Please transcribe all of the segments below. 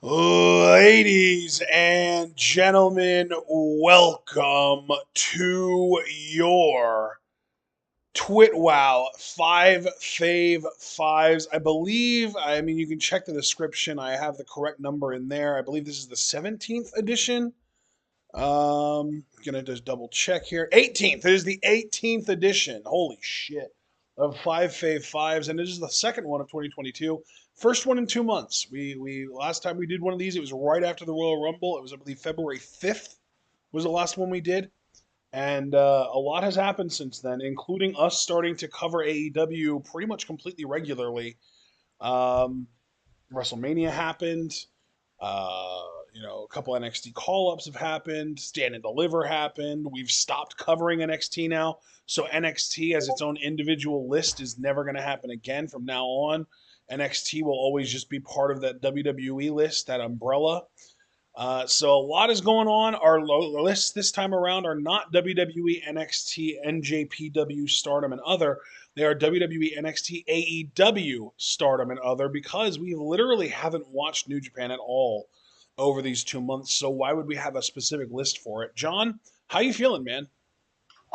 Ladies and gentlemen, welcome to your TWitWoW Five Fave Fives. You can check the description. I have the correct number in there. I believe this is the 17th edition. Gonna just double check here. 18th. It is the 18th edition. Holy shit. Of Five Fave Fives, and this is the second one of 2022. First one in 2 months. We last time we did one of these, it was right after the Royal Rumble. It was, I believe, February 5th was the last one we did. And a lot has happened since then, including us starting to cover AEW pretty much completely regularly. Um, WrestleMania happened. Uh, a couple NXT call ups have happened. Stand and Deliver happened. We've stopped covering NXT now. So NXT as its own individual list is never going to happen again from now on. NXT will always just be part of that WWE list, that umbrella. So a lot is going on. Our lists this time around are not WWE, NXT, NJPW, Stardom, and other. They are WWE, NXT, AEW, Stardom, and other because we literally haven't watched New Japan at all over these 2 months. So why would we have a specific list for it? John, how you feeling, man?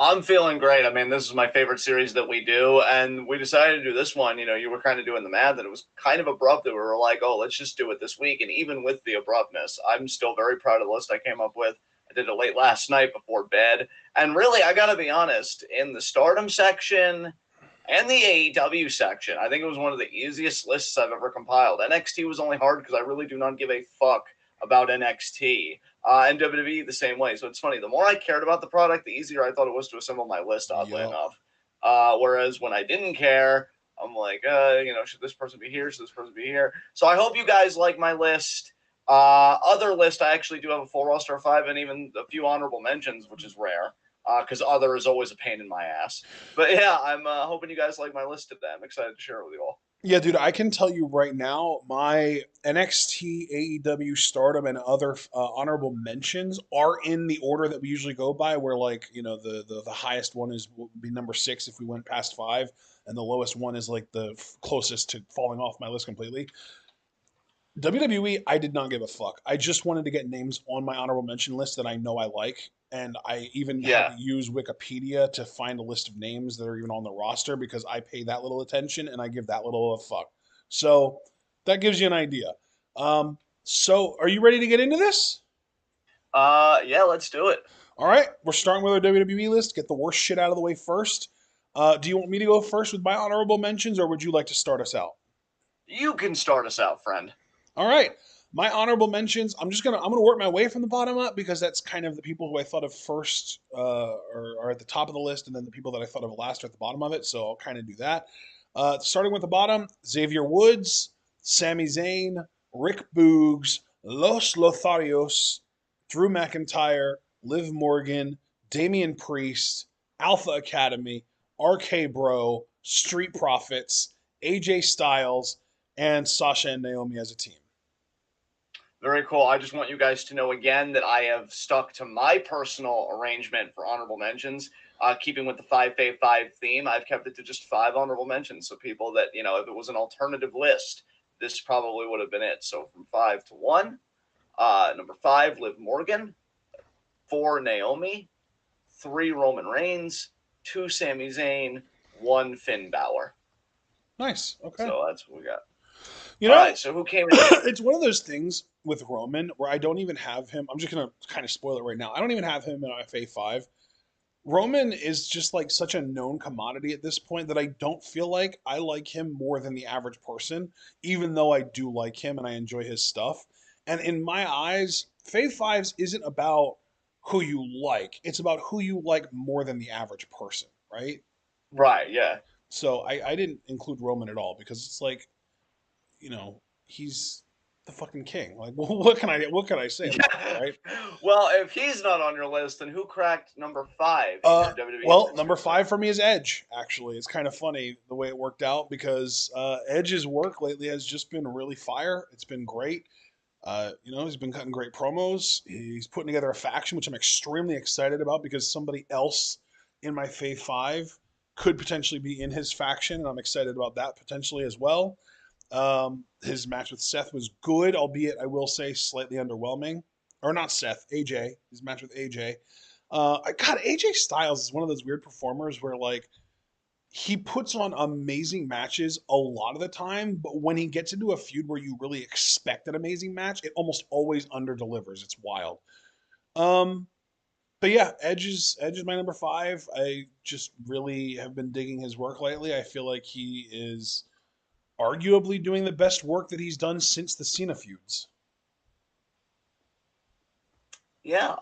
I'm feeling great. I mean, this is my favorite series that we do, and we decided to do this one. You were kind of doing the math that it was kind of abrupt that we were like, oh, let's just do it this week. And even with the abruptness, I'm still very proud of the list I came up with. I did it late last night before bed. And really, I got to be honest, in the Stardom section and the AEW section, I think it was one of the easiest lists I've ever compiled. NXT was only hard because I really do not give a fuck about NXT. And WWE the same way. So it's funny. The more I cared about the product, the easier I thought it was to assemble my list, oddly enough. Whereas when I didn't care, I'm like, should this person be here? Should this person be here? So I hope you guys like my list. Other list, I actually do have a full roster of 5 and even a few honorable mentions, which is rare because other is always a pain in my ass. But yeah, I'm hoping you guys like my list today. I'm excited to share it with you all. Yeah, dude, I can tell you right now, my NXT, AEW, Stardom, and other honorable mentions are in the order that we usually go by. Where the highest one is will be number 6 if we went past 5, and the lowest one is like the closest to falling off my list completely. WWE, I did not give a fuck. I just wanted to get names on my honorable mention list that I know I like. And I even had Yeah. to use Wikipedia to find a list of names that are even on the roster because I pay that little attention and I give that little a fuck. So that gives you an idea. So are you ready to get into this? Yeah, let's do it. All right, we're starting with our WWE list. Get the worst shit out of the way first. Do you want me to go first with my honorable mentions, or would you like to start us out? You can start us out, friend. All right. My honorable mentions. I'm gonna work my way from the bottom up because that's kind of the people who I thought of first are at the top of the list, and then the people that I thought of last are at the bottom of it. So I'll kind of do that. Starting with the bottom: Xavier Woods, Sami Zayn, Rick Boogs, Los Lotharios, Drew McIntyre, Liv Morgan, Damian Priest, Alpha Academy, RK Bro, Street Profits, AJ Styles, and Sasha and Naomi as a team. Very cool. I just want you guys to know again that I have stuck to my personal arrangement for honorable mentions. Keeping with the Five Fave Five theme, I've kept it to just 5 honorable mentions. So people that, if it was an alternative list, this probably would have been it. So from 5 to 1, number 5, Liv Morgan, 4, Naomi, 3, Roman Reigns, 2, Sami Zayn, 1, Finn Balor. Nice. Okay. So that's what we got. You All know, right. So who came in? it's one of those things with Roman where I don't even have him. I'm just gonna kind of spoil it right now. I don't even have him in FA5. Roman is just like such a known commodity at this point that I don't feel like I like him more than the average person, even though I do like him and I enjoy his stuff. And in my eyes, Fave Fives isn't about who you like; it's about who you like more than the average person, right? Right. Yeah. So I didn't include Roman at all because it's like he's the fucking king. Like, what can I say about that, Yeah. right? Well, if he's not on your list, then who cracked number 5 in your WWE Well, picks for number today? 5 for me is Edge. Actually, it's kind of funny the way it worked out because Edge's work lately has just been really fire. It's been great. He's been cutting great promos. He's putting together a faction, which I'm extremely excited about because somebody else in my Fave 5 could potentially be in his faction, and I'm excited about that potentially as well. His match with Seth was good, albeit I will say slightly underwhelming. Or not Seth, AJ. His match with AJ. God, AJ Styles is one of those weird performers where like he puts on amazing matches a lot of the time, but when he gets into a feud where you really expect an amazing match, it almost always underdelivers. It's wild. Um, but yeah, Edge is my number five. I just really have been digging his work lately. I feel like he is arguably doing the best work that he's done since the Cena feuds. Yeah.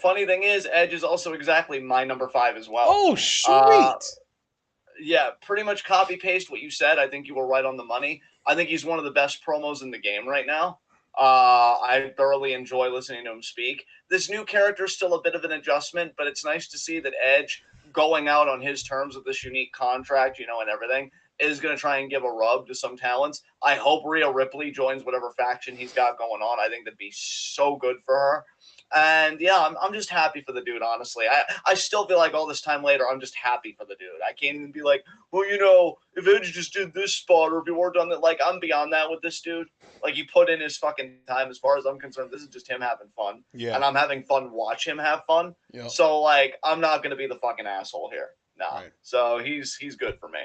Funny thing is, Edge is also exactly my number 5 as well. Oh, Uh, sweet. yeah, pretty much copy paste what you said. I think you were right on the money. I think he's one of the best promos in the game right now. I thoroughly enjoy listening to him speak. This new character is still a bit of an adjustment, but it's nice to see that Edge going out on his terms with this unique contract, and everything is going to try and give a rub to some talents. I hope Rhea Ripley joins whatever faction he's got going on. I think that'd be so good for her. And yeah, I'm just happy for the dude, honestly. I still feel like all this time later, I'm just happy for the dude. I can't even be like, well, if Edge just did this spot or if he worked on that, like, I'm beyond that with this dude. Like, he put in his fucking time. As far as I'm concerned, this is just him having fun. Yeah. And I'm having fun watch him have fun. Yep. So, like, I'm not going to be the fucking asshole here. Nah. Right. So, he's good for me.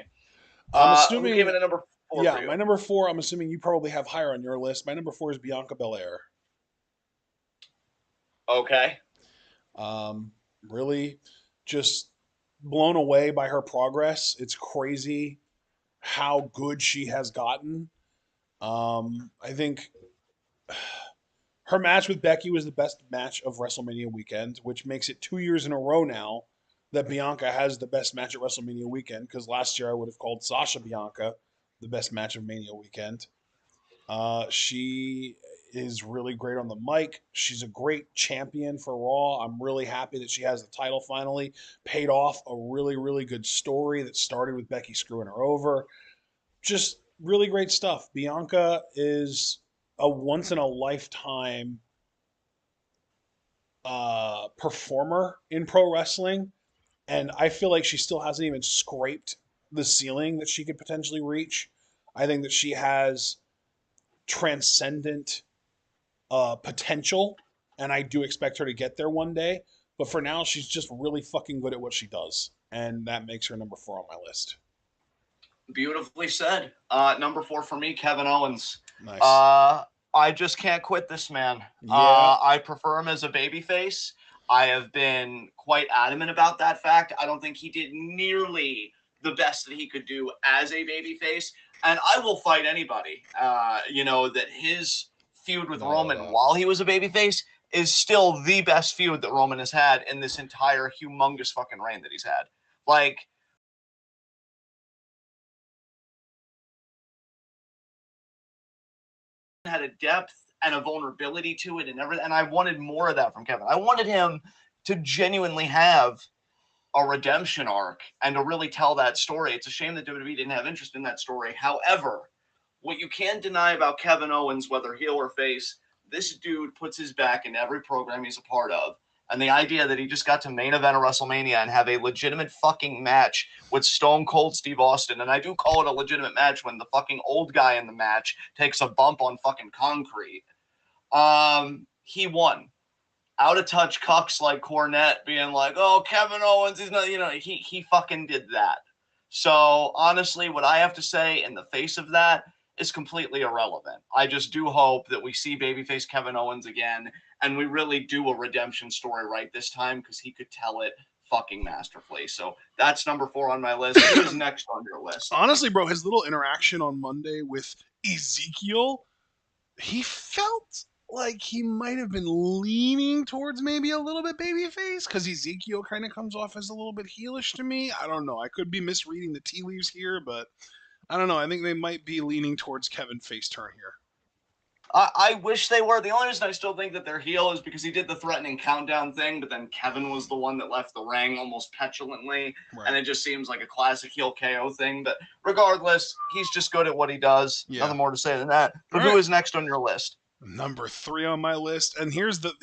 I'm assuming. Who came in at number 4 Yeah, for you? my number 4, I'm assuming you probably have higher on your list. My number 4 is Bianca Belair. Okay. Really just blown away by her progress. It's crazy how good she has gotten. I think her match with Becky was the best match of WrestleMania weekend, which makes it 2 years in a row now that Bianca has the best match at WrestleMania weekend. Because last year I would have called Sasha Bianca the best match of Mania weekend. She is really great on the mic. She's a great champion for Raw. I'm really happy that she has the title finally. Paid off a really, really good story that started with Becky screwing her over. Just really great stuff. Bianca is a once in a lifetime performer in pro wrestling. And I feel like she still hasn't even scraped the ceiling that she could potentially reach. I think that she has transcendent potential, and I do expect her to get there one day. But for now, she's just really fucking good at what she does, and that makes her number 4 on my list. Beautifully said. Number 4 for me, Kevin Owens. Nice. I just can't quit this man. Yeah. I prefer him as a babyface. I have been quite adamant about that fact. I don't think he did nearly the best that he could do as a babyface. And I will fight anybody, that his feud with Roman while he was a babyface is still the best feud that Roman has had in this entire humongous fucking reign that he's had. Like, had a depth and a vulnerability to it and everything. And I wanted more of that from Kevin. I wanted him to genuinely have a redemption arc and to really tell that story. It's a shame that WWE didn't have interest in that story. However, what you can't deny about Kevin Owens, whether heel or face, this dude puts his back in every program he's a part of. And the idea that he just got to main event a WrestleMania and have a legitimate fucking match with Stone Cold Steve Austin, and I do call it a legitimate match when the fucking old guy in the match takes a bump on fucking concrete. He won. Out of touch cucks like Cornette being like, oh, Kevin Owens, he's not, he fucking did that. So honestly, what I have to say in the face of that is completely irrelevant. I just do hope that we see babyface Kevin Owens again, and we really do a redemption story right this time, because he could tell it fucking masterfully. So that's number 4 on my list. Who's next on your list? Honestly, bro, his little interaction on Monday with Ezekiel, he felt like he might have been leaning towards maybe a little bit babyface, because Ezekiel kind of comes off as a little bit heelish to me. I don't know. I could be misreading the tea leaves here, but I don't know. I think they might be leaning towards Kevin face turn here. I wish they were. The only reason I still think that they're heel is because he did the threatening countdown thing, but then Kevin was the one that left the ring almost petulantly, right. And it just seems like a classic heel KO thing. But regardless, he's just good at what he does. Yeah. Nothing more to say than that. But who is next on your list? Number 3 on my list, and here's the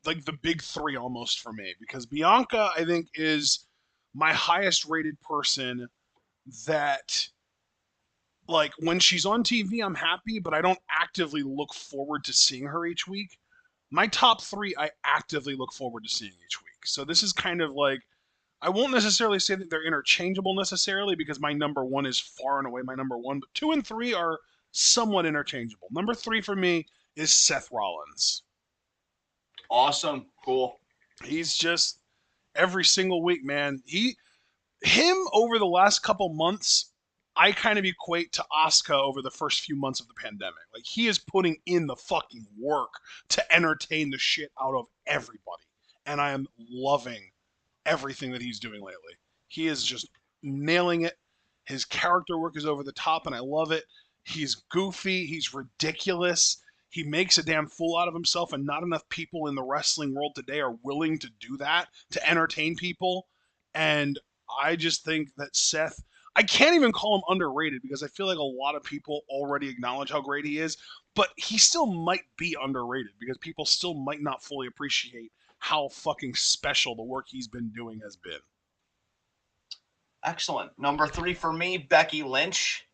like the big 3 almost for me, because Bianca, I think, is my highest rated person that Like when she's on TV, I'm happy, but I don't actively look forward to seeing her each week. My top three, I actively look forward to seeing each week. So this is kind of like, I won't necessarily say that they're interchangeable necessarily because my number one is far and away my number one, but two and three are somewhat interchangeable. Number three for me is Seth Rollins. Awesome. Cool. He's just every single week, man. Him over the last couple months, I kind of equate to Asuka over the first few months of the pandemic. Like he is putting in the fucking work to entertain the shit out of everybody. And I am loving everything that he's doing lately. He is just nailing it. His character work is over the top and I love it. He's goofy, he's ridiculous. He makes a damn fool out of himself, and not enough people in the wrestling world today are willing to do that to entertain people. And I just think that Seth, I can't even call him underrated because I feel like a lot of people already acknowledge how great he is, but he still might be underrated because people still might not fully appreciate how fucking special the work he's been doing has been. Excellent. Number three for me, Becky Lynch.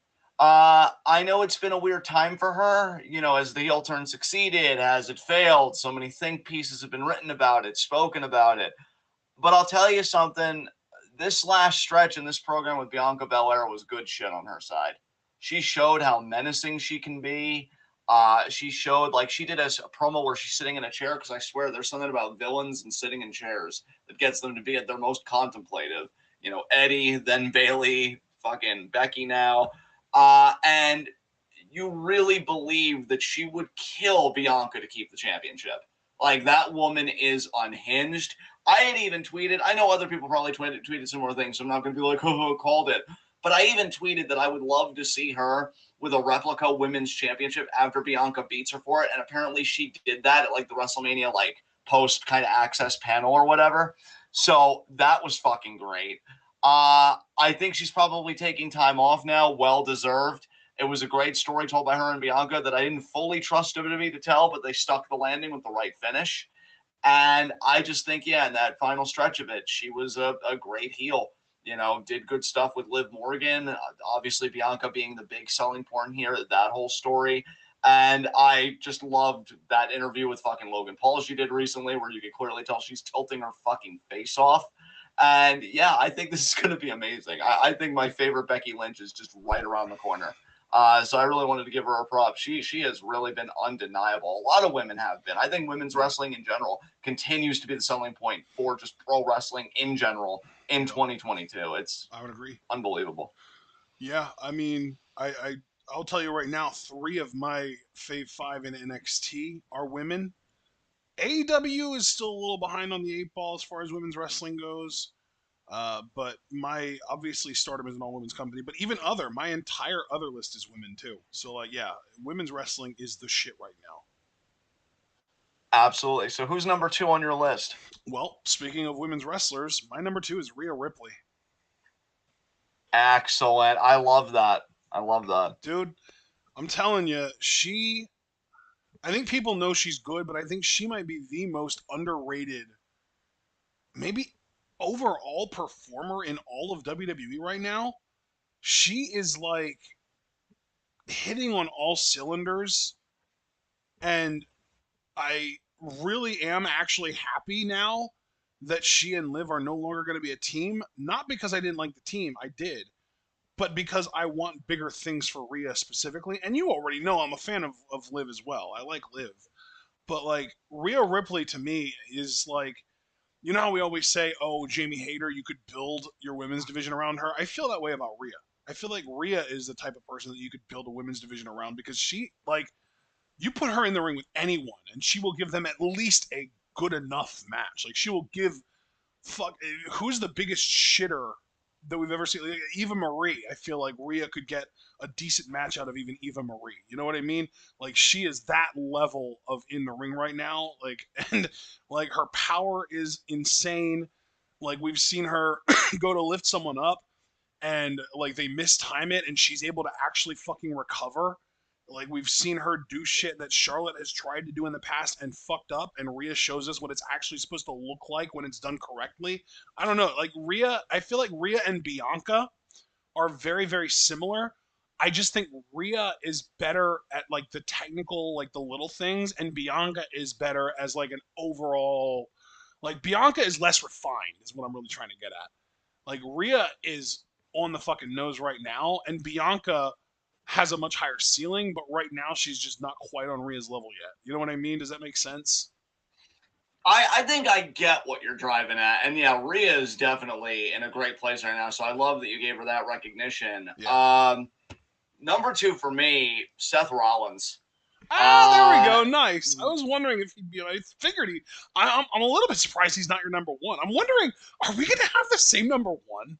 I know it's been a weird time for her, as the heel turn succeeded, as it failed. So many think pieces have been written about it, spoken about it. But I'll tell you something. This last stretch in this program with Bianca Belair was good shit on her side. She showed how menacing she can be. She showed, like, she did a promo where she's sitting in a chair, because I swear there's something about villains and sitting in chairs that gets them to be at their most contemplative. Eddie, then Bailey, fucking Becky now. And you really believe that she would kill Bianca to keep the championship. Like, that woman is unhinged. I had even tweeted, I know other people probably tweeted similar things, so I'm not going to be like, oh, called it. But I even tweeted that I would love to see her with a replica women's championship after Bianca beats her for it. And apparently she did that at like the WrestleMania, like post kind of access panel or whatever. So that was fucking great. I think she's probably taking time off now. Well-deserved. It was a great story told by her and Bianca that I didn't fully trust WWE to tell, but they stuck the landing with the right finish. And I just think, in that final stretch of it, she was a great heel. Did good stuff with Liv Morgan. Obviously, Bianca being the big selling point here, that whole story. And I just loved that interview with fucking Logan Paul she did recently, where you could clearly tell she's tilting her fucking face off. And yeah, I think this is going to be amazing. I think my favorite Becky Lynch is just right around the corner. So I really wanted to give her a prop. She has really been undeniable. A lot of women have been. I think women's wrestling in general continues to be the selling point for just pro wrestling in general in 2022. I would agree. Unbelievable. Yeah, I mean, I'll tell you right now, three of my Fave Five in NXT are women. AEW is still a little behind on the eight ball as far as women's wrestling goes. But my obviously Stardom is an all women's company, but even my entire other list is women too. So women's wrestling is the shit right now. Absolutely. So who's number two on your list? Well, speaking of women's wrestlers, my number two is Rhea Ripley. Excellent. I love that. Dude, I'm telling you, I think people know she's good, but I think she might be the most underrated, maybe overall performer in all of WWE right now. She is like hitting on all cylinders, and I really am actually happy now that she and Liv are no longer going to be a team. Not because I didn't like the team, I did, but because I want bigger things for Rhea specifically. And you already know I'm a fan of Liv as well. I like Liv. But like Rhea Ripley to me is like, you know how we always say, oh, Jamie Hayter, you could build your women's division around her? I feel that way about Rhea. I feel like Rhea is the type of person that you could build a women's division around because she, like, you put her in the ring with anyone and she will give them at least a good enough match. Like, she will give, who's the biggest shitter that we've ever seen? Like, Eva Marie. I feel like Rhea could get a decent match out of even Eva Marie. You know what I mean? Like, she is that level of in the ring right now. Like, and like her power is insane. Like, we've seen her go to lift someone up and like they mistime it and she's able to actually fucking recover. Like, we've seen her do shit that Charlotte has tried to do in the past and fucked up, and Rhea shows us what it's actually supposed to look like when it's done correctly. I don't know. Like, I feel like Rhea and Bianca are very, very similar. I just think Rhea is better at like the technical, like the little things, and Bianca is better as like an overall. Like Bianca is less refined, is what I'm really trying to get at. Like Rhea is on the fucking nose right now, and Bianca has a much higher ceiling, but right now she's just not quite on Rhea's level yet. You know what I mean? Does that make sense? I think I get what you're driving at. And yeah, Rhea is definitely in a great place right now. So I love that you gave her that recognition. Yeah. Number 2 for me, Seth Rollins. Ah, there we Uh, go. Nice. I was wondering if he'd be. I figured he. I'm a little bit surprised he's not your number one. I'm wondering, are we going to have the same number one?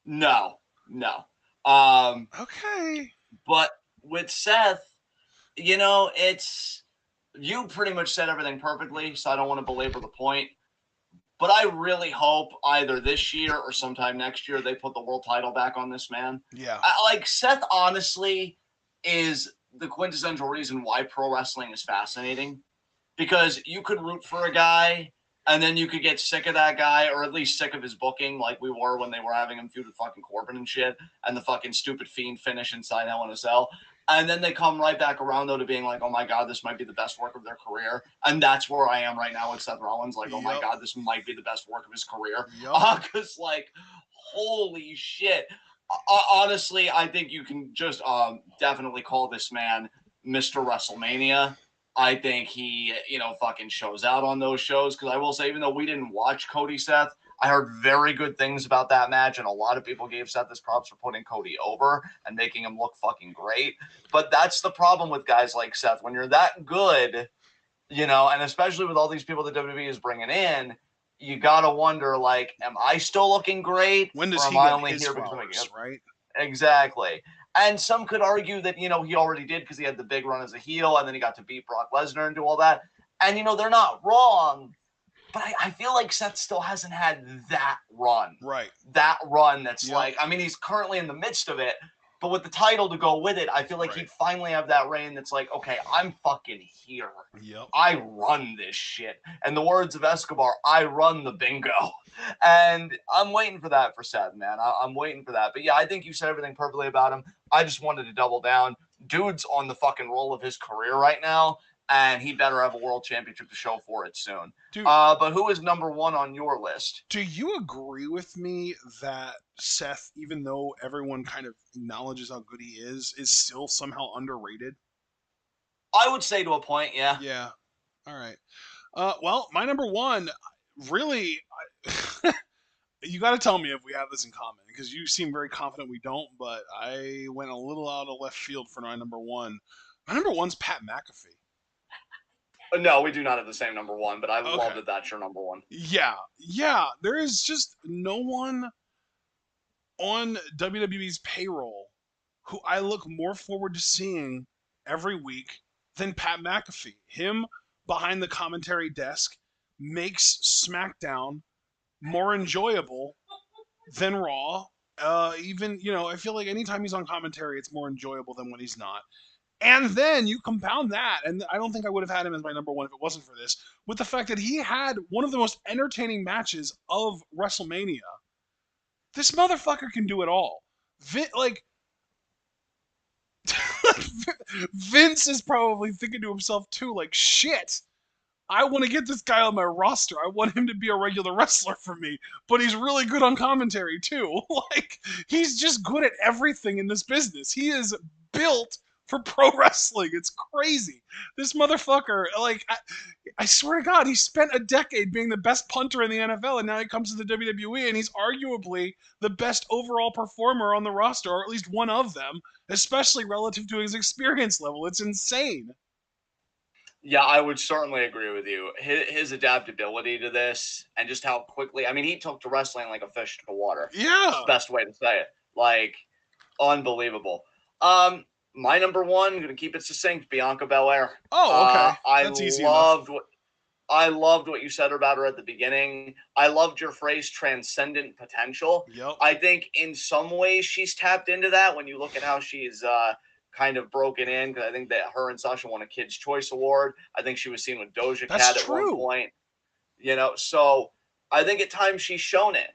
no, no. Um, Okay. but with Seth, it's you pretty much said everything perfectly, so I don't want to belabor the point. But I really hope either this year or sometime next year they put the world title back on this man. Yeah. Like Seth, honestly, is the quintessential reason why pro wrestling is fascinating. Because you could root for a guy and then you could get sick of that guy, or at least sick of his booking, like we were when they were having him feud with fucking Corbin and shit, and the fucking stupid Fiend finish inside Hell in a Cell. And then they come right back around, though, to being like, oh my God, this might be the best work of their career. And that's where I am right now with Seth Rollins. Like, oh my God, this might be the best work of his career. Because, like, holy shit. Honestly, I think you can just definitely call this man Mr. WrestleMania. I think he, fucking shows out on those shows. Because I will say, even though we didn't watch Cody Seth, I heard very good things about that match, and a lot of people gave Seth his props for putting Cody over and making him look fucking great. But that's the problem with guys like Seth. When you're that good, and especially with all these people that WWE is bringing in, you got to wonder, like, am I still looking great? When does or he am I get only his here flowers, because right? Exactly. And some could argue that, he already did because he had the big run as a heel, and then he got to beat Brock Lesnar and do all that. And, they're not wrong. But I feel like Seth still hasn't had that run. Right. That run that's like, I mean, he's currently in the midst of it, but with the title to go with it, I feel like he'd finally have that reign that's like, okay, I'm fucking here. Yep. I run this shit. And the words of Escobar, I run the bingo. And I'm waiting for that for Seth, man. I'm waiting for that. But yeah, I think you said everything perfectly about him. I just wanted to double down. Dude's on the fucking roll of his career right now, and he better have a world championship to show for it soon. Dude, but who is number one on your list? Do you agree with me that Seth, even though everyone kind of acknowledges how good he is still somehow underrated? I would say to a point, yeah. Yeah. All right. Well, my number one, really, you got to tell me if we have this in common, because you seem very confident we don't, but I went a little out of left field for my number one. My number one's Pat McAfee. No, we do not have the same number one, but I love that that's your number one. Yeah. There is just no one on WWE's payroll who I look more forward to seeing every week than Pat McAfee. Him behind the commentary desk makes SmackDown more enjoyable than Raw. Even, I feel like anytime he's on commentary, it's more enjoyable than when he's not. And then you compound that, and I don't think I would have had him as my number one if it wasn't for this, with the fact that he had one of the most entertaining matches of WrestleMania. This motherfucker can do it all. Vince is probably thinking to himself too, like, shit, I want to get this guy on my roster. I want him to be a regular wrestler for me, but he's really good on commentary too. Like, he's just good at everything in this business. He is built for pro wrestling. It's crazy. This motherfucker, like, I swear to God, he spent a decade being the best punter in the NFL, and now he comes to the WWE, and he's arguably the best overall performer on the roster, or at least one of them, especially relative to his experience level. It's insane. Yeah, I would certainly agree with you. His adaptability to this and just how quickly, I mean, he took to wrestling like a fish to water. Yeah. That's the best way to say it. Like, unbelievable. My number one, I'm going to keep it succinct, Bianca Belair. Oh, okay. That's easy enough. I loved what you said about her at the beginning. I loved your phrase, transcendent potential. Yep. I think in some ways she's tapped into that when you look at how she's kind of broken in, because I think that her and Sasha won a Kids' Choice Award. I think she was seen with Doja Cat at one point. So I think at times she's shown it.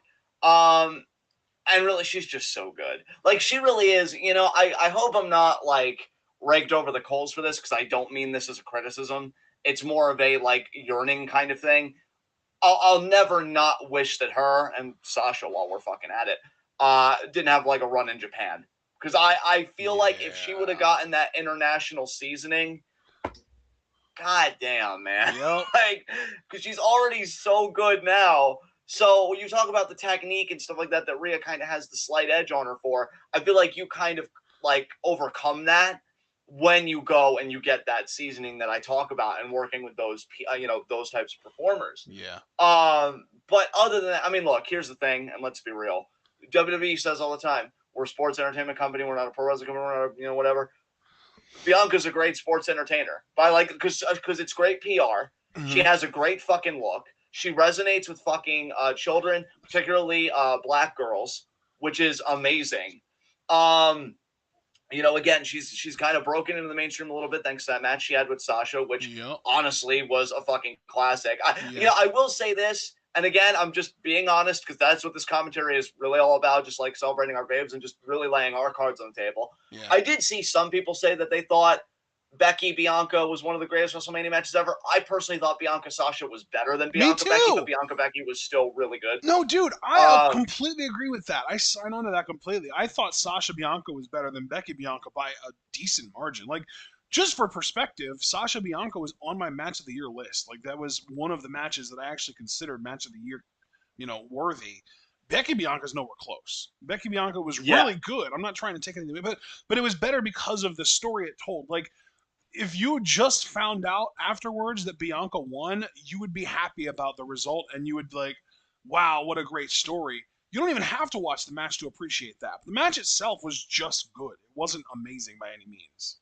And really, she's just so good. Like, she really is. You know, I hope I'm not, like, raked over the coals for this, because I don't mean this as a criticism. It's more of a, like, yearning kind of thing. I'll never not wish that her and Sasha, while we're fucking at it, didn't have, like, a run in Japan. Because I feel like if she would have gotten that international seasoning, god damn, man. Yep. Like, because she's already so good now. So when you talk about the technique and stuff like that, that Rhea kind of has the slight edge on her for, I feel like you kind of, like, overcome that when you go and you get that seasoning that I talk about and working with those, those types of performers. Yeah. But other than that, I mean, look, here's the thing, and let's be real. WWE says all the time, we're a sports entertainment company, we're not a pro wrestling company, we're not a, whatever. Bianca's a great sports entertainer, because it's great PR. Mm-hmm. She has a great fucking look. She resonates with fucking children, particularly black girls, which is amazing. Again, she's kind of broken into the mainstream a little bit thanks to that match she had with Sasha, which honestly was a fucking classic. I will say this, and again, I'm just being honest, because that's what this commentary is really all about, just like celebrating our babes and just really laying our cards on the table. Yeah. I did see some people say that they thought Becky Bianca was one of the greatest WrestleMania matches ever. I personally thought Bianca Sasha was better than Bianca Becky, but Bianca Becky was still really good. No, dude, I completely agree with that. I sign on to that completely. I thought Sasha Bianca was better than Becky Bianca by a decent margin. Like, just for perspective, Sasha Bianca was on my match of the year list. Like, that was one of the matches that I actually considered match of the year, worthy. Becky Bianca's nowhere close. Becky Bianca was really good. I'm not trying to take anything away, but it was better because of the story it told. Like, if you just found out afterwards that Bianca won, you would be happy about the result, and you would be like, wow, what a great story. You don't even have to watch the match to appreciate that. The match itself was just good. It wasn't amazing by any means.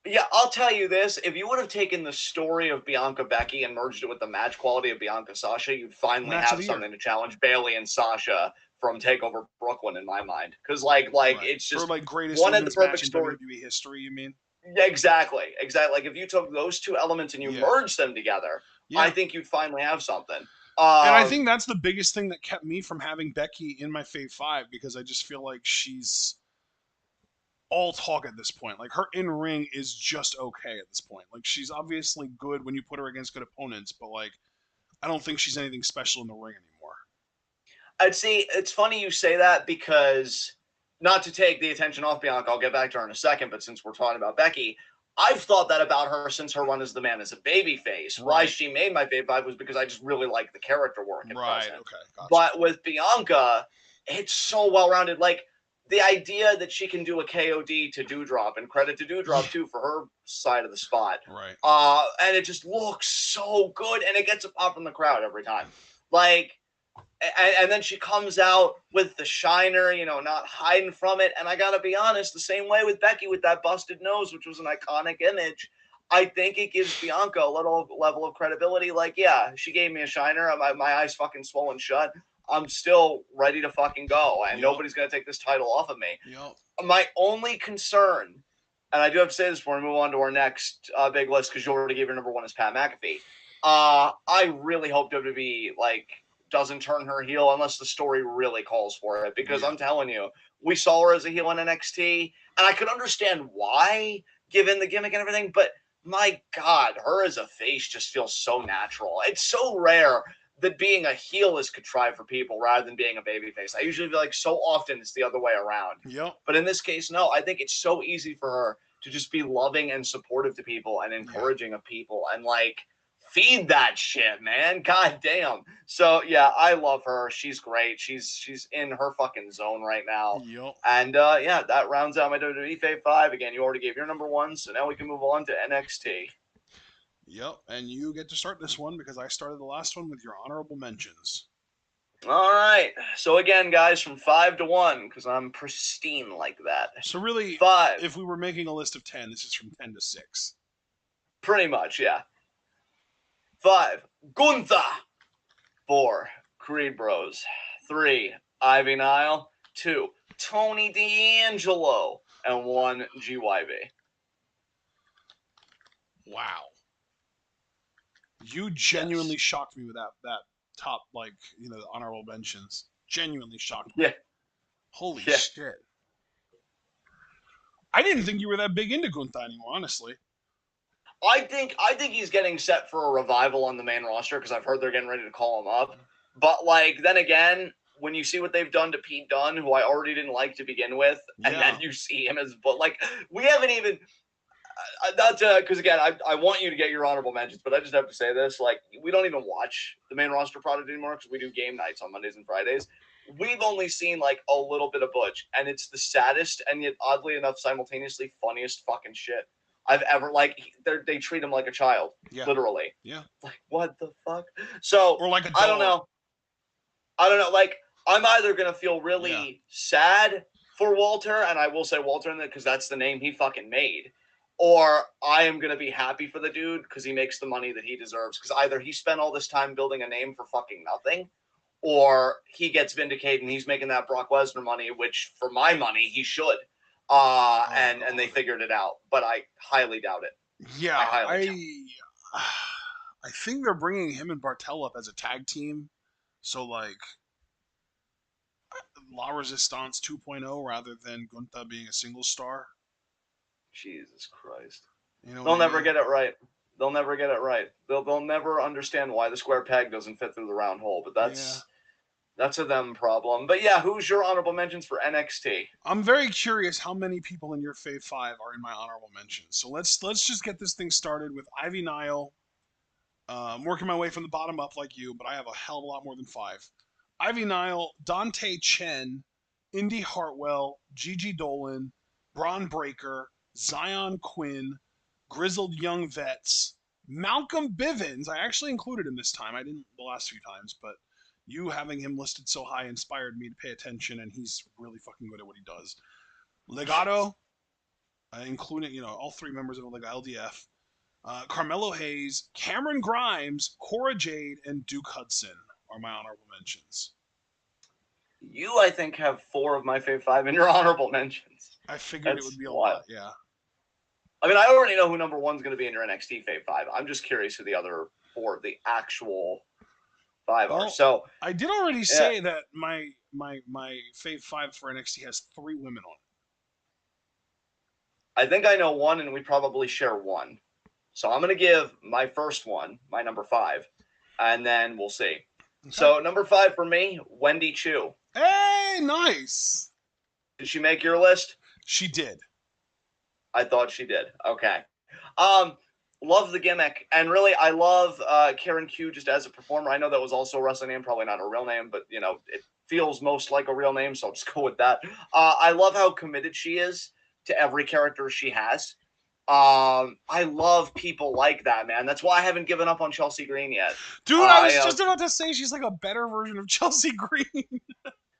Yeah, I'll tell you this. If you would have taken the story of Bianca Becky and merged it with the match quality of Bianca Sasha, you'd finally have something to challenge Bayley and Sasha from TakeOver Brooklyn, in my mind. Because, it's just greatest one of the perfect stories in WWE history, you mean? Yeah, exactly. Like, if you took those two elements and you merged them together, I think you'd finally have something. And I think that's the biggest thing that kept me from having Becky in my Fave 5, because I just feel like she's all talk at this point. Like, her in-ring is just okay at this point. Like, she's obviously good when you put her against good opponents, but, like, I don't think she's anything special in the ring anymore. I'd say it's funny you say that, because, not to take the attention off Bianca, I'll get back to her in a second, but since we're talking about Becky, I've thought that about her since her run as the man as a babyface. Right. Why she made my Fave 5 was because I just really like the character work. Right, okay. Gotcha. But with Bianca, it's so well-rounded. Like, the idea that she can do a KOD to Doudrop, and credit to Doudrop, too, for her side of the spot. Right. And it just looks so good, and it gets a pop from the crowd every time. Like, and then she comes out with the shiner, not hiding from it. And I got to be honest, the same way with Becky with that busted nose, which was an iconic image, I think it gives Bianca a little level of credibility. Like, yeah, she gave me a shiner. My eyes fucking swollen shut. I'm still ready to fucking go. And nobody's going to take this title off of me. My only concern, and I do have to say this before we move on to our next big list, because you already gave your number one as Pat McAfee. I really hope WWE, doesn't turn her heel unless the story really calls for it, because I'm telling you, we saw her as a heel in NXT, and I could understand why, given the gimmick and everything, but my God, her as a face just feels so natural. It's so rare that being a heel is contrived for people rather than being a babyface. I usually feel like so often it's the other way around. But in this case, no, I think it's so easy for her to just be loving and supportive to people and encouraging of people, and feed that shit, man. God damn. So yeah, I love her. She's great. She's in her fucking zone right now. And that rounds out my WWE Fave 5. Again, you already gave your number one, so now we can move on to NXT. And you get to start this one because I started the last one with your honorable mentions. All right. So again, guys, from 5 to 1, because I'm pristine like that. So really, 5. If we were making a list of 10, this is from 10 to 6. Pretty much, yeah. 5, Gunther. 4, Creed Bros. 3, Ivy Nile. 2, Tony D'Angelo. And 1, GYV. Wow. You genuinely shocked me with that top, the honorable mentions. Genuinely shocked me. Yeah. Holy Yeah. shit. I didn't think you were that big into Gunther anymore, honestly. I think he's getting set for a revival on the main roster because I've heard they're getting ready to call him up. But like then again, when you see what they've done to Pete Dunne, who I already didn't like to begin with, and then you see him as but like we haven't even not to because again I want you to get your honorable mentions, but I just have to say this: like we don't even watch the main roster product anymore because we do game nights on Mondays and Fridays. We've only seen like a little bit of Butch, and it's the saddest and yet oddly enough simultaneously funniest fucking shit I've ever like. They treat him like a child, literally. Yeah. Like what the fuck? So or like a I don't know. Like I'm either gonna feel really sad for Walter, and I will say Walter in that because that's the name he fucking made, or I am gonna be happy for the dude because he makes the money that he deserves. Because either he spent all this time building a name for fucking nothing, or he gets vindicated and he's making that Brock Lesnar money, which for my money he should. And they figured it out, but I highly doubt it. Yeah, I think they're bringing him and Bartel up as a tag team, so like La Resistance 2.0 rather than Gunther being a single star. Jesus Christ. You know They'll never get it right. They'll never get it right. They'll never understand why the square peg doesn't fit through the round hole, but that's a them problem. But yeah, who's your honorable mentions for NXT? I'm very curious how many people in your Fave 5 are in my honorable mentions. So let's just get this thing started with Ivy Nile. I'm working my way from the bottom up like you, but I have a hell of a lot more than 5. Ivy Nile, Dante Chen, Indy Hartwell, Gigi Dolan, Braun Breaker, Zion Quinn, Grizzled Young Vets, Malcolm Bivens. I actually included him this time. I didn't the last few times, but you having him listed so high inspired me to pay attention, and he's really fucking good at what he does. Legado, including all 3 members of the LDF. Carmelo Hayes, Cameron Grimes, Cora Jade, and Duke Hudson are my honorable mentions. You, I think, have 4 of my Fave 5 in your honorable mentions. I figured it would be a lot, yeah. I mean, I already know who number 1's going to be in your NXT Fave 5. I'm just curious who the other 4 of the actual 5 are. So I did already say that my Fave 5 for NXT has 3 women on it. I think I know one, and we probably share one. So I'm going to give my first one, my number 5, and then we'll see. Okay. So number 5 for me, Wendy Chu. Hey, nice. Did she make your list? She did. I thought she did. Okay. Love the gimmick, and really, I love Karen Q just as a performer. I know that was also a wrestling name, probably not a real name, but it feels most like a real name, so I'll just go with that. I love how committed she is to every character she has. I love people like that, man. That's why I haven't given up on Chelsea Green yet. Dude, I was just about to say she's like a better version of Chelsea Green.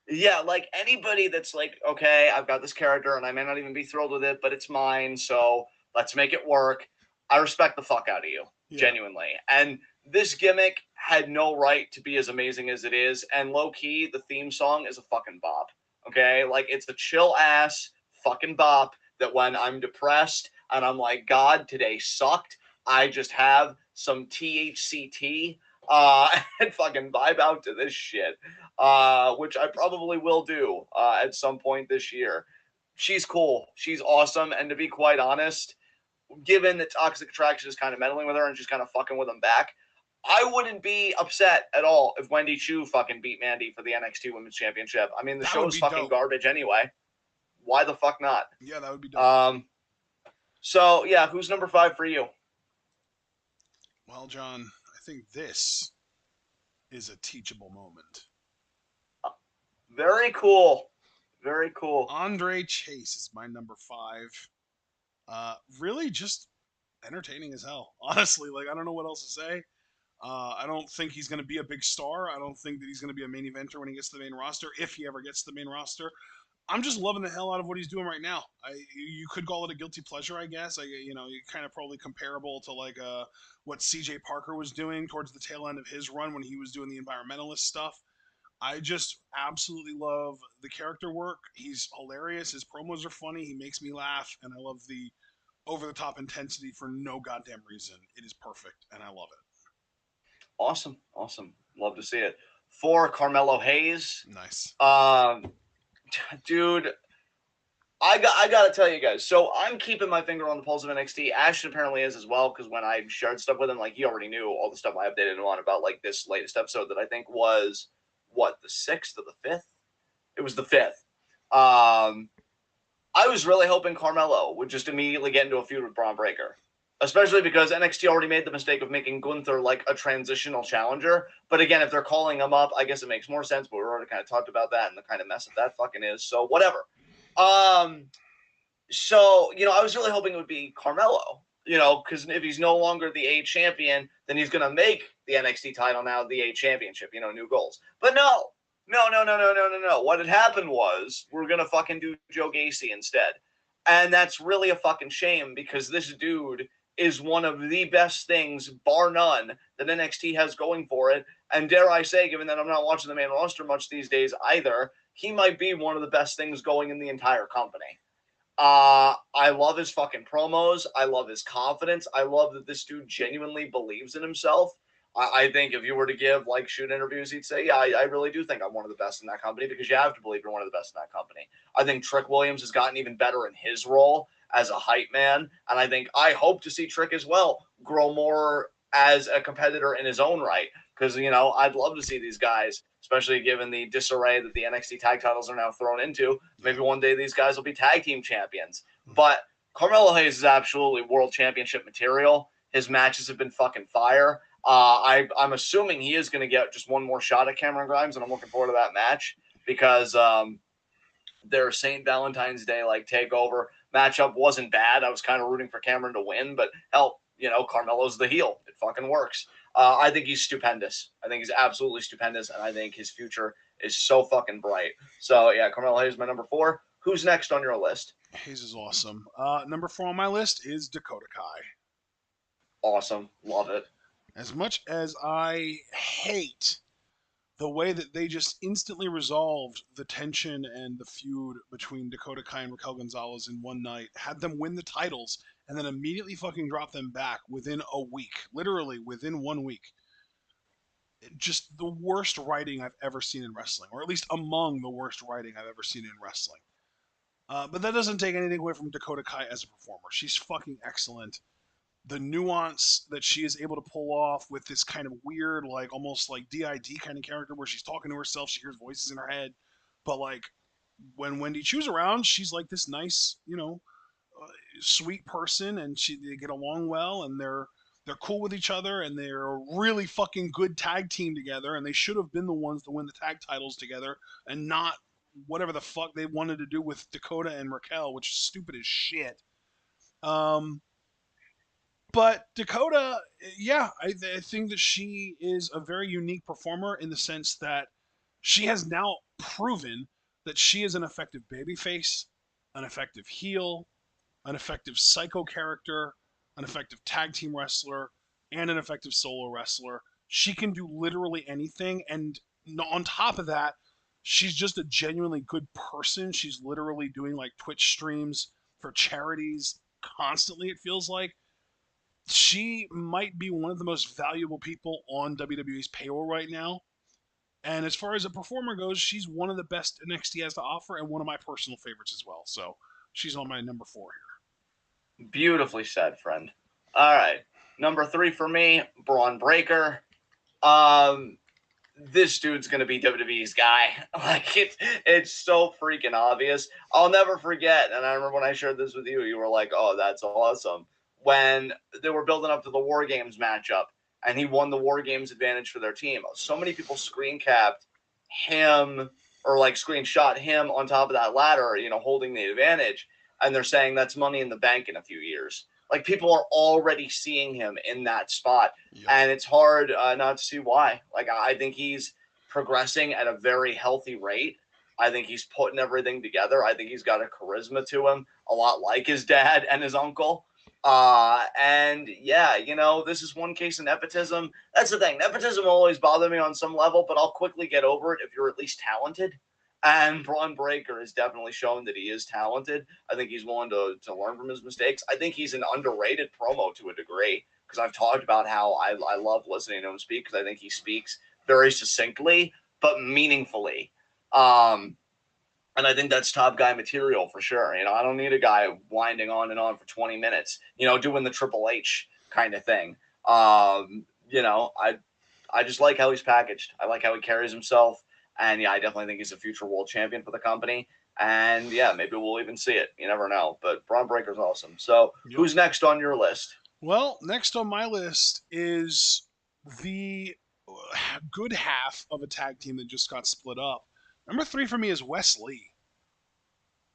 Yeah, like anybody that's like, okay, I've got this character and I may not even be thrilled with it, but it's mine, so let's make it work. I respect the fuck out of you, genuinely. And this gimmick had no right to be as amazing as it is. And low-key, the theme song is a fucking bop, okay? Like, it's a chill-ass fucking bop that when I'm depressed and I'm like, God, today sucked, I just have some THCT and fucking vibe out to this shit, which I probably will do at some point this year. She's cool. She's awesome. And to be quite honest, given that Toxic Attraction is kind of meddling with her and she's kind of fucking with them back, I wouldn't be upset at all if Wendy Chu fucking beat Mandy for the NXT Women's Championship. I mean, the show's fucking garbage anyway. Why the fuck not? Yeah, that would be dope. So, yeah, who's number 5 for you? Well, John, I think this is a teachable moment. Very cool. Very cool. Andre Chase is my number 5. Really just entertaining as hell. Honestly, like I don't know what else to say. I don't think he's going to be a big star. I don't think that he's going to be a main eventer when he gets to the main roster, if he ever gets to the main roster. I'm just loving the hell out of what he's doing right now. You could call it a guilty pleasure, I guess. You're kind of probably comparable to like what CJ Parker was doing towards the tail end of his run when he was doing the environmentalist stuff. I just absolutely love the character work. He's hilarious. His promos are funny. He makes me laugh, and I love the over-the-top intensity for no goddamn reason. It is perfect, and I love it. Awesome. Love to see it. For Carmelo Hayes. Nice. Dude, I gotta tell you guys. So I'm keeping my finger on the pulse of NXT. Ashton apparently is as well, because when I shared stuff with him, like, he already knew all the stuff I updated him on about, like, this latest episode that I think was the 6th or the 5th. It was the 5th. I was really hoping Carmelo would just immediately get into a feud with Braun Breaker, especially because NXT already made the mistake of making Gunther like a transitional challenger. But again, if they're calling him up, I guess it makes more sense. But we already kind of talked about that and the kind of mess that fucking is. So whatever. So, I was really hoping it would be Carmelo, because if he's no longer the A champion, then he's going to make the NXT title now the A championship, new goals. But no. What had happened was we're going to fucking do Joe Gacy instead. And that's really a fucking shame, because this dude is one of the best things, bar none, that NXT has going for it. And dare I say, given that I'm not watching the main roster much these days either, he might be one of the best things going in the entire company. I love his fucking promos. I love his confidence. I love that this dude genuinely believes in himself. I think if you were to give, like, shoot interviews, he'd say, yeah, I really do think I'm one of the best in that company, because you have to believe you're one of the best in that company. I think Trick Williams has gotten even better in his role as a hype man, and I hope to see Trick as well grow more as a competitor in his own right, because, I'd love to see these guys, especially given the disarray that the NXT tag titles are now thrown into. Maybe one day these guys will be tag team champions. But Carmelo Hayes is absolutely world championship material. His matches have been fucking fire. I'm assuming he is going to get just one more shot at Cameron Grimes, and I'm looking forward to that match, because their St. Valentine's Day takeover matchup wasn't bad. I was kind of rooting for Cameron to win, but hell, Carmelo's the heel. It fucking works. I think he's stupendous. I think he's absolutely stupendous, and I think his future is so fucking bright. So yeah, Carmelo Hayes is my number 4. Who's next on your list? Hayes is awesome. Number 4 on my list is Dakota Kai. Awesome. Love it. As much as I hate the way that they just instantly resolved the tension and the feud between Dakota Kai and Raquel Gonzalez in one night, had them win the titles, and then immediately fucking drop them back within a week, literally within 1 week. Just the worst writing I've ever seen in wrestling, or at least among the worst writing I've ever seen in wrestling. But that doesn't take anything away from Dakota Kai as a performer. She's fucking excellent. The nuance that she is able to pull off with this kind of weird, like almost like DID kind of character where she's talking to herself, she hears voices in her head, but like when Wendy Chu's around, she's like this nice, sweet person, and they get along well, and they're cool with each other, and they're a really fucking good tag team together, and they should have been the ones to win the tag titles together, and not whatever the fuck they wanted to do with Dakota and Raquel, which is stupid as shit. But Dakota, yeah, I think that she is a very unique performer in the sense that she has now proven that she is an effective babyface, an effective heel, an effective psycho character, an effective tag team wrestler, and an effective solo wrestler. She can do literally anything, and on top of that, she's just a genuinely good person. She's literally doing like Twitch streams for charities constantly, it feels like. She might be one of the most valuable people on WWE's payroll right now. And as far as a performer goes, she's one of the best NXT has to offer, and one of my personal favorites as well. So she's on my number 4 here. Beautifully said, friend. All right. Number 3 for me, Braun Breaker. This dude's going to be WWE's guy. It's so freaking obvious. I'll never forget, and I remember when I shared this with you, you were like, oh, that's awesome. When they were building up to the War Games matchup, and he won the War Games advantage for their team. So many people screen capped him, or like screenshot him on top of that ladder, holding the advantage. And they're saying that's money in the bank in a few years. Like, people are already seeing him in that spot. Yep. And it's hard not to see why. Like, I think he's progressing at a very healthy rate. I think he's putting everything together. I think he's got a charisma to him, a lot like his dad and his uncle. And yeah, this is one case of nepotism. That's the thing. Nepotism will always bother me on some level, but I'll quickly get over it if you're at least talented. And Braun Breaker has definitely shown that he is talented. I think he's willing to learn from his mistakes. I think he's an underrated promo to a degree, because I've talked about how I love listening to him speak, because I think he speaks very succinctly, but meaningfully. And I think that's top guy material for sure. You know, I don't need a guy winding on and on for 20 minutes, you know, doing the Triple H kind of thing. You know, I just like how he's packaged. I like how he carries himself. And yeah, I definitely think he's a future world champion for the company. And yeah, maybe we'll even see it. You never know. But Braun Breaker's awesome. So Yep. who's next on your list? Well, next on my list is the good half of a tag team that just got split up. Number 3 for me is Wes Lee.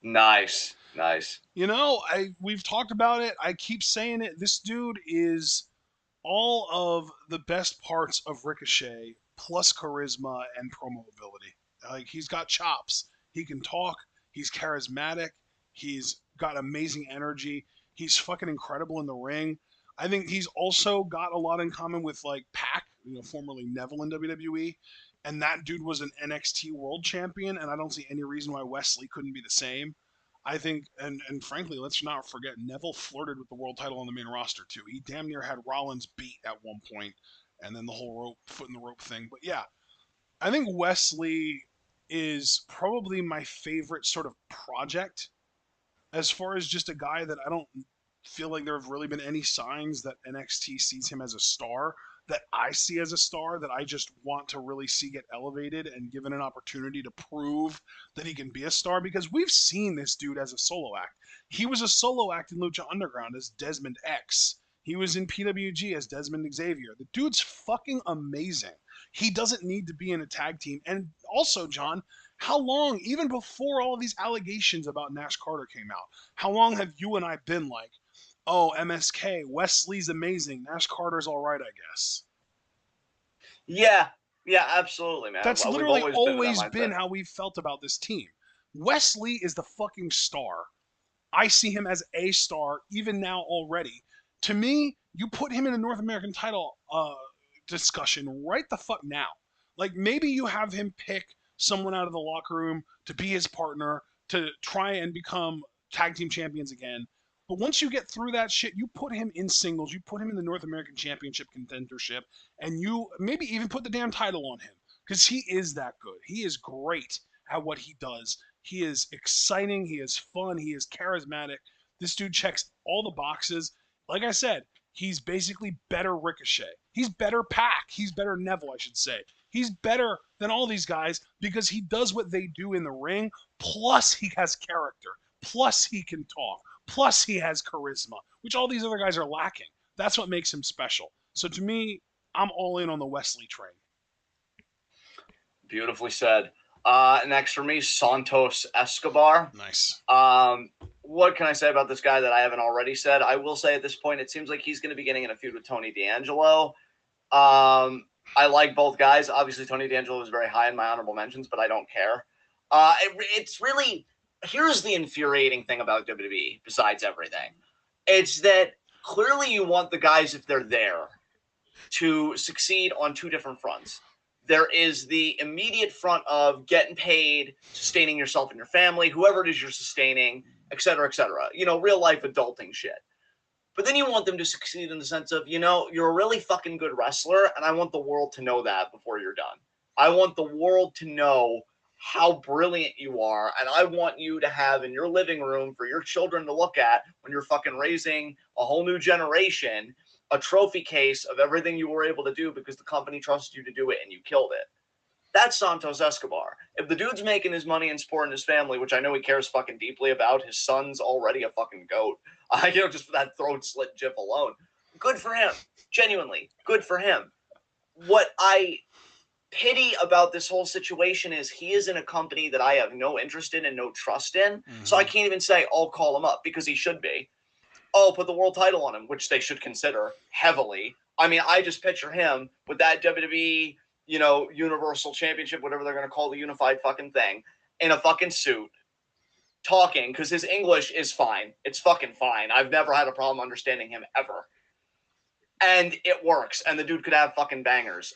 Nice. Nice. You know, we've talked about it. I keep saying it. This dude is all of the best parts of Ricochet plus charisma and promo ability. Like, he's got chops. He can talk. He's charismatic. He's got amazing energy. He's fucking incredible in the ring. I think he's also got a lot in common with like Pac, you know, formerly Neville in WWE. And that dude was an NXT World Champion, and I don't see any reason why Wes Lee couldn't be the same. I think, and frankly, let's not forget, Neville flirted with the world title on the main roster too. He damn near had Rollins beat at one point, and then the whole foot in the rope thing. But yeah, I think Wes Lee is probably my favorite sort of project as far as just a guy that I don't feel like there have really been any signs that NXT sees him as a star, that I see as a star, that I just want to really see get elevated and given an opportunity to prove that he can be a star, because we've seen this dude as a solo act. He was a solo act in Lucha Underground as Desmond X. He was in PWG as Desmond Xavier. The dude's fucking amazing. He doesn't need to be in a tag team. And also, John, how long, even before all of these allegations about Nash Carter came out, how long have you and I been like, oh, MSK, Wes Lee's amazing, Nash Carter's all right, I guess? Yeah. Yeah, absolutely, man. That's We've literally always always been been that mindset. how we've felt about this team. Wes Lee is the fucking star. I see him as a star even now already. To me, you put him in a North American title discussion right the fuck now. Like, maybe you have him pick someone out of the locker room to be his partner to try and become tag team champions again. But once you get through that shit, you put him in singles, you put him in the North American Championship contendership, and you maybe even put the damn title on him because he is that good. He is great at what he does. He is exciting. He is fun. He is charismatic. This dude checks all the boxes. Like I said, he's basically better Ricochet. He's better Pac. He's better Neville, I should say. He's better than all these guys because he does what they do in the ring. Plus, he has character. Plus, he can talk. Plus, he has charisma, which all these other guys are lacking. That's what makes him special. So to me, I'm all in on the Wes Lee train. Beautifully said. Next for me, Santos Escobar. Nice. What can I say about this guy that I haven't already said? I will say at this point, it seems like he's going to be getting in a feud with Tony D'Angelo. I like both guys. Obviously, Tony D'Angelo is very high in my honorable mentions, but I don't care. It's really, here's the infuriating thing about WWE, besides everything. It's that clearly you want the guys, if they're there, to succeed on two different fronts. There is the immediate front of getting paid, sustaining yourself and your family, whoever it is you're sustaining, et cetera, et cetera. You know, real life adulting shit. But then you want them to succeed in the sense of, you know, you're a really fucking good wrestler, and I want the world to know that before you're done. I want the world to know how brilliant you are, and I want you to have in your living room for your children to look at when you're fucking raising a whole new generation, a trophy case of everything you were able to do because the company trusted you to do it and you killed it. That's Santos Escobar. If the dude's making his money and supporting his family, which I know he cares fucking deeply about, his son's already a fucking goat. You know, just for that throat slit gif alone. Good for him. Genuinely, good for him. What I pity about this whole situation is he is in a company that I have no interest in and no trust in. Mm-hmm. So I can't even say, I'll call him up because he should be. Oh, put the world title on him, which they should consider heavily. I mean, I just picture him with that WWE, you know, Universal Championship, whatever they're going to call the unified fucking thing, in a fucking suit, talking, because his English is fine. It's fucking fine. I've never had a problem understanding him ever. And it works, and the dude could have fucking bangers.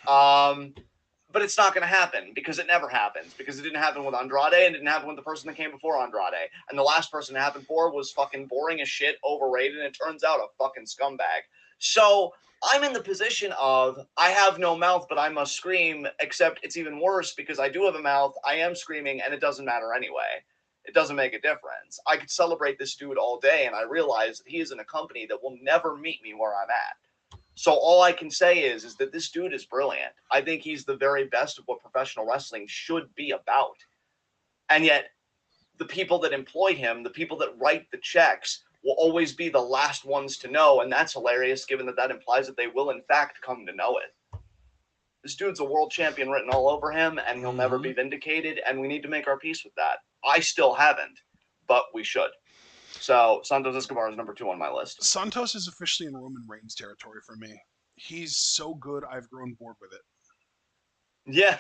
But it's not going to happen because it never happens, because it didn't happen with Andrade and it didn't happen with the person that came before Andrade. And the last person it happened for was fucking boring as shit, overrated, and it turns out a fucking scumbag. So I'm in the position of I have no mouth, but I must scream, except it's even worse because I do have a mouth, I am screaming, and it doesn't matter anyway. it doesn't make a difference. I could celebrate this dude all day, and I realize that he is in a company that will never meet me where I'm at. So all I can say is that this dude is brilliant. I think he's the very best of what professional wrestling should be about. And yet, the people that employ him, the people that write the checks, will always be the last ones to know, and that's hilarious, given that that implies that they will, in fact, come to know it. This dude's a world champion written all over him, and he'll never be vindicated, and we need to make our peace with that. I still haven't, but we should. So, Santos Escobar is number 2 on my list. Santos is officially in Roman Reigns territory for me. He's so good, I've grown bored with it. Yeah.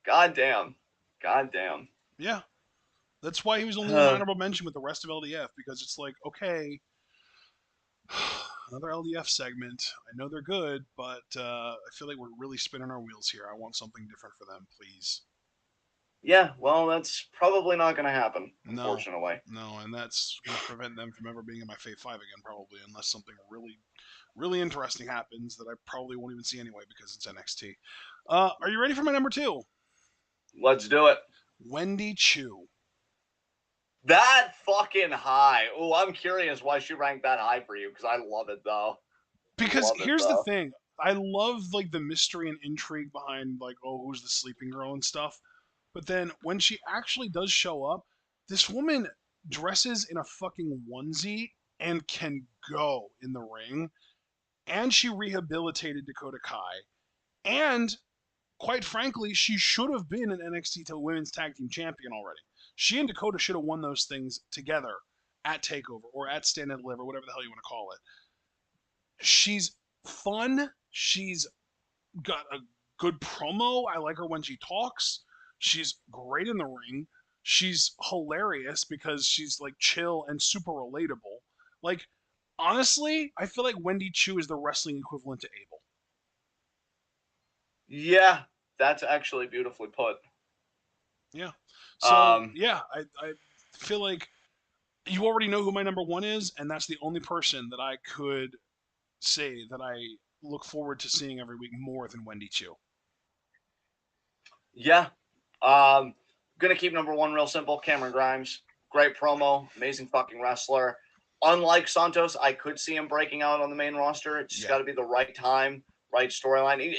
Goddamn. Goddamn. Yeah. That's why he was only an honorable mention with the rest of LDF, because it's like, okay, another LDF segment. I know they're good, but I feel like we're really spinning our wheels here. I want something different for them, please. Yeah, well, that's probably not going to happen, unfortunately. No, and that's going to prevent them from ever being in my Fave 5 again, probably, unless something really, really interesting happens that I probably won't even see anyway because it's NXT. Are you ready for my number 2? Let's do it. Wendy Choo. That fucking high. Oh, I'm curious why she ranked that high for you, because I love it, though. Because here's the thing. I love, like, the mystery and intrigue behind, like, oh, who's the sleeping girl and stuff. But then when she actually does show up, this woman dresses in a fucking onesie and can go in the ring. And she rehabilitated Dakota Kai. And quite frankly, she should have been an NXT Women's Tag Team Champion already. She and Dakota should have won those things together at TakeOver or at Stand and Deliver, whatever the hell you want to call it. She's fun. She's got a good promo. I like her when she talks. She's great in the ring. She's hilarious because she's like chill and super relatable. Like, honestly, I feel like Wendy Choo is the wrestling equivalent to Abel. Yeah, that's actually beautifully put. Yeah. So, yeah, I feel like you already know who my number 1 is, and that's the only person that I could say that I look forward to seeing every week more than Wendy Choo. Yeah. Gonna keep number 1 real simple. Cameron Grimes. Great promo. Amazing fucking wrestler. Unlike Santos, I could see him breaking out on the main roster. It's just got to be the right time, right storyline.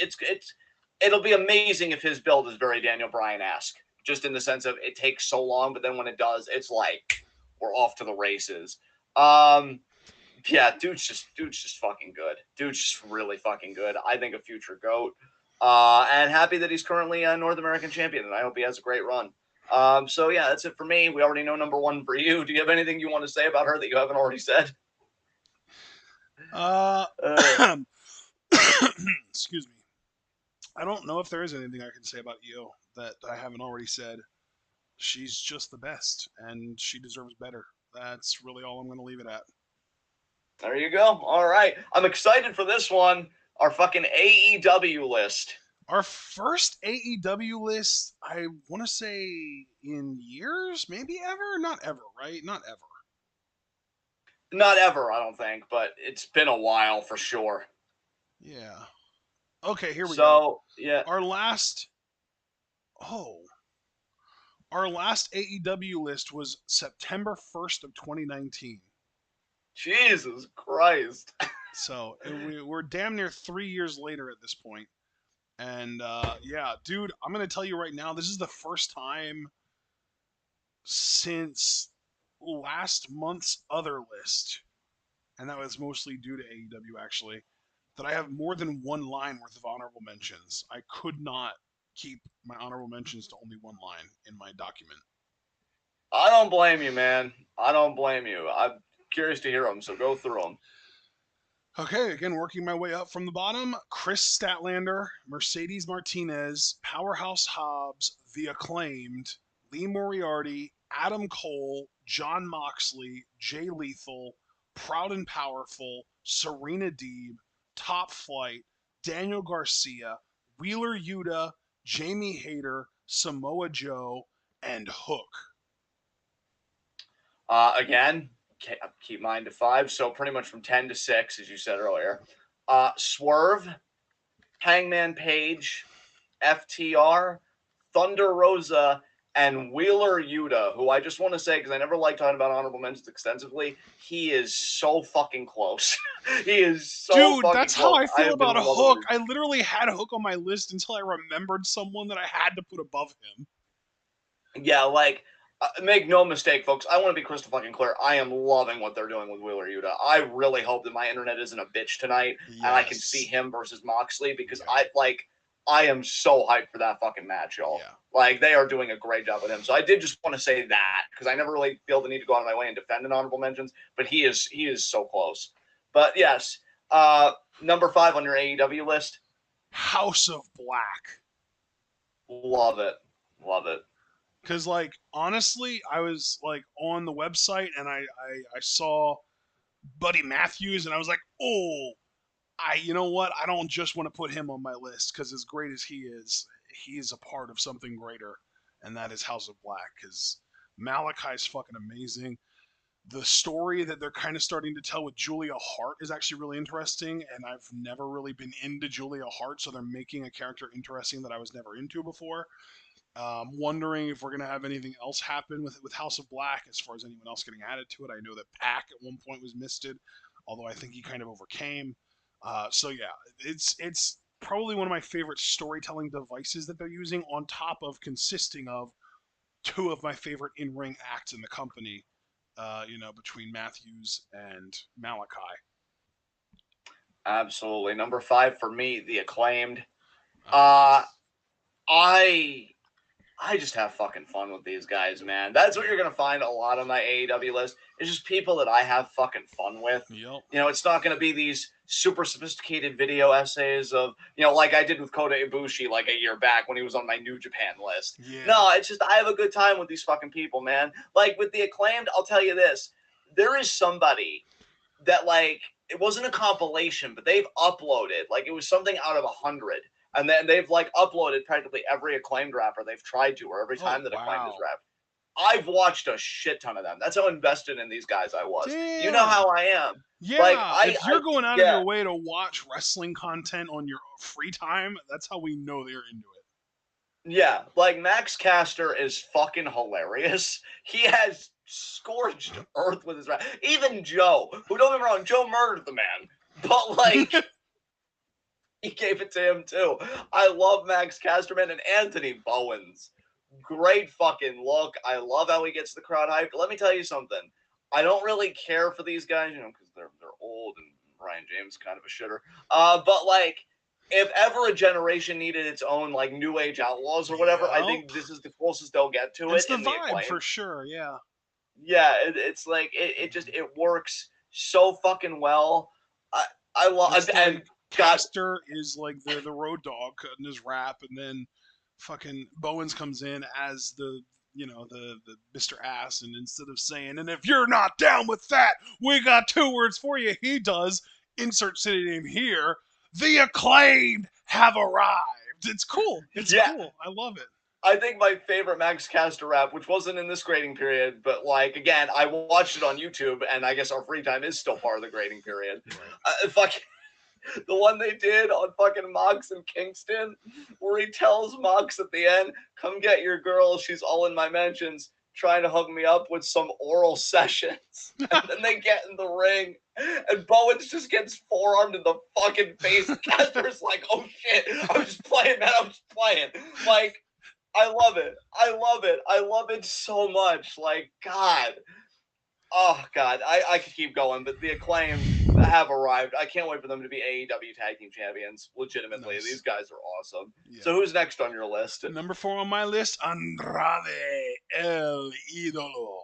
It'll be amazing if his build is very Daniel Bryan-esque, just in the sense of it takes so long, but then when it does, it's like we're off to the races. Yeah, dude's just fucking good. Dude's just really fucking good. I think a future GOAT. And happy that he's currently a North American champion, and I hope he has a great run. So yeah, that's it for me. We already know number 1 for you. Do you have anything you want to say about her that you haven't already said? Excuse me. I don't know if there is anything I can say about Io that I haven't already said. She's just the best, and she deserves better. That's really all I'm going to leave it at. There you go. All right. I'm excited for this one. Our fucking AEW list. Our first AEW list, I want to say in years, maybe ever? Not ever, right? Not ever. Not ever, I don't think, but it's been a while for sure. Yeah. Okay, here we go. So, yeah. Our last AEW list was September 1st of 2019. Jesus Christ. So we're damn near 3 years later at this point. And yeah, dude, I'm going to tell you right now, this is the first time since last month's other list, and that was mostly due to AEW actually, that I have more than one line worth of honorable mentions. I could not keep my honorable mentions to only one line in my document. I don't blame you, man. I don't blame you. I'm curious to hear them, so go through them. Okay, again, working my way up from the bottom. Chris Statlander, Mercedes Martinez, Powerhouse Hobbs, The Acclaimed, Lee Moriarty, Adam Cole, John Moxley, Jay Lethal, Proud and Powerful, Serena Deeb, Top Flight, Daniel Garcia, Wheeler Yuta, Jamie Hayter, Samoa Joe, and Hook. Again, keep mine to 5, so pretty much from 10 to 6, as you said earlier. Swerve, Hangman Page, FTR, Thunder Rosa, And Wheeler Yuta, who I just want to say, because I never like talking about honorable mentions extensively, he is so fucking close. He is so Dude, fucking that's how close. I I feel have been about a loving Hook. him. I literally had a Hook on my list until I remembered someone that I had to put above him. Yeah, like, make no mistake, folks. I want to be crystal fucking clear. I am loving what they're doing with Wheeler Yuta. I really hope that my internet isn't a bitch tonight, and I can see Yes. him versus Moxley, because Yeah. I am so hyped for that fucking match, y'all. Yeah. Like, they are doing a great job with him. So I did just want to say that, because I never really feel the need to go out of my way and defend an honorable mentions, but he is so close. But yes, number 5 on your AEW list. House of Black. Love it. Love it. Because, like, honestly, I was, like, on the website and I saw Buddy Matthews and I was like, oh, you know what? I don't just want to put him on my list because as great as he is a part of something greater, and that is House of Black. Because Malachi's fucking amazing. The story that they're kind of starting to tell with Julia Hart is actually really interesting, and I've never really been into Julia Hart, so they're making a character interesting that I was never into before. Wondering if we're gonna have anything else happen with House of Black as far as anyone else getting added to it. I know that Pac at one point was misted, although I think he kind of overcame. So yeah, it's probably one of my favorite storytelling devices that they're using, on top of consisting of two of my favorite in-ring acts in the company. Between Matthews and Malachi. Absolutely. Number 5 for me, The Acclaimed. Nice. I I just have fucking fun with these guys, man. That's what you're gonna find a lot on my AEW list. It's just people that I have fucking fun with. Yep. You know, it's not gonna be these super sophisticated video essays of, like I did with Kota Ibushi like a year back when he was on my New Japan list. Yeah. No, it's just I have a good time with these fucking people, man. Like with The Acclaimed, I'll tell you this: there is somebody that, like, it wasn't a compilation, but they've uploaded, like, it was something out of 100, and then they've like uploaded practically every Acclaimed rapper they've tried to, or every time that Acclaimed is rapped. I've watched a shit ton of them. That's how invested in these guys I was. You know Damn. how I am. Like Yeah. I, If I you're going out of yeah, your way to watch wrestling content on your free time, that's how we know they're into it. yeah. Like Max Caster is fucking hilarious. He has scorched earth with his rap. Even Joe, who, don't get me wrong, Joe murdered the man, but like he gave it to him too. I love Max Casterman and Anthony Bowens. Great fucking look. I love how he gets the crowd hyped. Let me tell you something. I don't really care for these guys, because they're old and Ryan James is kind of a shitter. But like, if ever a generation needed its own like new age outlaws or whatever, I think this is the closest they'll get to it It's the in the vibe Acclaim. for sure. Yeah. Yeah, it's like it works so fucking well. I love and God, Caster is like the road dog cutting his rap, and then fucking Bowens comes in as the Mr. Ass, and instead of saying, "And if you're not down with that, we got two words for you," he does, insert city name here, "The Acclaimed have arrived." It's cool. It's yeah. cool. I love it. I think my favorite Max Caster rap, which wasn't in this grading period, but like again, I watched it on YouTube, and I guess our free time is still part of the grading period. Right. The one they did on fucking Mox and Kingston, where he tells Mox at the end, "Come get your girl, she's all in my mentions, trying to hook me up with some oral sessions." And then they get in the ring, and Bowens just gets forearmed in the fucking face. Caster's like, "Oh shit, I was just playing, man, I was just playing." Like, I love it. I love it. I love it so much. Like, God. Oh, God. I could keep going, but the Acclaim have arrived. I can't wait for them to be AEW Tag Team Champions. Legitimately. Nice. These guys are awesome. Yeah. So who's next on your list? Number 4 on my list, Andrade El Idolo.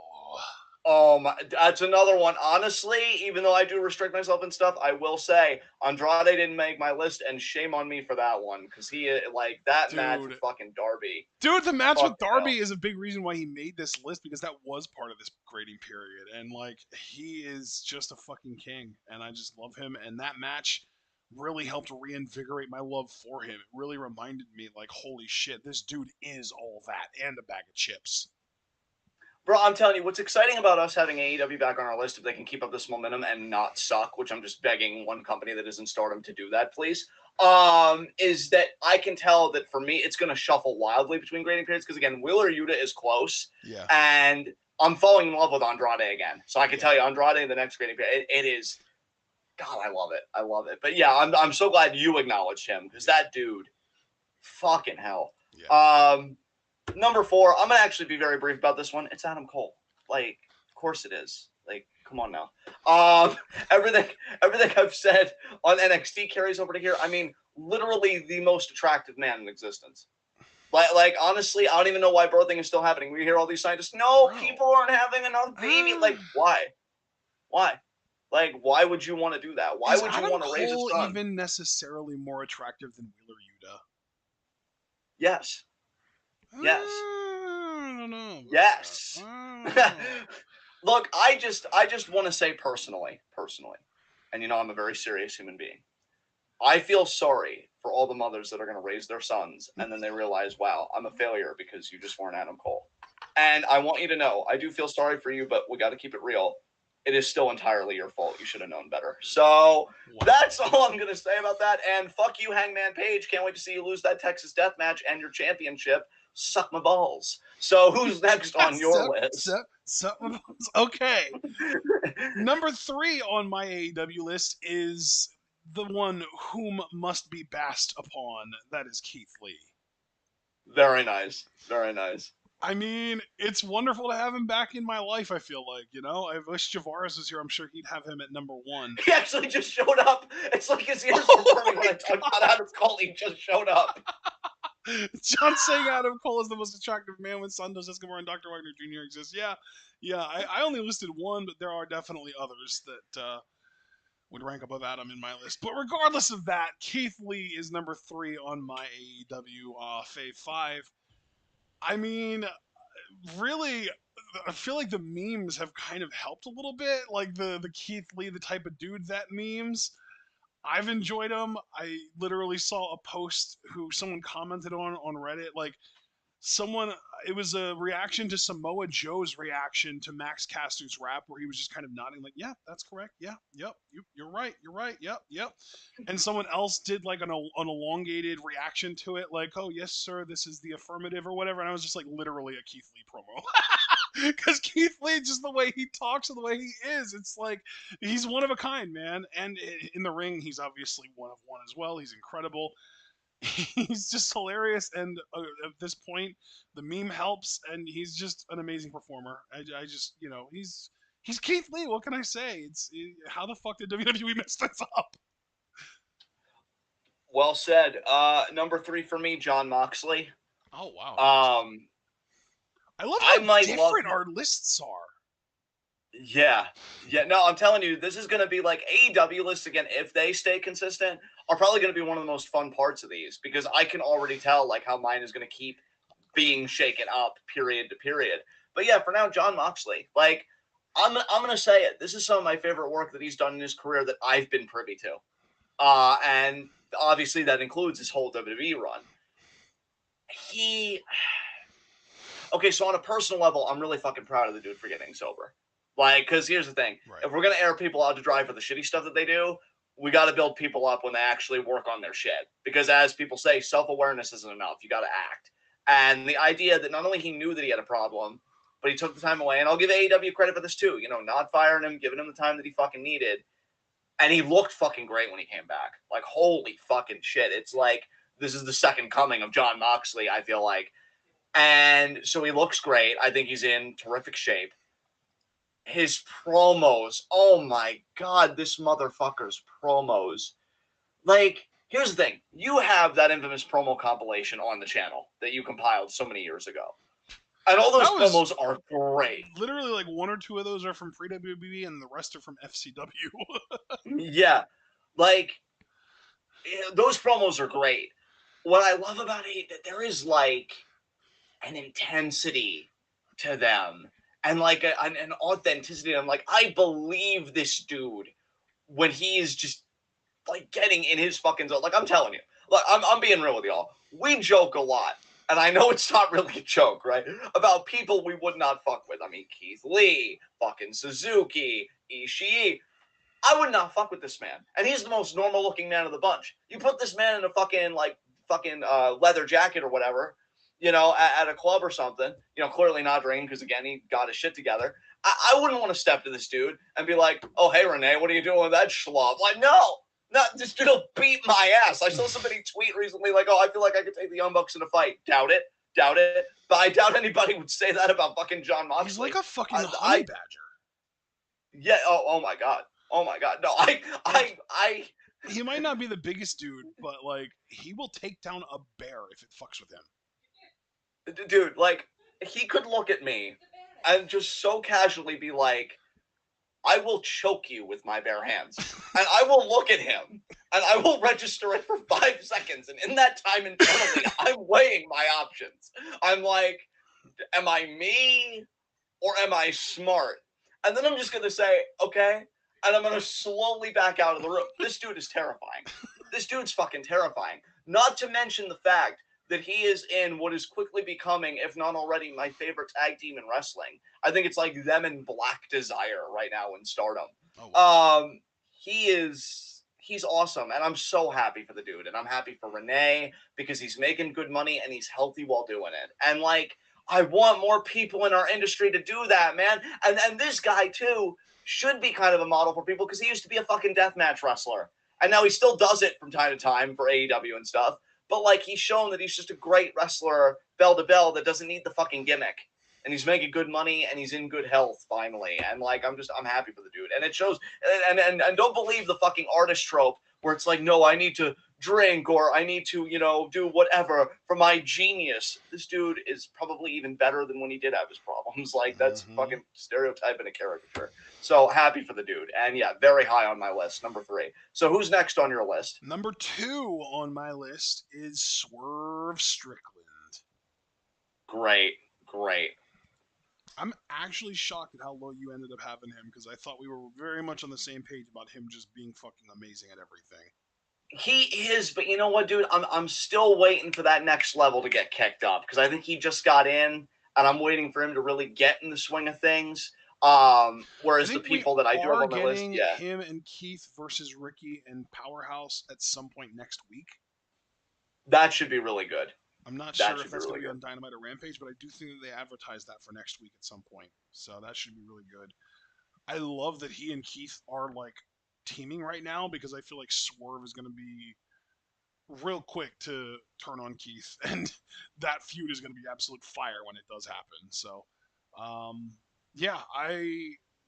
That's another one. Honestly, even though I do restrict myself and stuff, I will say Andrade didn't make my list, and shame on me for that one, because he, like, that match with fucking Darby. Dude, the match with Darby is a big reason why he made this list, because that was part of this grading period, and like, he is just a fucking king, and I just love him, and that match really helped reinvigorate my love for him. It really reminded me, like, holy shit, this dude is all that and a bag of chips. Bro, I'm telling you, what's exciting about us having AEW back on our list, if they can keep up this momentum and not suck, which I'm just begging one company that isn't Stardom to do that, please, is that I can tell that for me, it's going to shuffle wildly between grading periods because, again, Wheeler Yuta is close, and I'm falling in love with Andrade again. So I can tell you, Andrade, the next grading period, it is, God, I love it. I love it. But yeah, I'm so glad you acknowledged him because that dude, fucking hell. Number 4, I'm going to actually be very brief about this one. It's Adam Cole. Like, of course it is. Like, come on now. Everything I've said on NXT carries over to here. I mean, literally the most attractive man in existence. Like honestly, I don't even know why birthing is still happening. We hear all these scientists, no, people aren't having enough baby. Like, why? Why? Like, why would you want to do that? Why would you want to raise a son? Even necessarily more attractive than Wheeler Yuta? Yes. Yes. I don't know. Yes. Look, I just want to say personally, and you know I'm a very serious human being. I feel sorry for all the mothers that are going to raise their sons and then they realize, wow, I'm a failure because you just weren't Adam Cole. And I want you to know, I do feel sorry for you, but we got to keep it real. It is still entirely your fault. You should have known better. So that's all I'm going to say about that. And fuck you, Hangman Page. Can't wait to see you lose that Texas Death Match and your championship. Suck my balls. So who's next on your list? Suck my balls. Okay. Number 3 on my AEW list is the one whom must be basked upon. That is Keith Lee. Very nice. Very nice. I mean, it's wonderful to have him back in my life, I feel like, you know? I wish Javaris was here. I'm sure he'd have him at number 1. He actually just showed up. It's like his ears were burning when I talked about Adam Cole. He just showed up. John saying Adam Cole is the most attractive man when Santos Escobar and Dr. Wagner Jr. exist. Yeah. I only listed 1, but there are definitely others that would rank above Adam in my list. But regardless of that, Keith Lee is number 3 on my AEW Fave 5. I mean, really, I feel like the memes have kind of helped a little bit. Like the Keith Lee, the type of dude that memes. I've enjoyed them. I literally saw a post who someone commented on Reddit, like it was a reaction to Samoa Joe's reaction to Max Caster's rap, where he was just kind of nodding like, yeah, that's correct. Yeah, yep, you're right. Yep. And someone else did like an elongated reaction to it, like, oh, yes, sir, this is the affirmative or whatever. And I was just like, literally a Keith Lee promo. Because Keith Lee, just the way he talks and the way he is, it's like he's one of a kind, man. And in the ring, he's obviously one of one as well. He's incredible. He's just hilarious, and at this point, the meme helps, and he's just an amazing performer. I just, you know, he's Keith Lee. What can I say? How the fuck did WWE mess this up? Well said. Number 3 for me, Jon Moxley. Oh wow. I love how different our lists are. Yeah. No, I'm telling you, this is going to be like AEW lists again. If they stay consistent, are probably going to be one of the most fun parts of these because I can already tell like how mine is going to keep being shaken up period to period. But yeah, for now, Jon Moxley, like I'm going to say it. This is some of my favorite work that he's done in his career that I've been privy to. And obviously that includes his whole WWE run. Okay, so on a personal level, I'm really fucking proud of the dude for getting sober. Like, because here's the thing. Right. If we're going to air people out to dry for the shitty stuff that they do, we got to build people up when they actually work on their shit. Because as people say, self-awareness isn't enough. You got to act. And the idea that not only he knew that he had a problem, but he took the time away. And I'll give AEW credit for this too. You know, not firing him, giving him the time that he fucking needed. And he looked fucking great when he came back. Like, holy fucking shit. It's like, this is the second coming of Jon Moxley, I feel like. And so he looks great. I think he's in terrific shape. His promos, oh my God, this motherfucker's promos. Like, here's the thing. You have that infamous promo compilation on the channel that you compiled so many years ago. And all those promos are great. Literally, like 1 or 2 of those are from Free WWE and the rest are from FCW. Yeah. Like, those promos are great. What I love about it, that there is like an intensity to them. And like an authenticity. I'm like, I believe this dude when he is just like getting in his fucking zone. Like, I'm telling you, look, I'm being real with y'all. We joke a lot and I know it's not really a joke, right? About people we would not fuck with. I mean, Keith Lee, fucking Suzuki, Ishii. I would not fuck with this man. And he's the most normal looking man of the bunch. You put this man in a fucking leather jacket or whatever, at a club or something, clearly not drinking because, again, he got his shit together. I wouldn't want to step to this dude and be like, oh, hey, Renee, what are you doing with that schlub? Like, no, this dude will beat my ass. I saw somebody tweet recently like, oh, I feel like I could take the Young Bucks in a fight. Doubt it. But I doubt anybody would say that about fucking Jon Moxley. He's like a fucking honey badger. Yeah. Oh my God. Oh my God. No, He might not be the biggest dude, but like he will take down a bear if it fucks with him. Dude, like he could look at me and just so casually be like, I will choke you with my bare hands. And I will look at him and I will register it for 5 seconds. And in that time internally, I'm weighing my options. I'm like, am I me or am I smart? And then I'm just going to say, okay. And I'm going to slowly back out of the room. This dude is terrifying. This dude's fucking terrifying. Not to mention the fact that he is in what is quickly becoming, if not already, my favorite tag team in wrestling. I think it's like them and Black Desire right now in Stardom. Oh, wow. He's awesome, and I'm so happy for the dude, and I'm happy for Renee because he's making good money and he's healthy while doing it. And like, I want more people in our industry to do that, man. And this guy too should be kind of a model for people because he used to be a fucking deathmatch wrestler, and now he still does it from time to time for AEW and stuff. But like, he's shown that he's just a great wrestler, bell to bell, that doesn't need the fucking gimmick. And he's making good money, and he's in good health finally. And like, I'm happy for the dude. And it shows. And don't believe the fucking artist trope where it's like, no, I need to drink or I need to, do whatever for my genius. This dude is probably even better than when he did have his problems. Like, that's fucking stereotype and a caricature. So happy for the dude. And yeah, very high on my list, number 3. So who's next on your list? Number 2 on my list is Swerve Strickland. Great. I'm actually shocked at how low you ended up having him because I thought we were very much on the same page about him just being fucking amazing at everything. He is, but you know what, dude? I'm still waiting for that next level to get kicked up because I think he just got in, and I'm waiting for him to really get in the swing of things. Whereas the people that I do have on my list, yeah, him and Keith versus Ricky and Powerhouse at some point next week. That should be really good. I'm not sure if that's going to be on Dynamite or Rampage, but I do think that they advertise that for next week at some point. So that should be really good. I love that he and Keith are like teaming right now because I feel like Swerve is going to be real quick to turn on Keith, and that feud is going to be absolute fire when it does happen. So,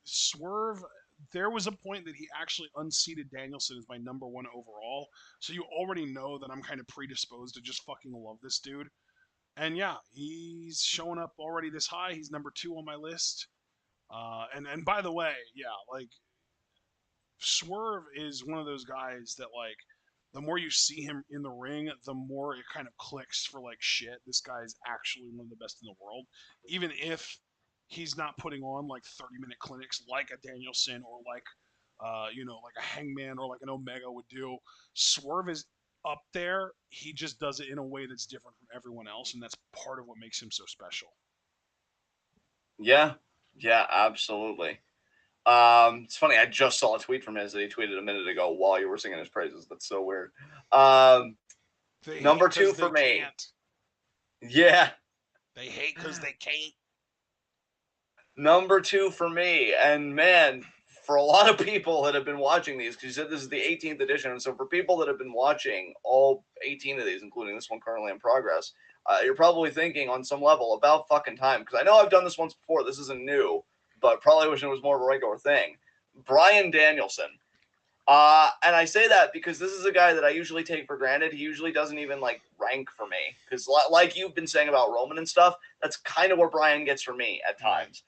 Swerve. There was a point that he actually unseated Danielson as my number 1 overall. So you already know that I'm kind of predisposed to just fucking love this dude. And yeah, he's showing up already this high. He's number 2 on my list. And by the way, yeah, like Swerve is one of those guys that like the more you see him in the ring, the more it kind of clicks for like shit. This guy is actually one of the best in the world. Even if he's not putting on like 30-minute clinics like a Danielson or like, like a Hangman or like an Omega would do. Swerve is up there. He just does it in a way that's different from everyone else, and that's part of what makes him so special. Yeah, absolutely. It's funny. I just saw a tweet from his that he tweeted a minute ago while you were singing his praises. That's so weird. Number 2 for me. Can't. Yeah. They hate because they can't. Number 2 for me, and man, for a lot of people that have been watching these, because you said this is the 18th edition, and so for people that have been watching all 18 of these, including this one currently in progress, you're probably thinking on some level about fucking time, because I know I've done this once before. This isn't new, but probably wish it was more of a regular thing. Bryan Danielson. And I say that because this is a guy that I usually take for granted. He usually doesn't even like rank for me, because like you've been saying about Roman and stuff, that's kind of where Bryan gets for me at times.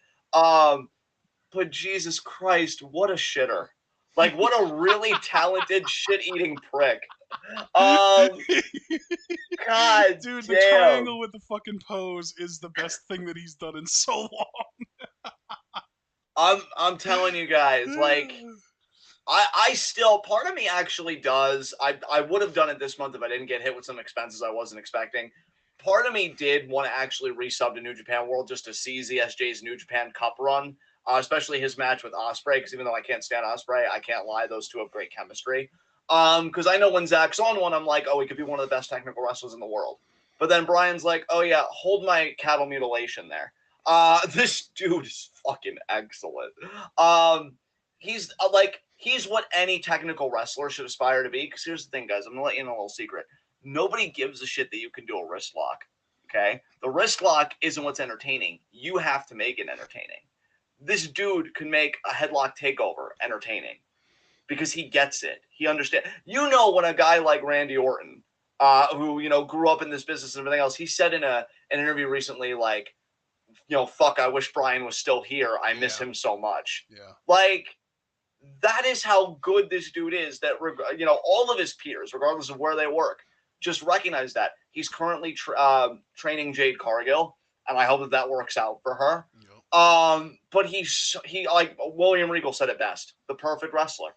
But Jesus Christ, what a shitter. Like, what a really talented shit-eating prick. God dude, damn. The triangle with the fucking pose is the best thing that he's done in so long. I'm telling you guys, like, I still, part of me actually does. I would have done it this month if I didn't get hit with some expenses I wasn't expecting. part of me did want to actually resub to New Japan World just to see ZSJ's New Japan Cup run, especially his match with Ospreay, because even though I can't stand Ospreay, I can't lie, those two have great chemistry. Because I know when Zach's on one, I'm like, oh, he could be one of the best technical wrestlers in the world. But then Brian's like, oh yeah, hold my cattle mutilation there. This dude is fucking excellent. He's he's what any technical wrestler should aspire to be. Because here's the thing, guys, I'm gonna let you in a little secret. Nobody gives a shit that you can do a wrist lock. Okay, the wrist lock isn't what's entertaining. You have to make it entertaining. This dude can make a headlock takeover entertaining because he gets it. He understands. You know, when a guy like Randy Orton, who grew up in this business and everything else, he said in an interview recently, like, fuck, I wish Brian was still here. I miss him so much. Yeah. Like, that is how good this dude is. That all of his peers, regardless of where they work, just recognize that he's currently training Jade Cargill, and I hope that works out for her. Yep. But he like William Regal said it best: the perfect wrestler.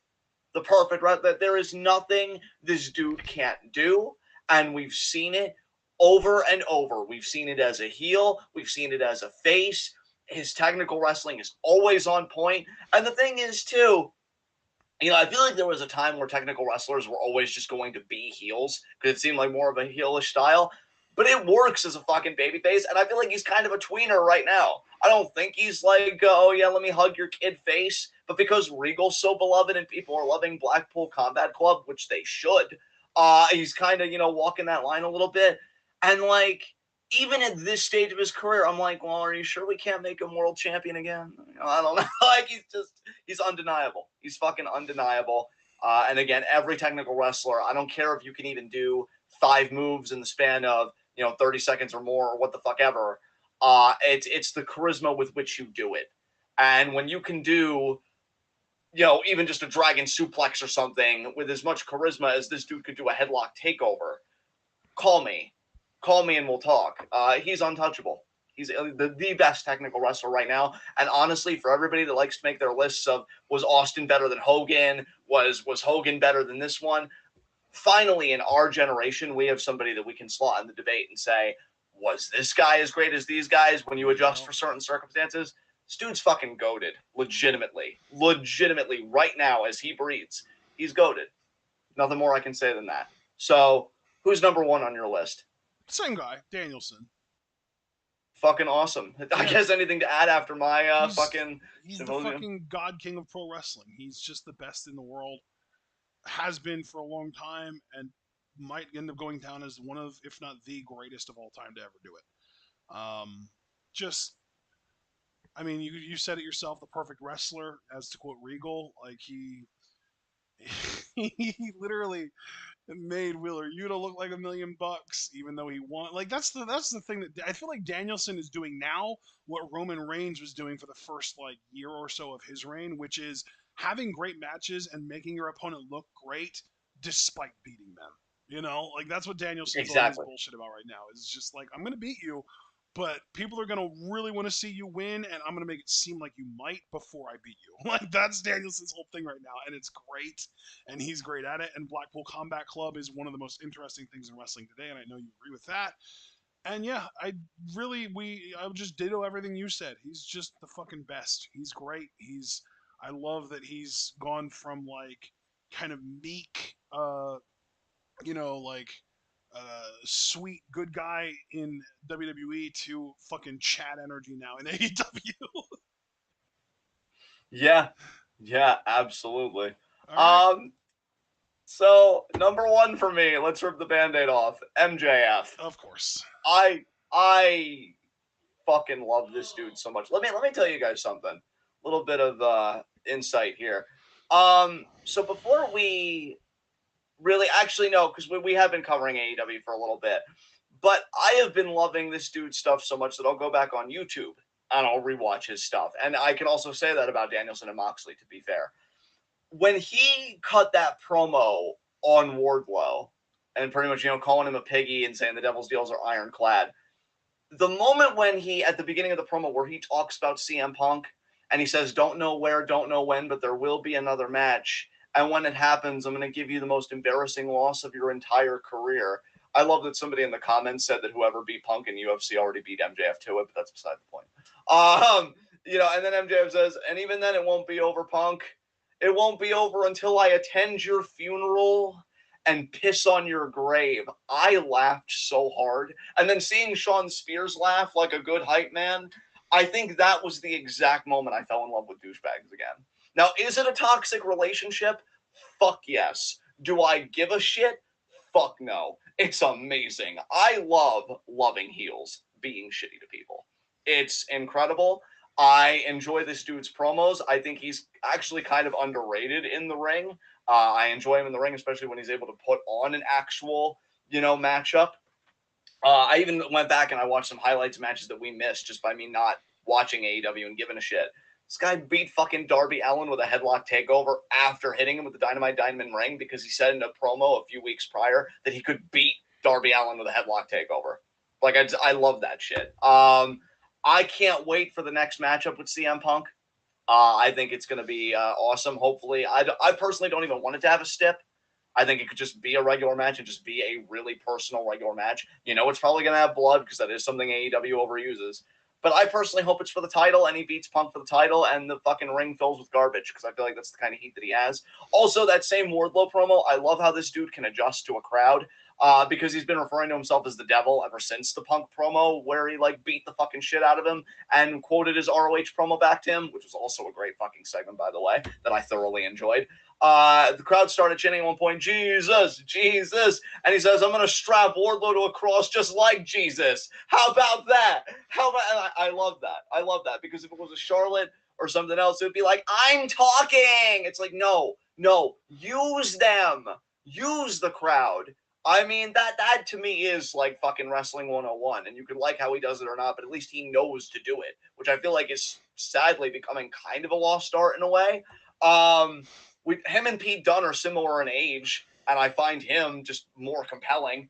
The perfect that there is nothing this dude can't do, and we've seen it over and over. We've seen it as a heel, we've seen it as a face. His technical wrestling is always on point. And the thing is, too, I feel like there was a time where technical wrestlers were always just going to be heels because it seemed like more of a heelish style. But it works as a fucking babyface, and I feel like he's kind of a tweener right now. I don't think he's like, oh yeah, let me hug your kid face. But because Regal's so beloved and people are loving Blackpool Combat Club, which they should, he's kind of, walking that line a little bit. And like, even at this stage of his career, I'm like, well, are you sure we can't make him world champion again? I don't know. Like, he's undeniable. He's fucking undeniable. And again, every technical wrestler, I don't care if you can even do 5 moves in the span of 30 seconds or more, or what the fuck ever. It's the charisma with which you do it. And when you can do, even just a dragon suplex or something with as much charisma as this dude could do a headlock takeover, call me and we'll talk. He's untouchable. He's the best technical wrestler right now. And honestly, for everybody that likes to make their lists of, was Austin better than Hogan? Was Hogan better than this one? Finally, in our generation, we have somebody that we can slot in the debate and say, was this guy as great as these guys when you adjust for certain circumstances? This dude's fucking goated. Legitimately, right now as he breathes, he's goated. Nothing more I can say than that. So, who's number 1 on your list? Same guy, Danielson. Fucking awesome. I guess anything to add after my He's the fucking god king of pro wrestling. He's just the best in the world. Has been for a long time, and might end up going down as one of, if not the greatest of all time to ever do it. You said it yourself, the perfect wrestler, as to quote Regal. Like, he literally made Wheeler Yuta look like $1 million, even though he won. Like, that's the thing that I feel like Danielson is doing now, what Roman Reigns was doing for the first year or so of his reign, which is having great matches and making your opponent look great despite beating them. That's what Danielson's always bullshit about right now. Is just like, I'm gonna beat you, but people are gonna really want to see you win, and I'm gonna make it seem like you might before I beat you. Like, that's Danielson's whole thing right now, and it's great, and he's great at it. And Blackpool Combat Club is one of the most interesting things in wrestling today, and I know you agree with that. And yeah, I would just ditto everything you said. He's just the fucking best. He's great. I love that he's gone from kind of meek, sweet good guy in WWE to fucking Chad energy now in AEW. Yeah, absolutely. Right. So number 1 for me, let's rip the Band-Aid off. MJF. Of course. I fucking love this dude so much. Let me tell you guys something. A little bit of insight here. So before we really, actually no, because we have been covering AEW for a little bit, but I have been loving this dude's stuff so much that I'll go back on YouTube and I'll rewatch his stuff. And I can also say that about Danielson and Moxley, to be fair. When he cut that promo on Wardlow and pretty much, calling him a piggy and saying the devil's deals are ironclad, the moment when he, at the beginning of the promo where he talks about CM Punk and he says, don't know where, don't know when, but there will be another match. And when it happens, I'm going to give you the most embarrassing loss of your entire career. I love that somebody in the comments said that whoever beat Punk in UFC already beat MJF to it, but that's beside the point. And then MJF says, and even then it won't be over, Punk. It won't be over until I attend your funeral and piss on your grave. I laughed so hard. And then seeing Sean Spears laugh like a good hype man, I think that was the exact moment I fell in love with douchebags again. Now, is it a toxic relationship? Fuck yes. Do I give a shit? Fuck no. It's amazing. I love loving heels being shitty to people. It's incredible. I enjoy this dude's promos. I think he's actually kind of underrated in the ring. I enjoy him in the ring, especially when he's able to put on an actual, matchup. I even went back and I watched some highlights matches that we missed just by me not watching AEW and giving a shit. This guy beat fucking Darby Allin with a headlock takeover after hitting him with the Dynamite Diamond ring because he said in a promo a few weeks prior that he could beat Darby Allin with a headlock takeover. Like, I love that shit. I can't wait for the next matchup with CM Punk. I think it's going to be awesome. Hopefully, I personally don't even want it to have a stip. I think it could just be a regular match and just be a really personal regular match. It's probably going to have blood because that is something AEW overuses. But I personally hope it's for the title and he beats Punk for the title and the fucking ring fills with garbage because I feel like that's the kind of heat that he has. Also, that same Wardlow promo, I love how this dude can adjust to a crowd because he's been referring to himself as the devil ever since the Punk promo where he beat the fucking shit out of him and quoted his ROH promo back to him, which was also a great fucking segment, by the way, that I thoroughly enjoyed. The crowd started chanting at one point, Jesus, Jesus. And he says, I'm going to strap Wardlow to a cross just like Jesus. How about that? I love that. I love that because if it was a Charlotte or something else, it would be like, I'm talking. It's like, no, use them. Use the crowd. I mean, that to me is like fucking wrestling 101. And you can like how he does it or not, but at least he knows to do it, which I feel like is sadly becoming kind of a lost art in a way. Him and Pete Dunne are similar in age, and I find him just more compelling.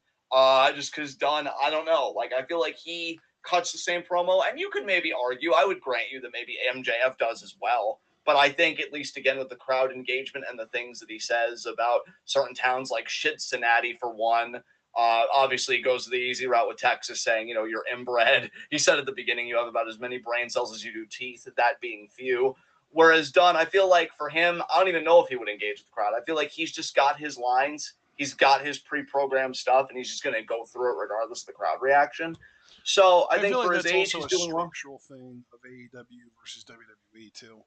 Just because Dunne, I don't know, I feel like he cuts the same promo, and you could maybe argue, I would grant you that maybe MJF does as well. But I think at least again with the crowd engagement and the things that he says about certain towns like Cincinnati for one. Obviously, he goes the easy route with Texas, saying, you're inbred. He said at the beginning you have about as many brain cells as you do teeth, that being few. Whereas Dunne, I feel like for him, I don't even know if he would engage with the crowd. I feel like he's just got his lines. He's got his pre-programmed stuff, and he's just going to go through it regardless of the crowd reaction. So I think for his age, he's doing well. It's also a structural thing of AEW versus WWE, too.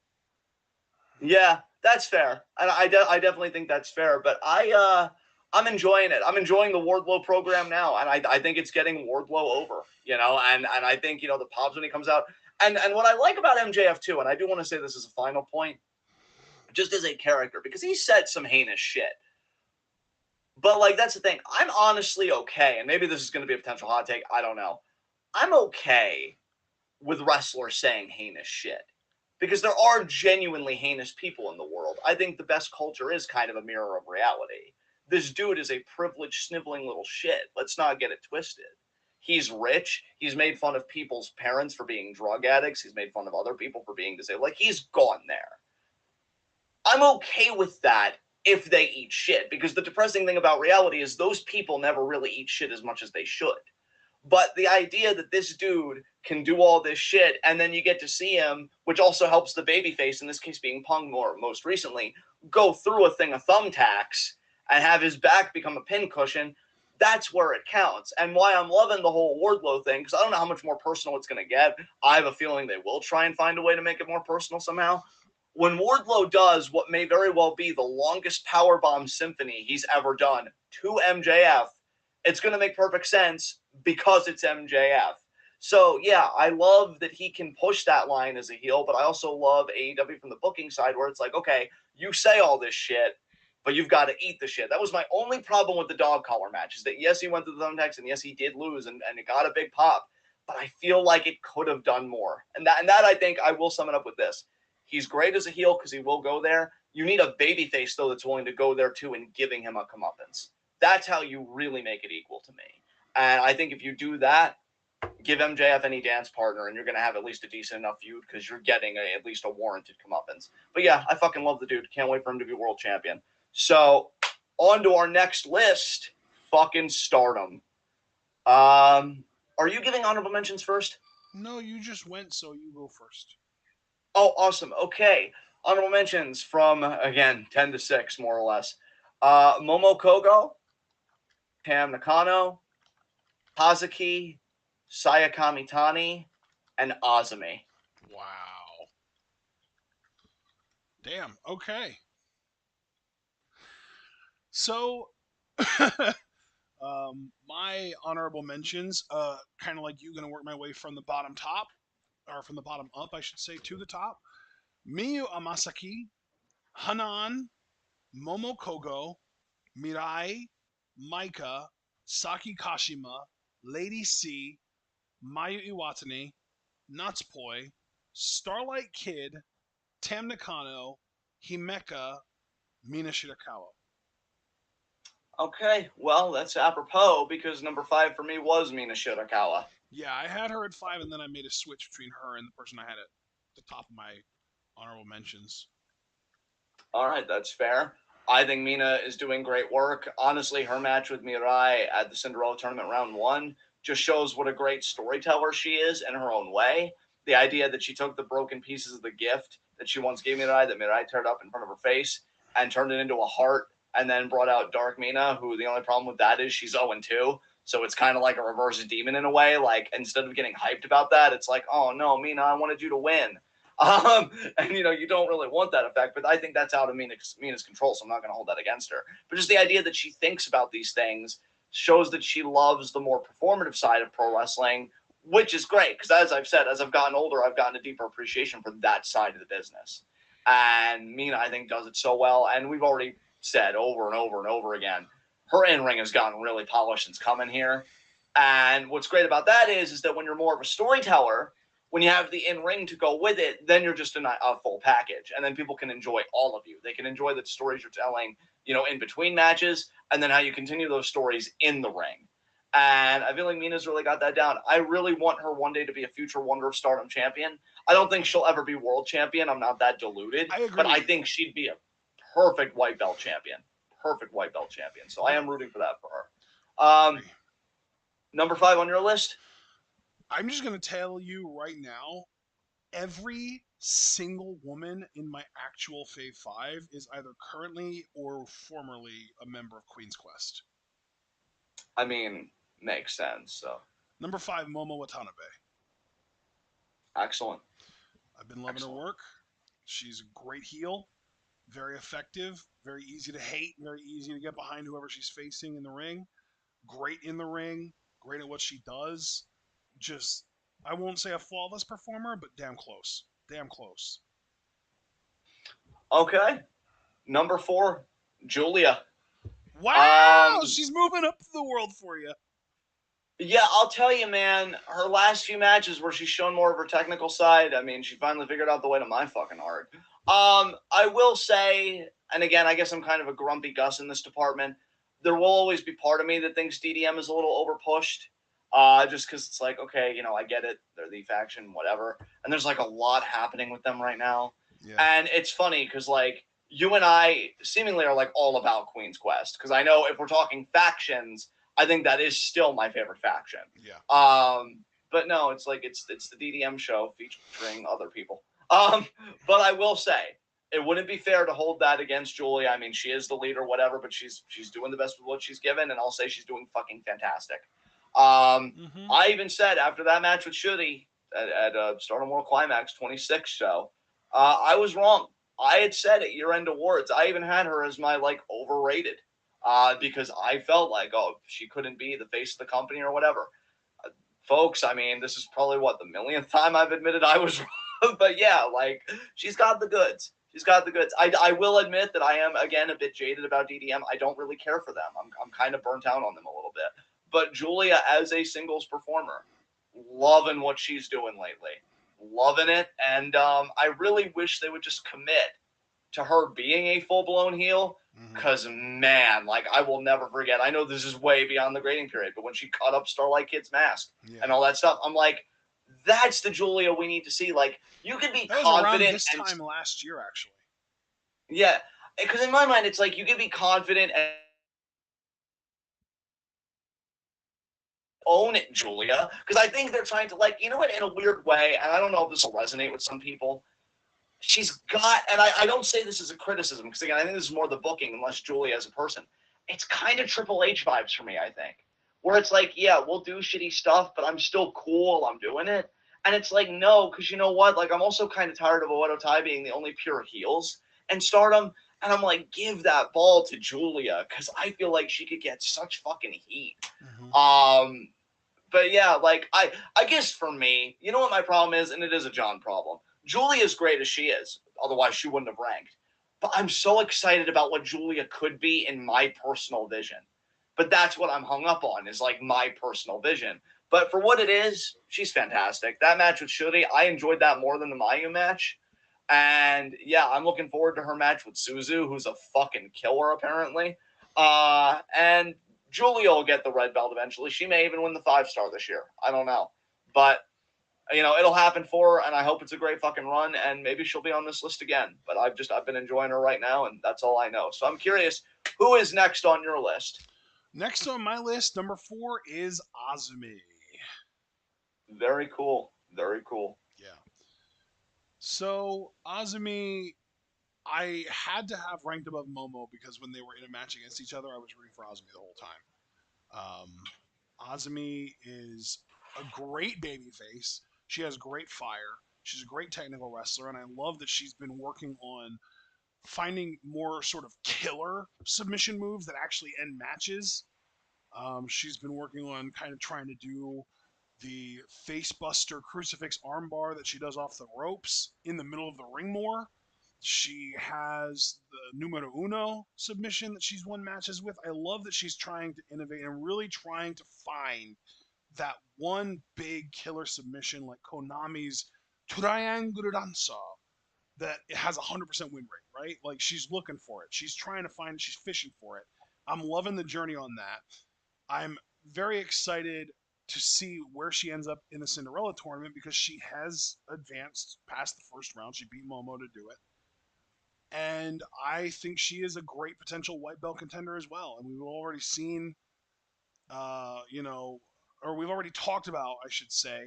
Yeah, that's fair. And I definitely think that's fair. But I'm enjoying it. I'm enjoying the Wardlow program now, and I think it's getting Wardlow over, and I think, the pops when he comes out. And what I like about MJF too, and I do want to say this as a final point, just as a character, because he said some heinous shit. But that's the thing. I'm honestly okay, and maybe this is going to be a potential hot take. I don't know. I'm okay with wrestlers saying heinous shit because there are genuinely heinous people in the world. I think the best culture is kind of a mirror of reality. This dude is a privileged, sniveling little shit. Let's not get it twisted. He's rich. He's made fun of people's parents for being drug addicts. He's made fun of other people for being disabled. He's gone there. I'm okay with that if they eat shit, because the depressing thing about reality is those people never really eat shit as much as they should. But the idea that this dude can do all this shit and then you get to see him, which also helps the babyface, in this case being Punk most recently, go through a thing of thumbtacks and have his back become a pincushion, that's where it counts. And why I'm loving the whole Wardlow thing, because I don't know how much more personal it's going to get. I have a feeling they will try and find a way to make it more personal somehow. When Wardlow does what may very well be the longest powerbomb symphony he's ever done to MJF, it's going to make perfect sense because it's MJF. So, yeah, I love that he can push that line as a heel, but I also love AEW from the booking side where it's like, okay, you say all this shit, but you've got to eat the shit. That was my only problem with the dog collar match, is that, yes, he went through the thumbtacks, and yes, he did lose, and it got a big pop, but I feel like it could have done more. And that I think I will sum it up with this. He's great as a heel because he will go there. You need a babyface, though, that's willing to go there, too, and giving him a comeuppance. That's how you really make it equal to me. And I think if you do that, give MJF any dance partner, and you're going to have at least a decent enough feud because you're getting at least a warranted comeuppance. But, yeah, I fucking love the dude. Can't wait for him to be world champion. So, on to our next list, fucking Stardom. Are you giving honorable mentions first? No, you just went, so you go first. Oh, awesome. Okay. Honorable mentions from, again, 10 to 6, more or less. Momo Kogo, Tam Nakano, Hazuki, Sayaka Mitani, and Azumi. Wow. Damn. Okay. So, my honorable mentions, kind of like you, gonna work my way from the bottom top, or from the bottom up, I should say, to the top. Miyu Amasaki, Hanan, Momo Kogo, Mirai, Maika, Saki Kashima, Lady C, Mayu Iwatani, Natsupoi, Starlight Kid, Tam Nakano, Himeka, Mina Shirakawa. Okay, well, that's apropos because number 5 for me was Mina Shirakawa. Yeah, I had her at 5, and then I made a switch between her and the person I had at the top of my honorable mentions. All right, that's fair. I think Mina is doing great work. Honestly, her match with Mirai at the Cinderella Tournament round 1 just shows what a great storyteller she is in her own way. The idea that she took the broken pieces of the gift that she once gave Mirai, that Mirai teared up in front of her face, and turned it into a heart, and then brought out Dark Mina, who the only problem with that is she's 0-2. So it's kind of like a reverse demon in a way. Like, instead of getting hyped about that, it's like, oh no, Mina, I wanted you to win. And you don't really want that effect, but I think that's out of Mina's control, so I'm not going to hold that against her. But just the idea that she thinks about these things shows that she loves the more performative side of pro wrestling, which is great because, as I've said, as I've gotten older, I've gotten a deeper appreciation for that side of the business. And Mina, I think, does it so well. And we've already said over and over and over again, her in-ring has gotten really polished since coming here. And what's great about that is that when you're more of a storyteller, when you have the in-ring to go with it, then you're just a full package. And then people can enjoy all of you. They can enjoy the stories you're telling, in between matches, and then how you continue those stories in the ring. And I feel like Mina's really got that down. I really want her one day to be a future Wonder of Stardom champion. I don't think she'll ever be world champion. I'm not that deluded. I agree But with I you. think she'd be a perfect white belt champion. Perfect white belt champion. So I am rooting for that for her. Number 5 on your list? I'm just going to tell you right now, every single woman in my actual Fave 5 is either currently or formerly a member of Queen's Quest. I mean, makes sense. So Number 5, Momo Watanabe. excellent. I've been loving her work. She's a great heel, very effective, very easy to hate, very easy to get behind whoever she's facing in the ring. Great in the ring, great at what she does. Just, I won't say a flawless performer, but damn close. Damn close. Okay. Number 4, Julia. Wow, she's moving up the world for you. Yeah, I'll tell you, man, her last few matches where she's shown more of her technical side, I mean, she finally figured out the way to my fucking heart. I will say, and again, I guess I'm kind of a grumpy Gus in this department, there will always be part of me that thinks DDM is a little overpushed. Just because it's like, okay, I get it. They're the faction, whatever. And there's like a lot happening with them right now. Yeah. And it's funny because like you and I seemingly are like all about Queen's Quest. Because I know if we're talking factions, I think that is still my favorite faction. Yeah. But no, it's like it's the DDM show featuring other people. But I will say it wouldn't be fair to hold that against Julia. I mean, she is the leader, whatever, but she's doing the best with what she's given, and I'll say she's doing fucking fantastic. I even said after that match with Shuri at Stardom World Climax 26 show, I was wrong. I had said at year-end awards, I even had her as my like overrated. Because I felt like, she couldn't be the face of the company or whatever. Folks, I mean, this is probably, the millionth time I've admitted I was wrong. But yeah, like, she's got the goods. She's got the goods. I will admit that I am, again, a bit jaded about DDM. I don't really care for them. I'm kind of burnt out on them a little bit. But Julia, as a singles performer, loving what she's doing lately. Loving it. And I really wish they would just commit to her being a full-blown heel, because, man, like, I will never forget. I know this is way beyond the grading period, but when she cut up Starlight Kid's mask and all that stuff, I'm like, that's the Julia we need to see. Like, you could be that confident. was around this time last year, actually. Yeah, because in my mind, it's like you could be confident and own it, Julia. Because I think they're trying to, like, you know what, in a weird way, and I don't know if this will resonate with some people, she's got, and I don't say this as a criticism, because again, I think this is more the booking than less Julia as a person. It's kind of Triple H vibes for me, I think. Where it's like, yeah, we'll do shitty stuff, but I'm still cool while I'm doing it. And it's like, no, because you know what? Like, I'm also kind of tired of Oedo Tai being the only pure heels and Stardom. And I'm like, give that ball to Julia, because I feel like she could get such fucking heat. Mm-hmm. But yeah, like, I guess for me, you know what my problem is? And it is a John problem. Julia is great as she is. Otherwise, she wouldn't have ranked. But I'm so excited about what Julia could be in my personal vision. But that's what I'm hung up on, is like my personal vision. But for what it is, she's fantastic. That match with Shuri, I enjoyed that more than the Mayu match. And yeah, I'm looking forward to her match with Suzu, who's a fucking killer apparently. And Julia will get the red belt eventually. She may even win the 5-star this year. I don't know. But you know, it'll happen for her, and I hope it's a great fucking run, and maybe she'll be on this list again. But I've been enjoying her right now, and that's all I know. So I'm curious, who is next on your list? Next on my list, number 4 is Azumi. Very cool. Very cool. Yeah. So Azumi, I had to have ranked above Momo because when they were in a match against each other, I was rooting for Azumi the whole time. Azumi is a great babyface. She has great fire. She's a great technical wrestler, and I love that she's been working on finding more sort of killer submission moves that actually end matches. She's been working on kind of trying to do the facebuster crucifix armbar that she does off the ropes in the middle of the ring more. She has the numero uno submission that she's won matches with. I love that she's trying to innovate and really trying to find that one big killer submission like Konami's Triangle Danza that it has a 100% win rate, right? Like she's looking for it. She's trying to find it. She's fishing for it. I'm loving the journey on that. I'm very excited to see where she ends up in the Cinderella tournament because she has advanced past the first round. She beat Momo to do it. And I think she is a great potential white belt contender as well. And we've already seen, or we've already talked about, I should say,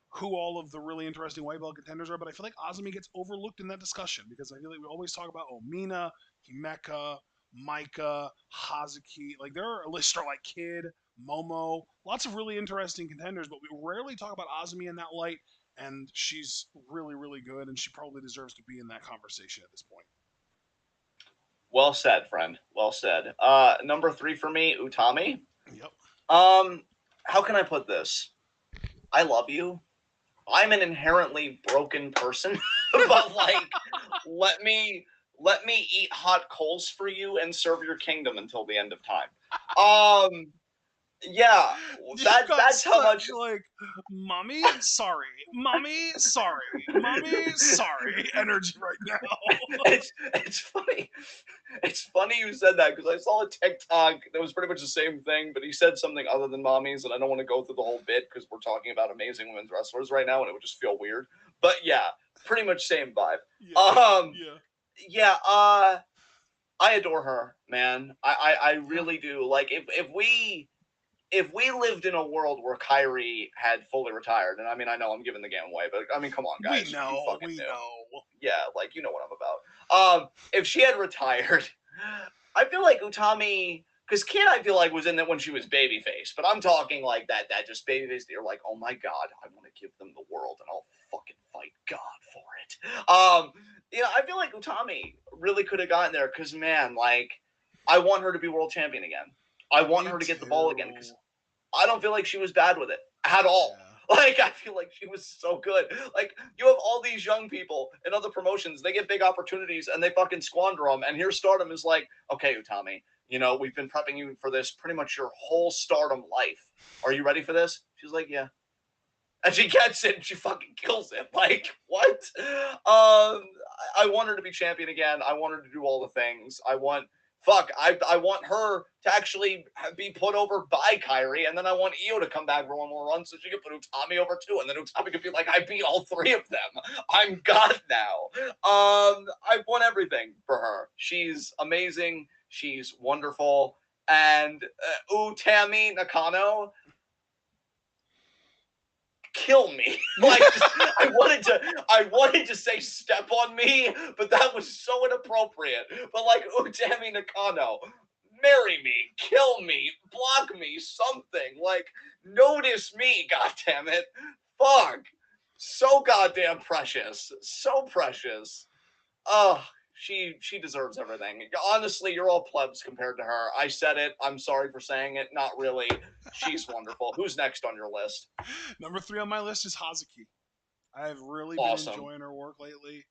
who all of the really interesting white belt contenders are. But I feel like Azumi gets overlooked in that discussion because I feel like we always talk about Omina, Himeka, Micah, Hazuki. Like there are a list are like Kid, Momo, lots of really interesting contenders, but we rarely talk about Azumi in that light. And she's really, really good, and she probably deserves to be in that conversation at this point. Well said, friend. Well said. Number 3 for me, Utami. Yep. How can I put this? I love you. I'm an inherently broken person, but like, let me eat hot coals for you and serve your kingdom until the end of time. Yeah, that's how much. Like, mommy, sorry, mommy, sorry, mommy, sorry. Energy right now. It's funny. It's funny you said that because I saw a TikTok that was pretty much the same thing, but he said something other than mommies, and I don't want to go through the whole bit because we're talking about amazing women's wrestlers right now, and it would just feel weird. But yeah, pretty much same vibe. Yeah. I adore her, man. I really do. Like if we lived in a world where Kyrie had fully retired, and I mean, I know I'm giving the game away, but I mean, come on, guys. We know. Yeah, like, you know what I'm about. If she had retired, I feel like Utami, because Kid, I feel like, was in it when she was babyface, but I'm talking like that just babyface that you're like, oh my God, I want to give them the world, and I'll fucking fight God for it. I feel like Utami really could have gotten there, because, man, like, I want her to be world champion again. I want her to get the ball again, because I don't feel like she was bad with it at all. Yeah. Like, I feel like she was so good. Like, you have all these young people in other promotions. They get big opportunities, and they fucking squander them. And here Stardom is like, okay, Utami, we've been prepping you for this pretty much your whole Stardom life. Are you ready for this? She's like, yeah. And she gets it, and she fucking kills it. Like, what? I want her to be champion again. I want her to do all the things. I want her to actually be put over by Kyrie, and then I want Io to come back for one more run so she can put Utami over too, and then Utami could be like, I beat all 3 of them. I'm God now. I want everything for her. She's amazing. She's wonderful. And Utami Nakano, kill me. Like, I wanted to say step on me, but that was so inappropriate. But like, Utami Nakano, marry me, kill me, block me, something. Like, notice me, goddammit. Fuck. So goddamn precious. So precious. Oh, she deserves everything. Honestly, you're all plebs compared to her. I said it. I'm sorry for saying it. Not really. She's wonderful. Who's next on your list? Number 3 on my list is Hazuki. I've really been Awesome. enjoying her work lately.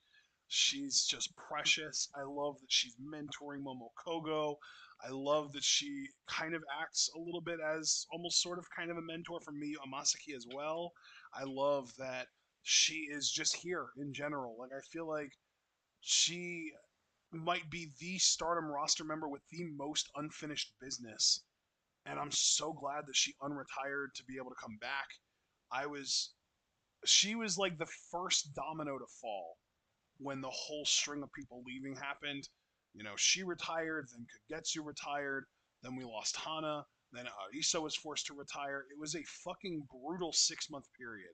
She's just precious. I love that she's mentoring Momo Kogo. I love that she kind of acts a little bit as almost sort of kind of a mentor for me, Masaki, as well. I love that she is just here in general. Like, I feel like she might be the Stardom roster member with the most unfinished business. And I'm so glad that she unretired to be able to come back. She was like the first domino to fall when the whole string of people leaving happened. You know, she retired, then Kagetsu retired, then we lost Hana, then Isa was forced to retire. It was a fucking brutal 6-month period.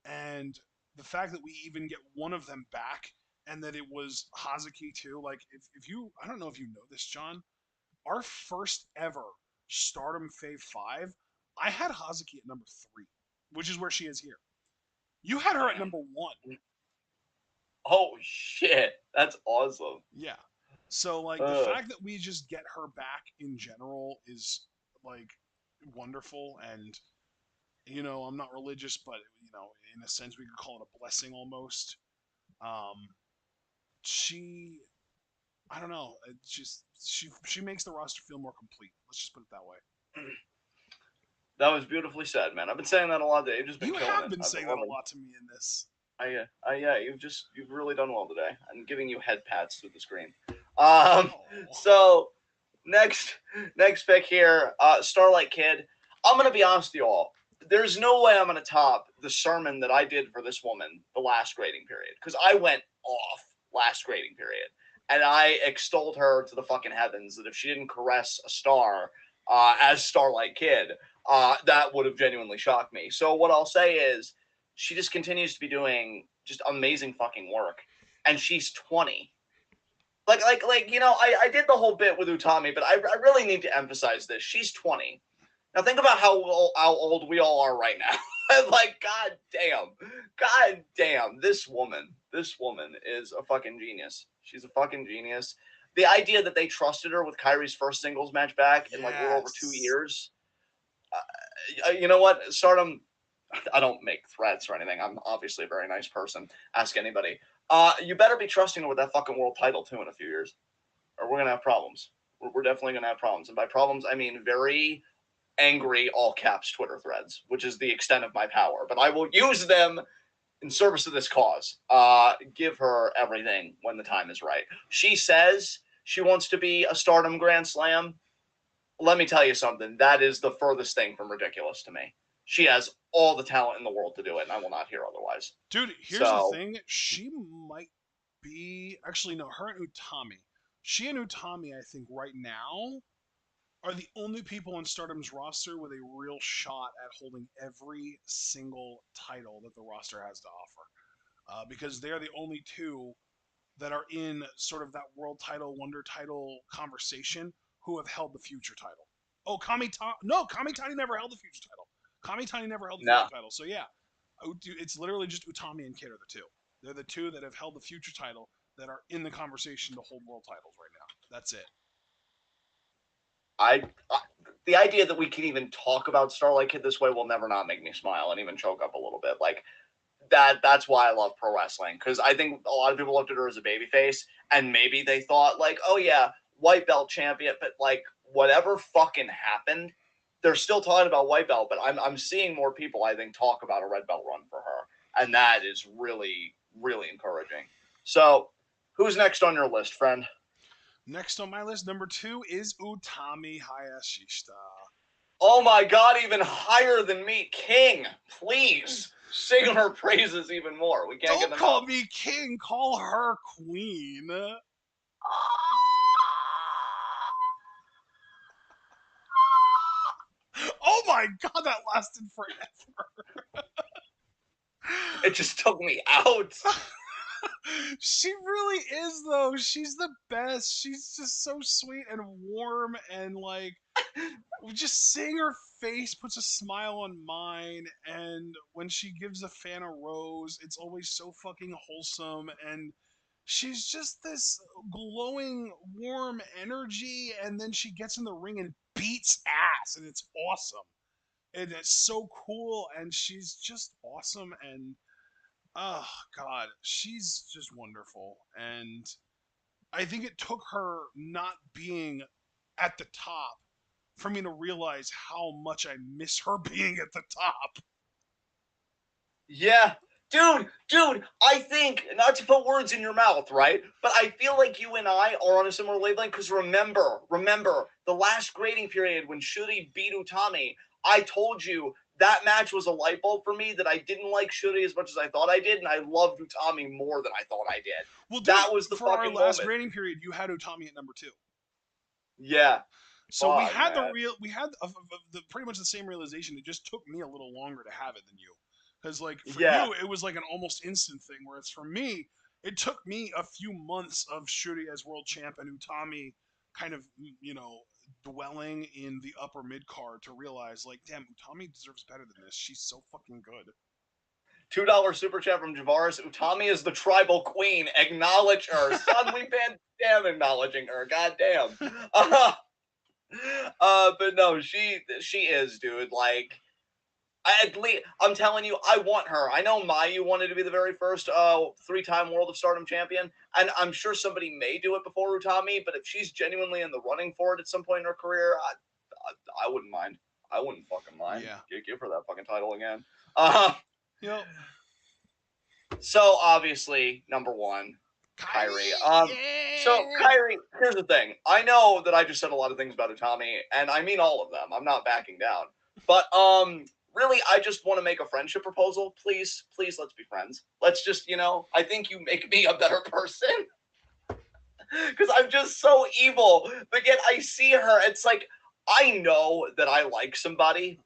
And the fact that we even get one of them back and that it was Hazuki too, like if you, I don't know if you know this, John, our first ever Stardom Fave 5, I had Hazuki at number 3, which is where she is here. You had her at number 1. Oh shit, that's awesome. Yeah. So like the fact that we just get her back in general is like wonderful, and you know, I'm not religious, but you know, in a sense we could call it a blessing almost. Um she I don't know, it's just she makes the roster feel more complete. Let's just put it that way. That was beautifully said, man. I've been saying that a lot today. You've just been You killing have it. been I've saying been that a loving. lot to me in this. Yeah, you've really done well today. I'm giving you head pats through the screen. Oh. So next pick here, Starlight Kid. I'm gonna be honest with you all. There's no way I'm gonna top the sermon that I did for this woman the last grading period, because I went off last grading period, and I extolled her to the fucking heavens that if she didn't caress a star as Starlight Kid, that would have genuinely shocked me. So what I'll say is, she just continues to be doing just amazing fucking work, and she's 20. Like you know, I did the whole bit with Utami, but I really need to emphasize this. She's 20. Now think about how old we all are right now. Like, god damn, this woman is a fucking genius. She's a fucking genius. The idea that they trusted her with Kyrie's first singles match back in like a little over 2 years. You know what, Stardom, I don't make threats or anything. I'm obviously a very nice person. Ask anybody. You better be trusting her with that fucking world title too in a few years, or we're gonna have problems. We're definitely gonna have problems, and by problems I mean very angry all caps Twitter threads, which is the extent of my power. But I will use them in service of this cause. Give her everything when the time is right. She says she wants to be a Stardom Grand Slam. Let me tell you something. That is the furthest thing from ridiculous to me. She has all the talent in the world to do it, and I will not hear otherwise. Dude, here's the thing. She might be actually no, her and Utami. She and Utami, I think, right now are the only people on Stardom's roster with a real shot at holding every single title that the roster has to offer. Because they are the only two that are in sort of that world title, wonder title conversation who have held the future title. Oh, Kamitani never held the future title. Kamitani never held the future title. So yeah, it's literally just Utami and Kid are the two. They're the two that have held the future title that are in the conversation to hold world titles right now. That's it. The idea that we can even talk about Starlight Kid this way will never not make me smile and even choke up a little bit. Like that's why I love pro wrestling, because I think a lot of people looked at her as a babyface, and maybe they thought like, oh yeah, white belt champion, but like whatever fucking happened, they're still talking about white belt. But I'm seeing more people, I think, talk about a red belt run for her, and that is really encouraging. So, who's next on your list, friend? Next on my list, number 2 is Utami Hayashishita. Oh my god, even higher than me. King, please sing her praises even more. We can't Don't get call me king, call her queen. Oh my god, that lasted forever. It just took me out. She really is, though. She's the best. She's just so sweet and warm, and like, just seeing her face puts a smile on mine. And when she gives a fan a rose, it's always so fucking wholesome. And she's just this glowing, warm energy. And then she gets in the ring and beats ass, and it's awesome. And it's so cool, and she's just awesome. And oh god, she's just wonderful. And I think it took her not being at the top for me to realize how much I miss her being at the top. Yeah. Dude, I think, not to put words in your mouth, right? But I feel like you and I are on a similar wavelength, because remember, the last grading period when Shuri beat Utami, I told you that match was a light bulb for me, that I didn't like Shuri as much as I thought I did, and I loved Utami more than I thought I did. Well, dude, That was the for our fucking last moment. grading period, you had Utami at number 2. Yeah. So we Fuck, had man. the pretty much the same realization. It just took me a little longer to have it than you, because like for Yeah. you it was like an almost instant thing, whereas for me it took me a few months of Shuri as world champ and Utami kind of, dwelling in the upper mid card to realize, like, damn, Utami deserves better than this. She's so fucking good. $2 super chat from Javaris. Utami is the tribal queen. Acknowledge her. Son, we've been damn acknowledging her. God damn. But no, she is, dude. Like, at least, I'm telling you, I want her. I know Mayu wanted to be the very first 3-time World of Stardom champion, and I'm sure somebody may do it before Utami, but if she's genuinely in the running for it at some point in her career, I wouldn't mind. I wouldn't fucking mind. Yeah. Give her that fucking title again. Yep. So, obviously, number 1, Kairi. So, Kairi, here's the thing. I know that I just said a lot of things about Utami, and I mean all of them. I'm not backing down. But, really, I just want to make a friendship proposal. Please, let's be friends. Let's just, I think you make me a better person. Because I'm just so evil. But yet I see her, it's like, I know that I like somebody.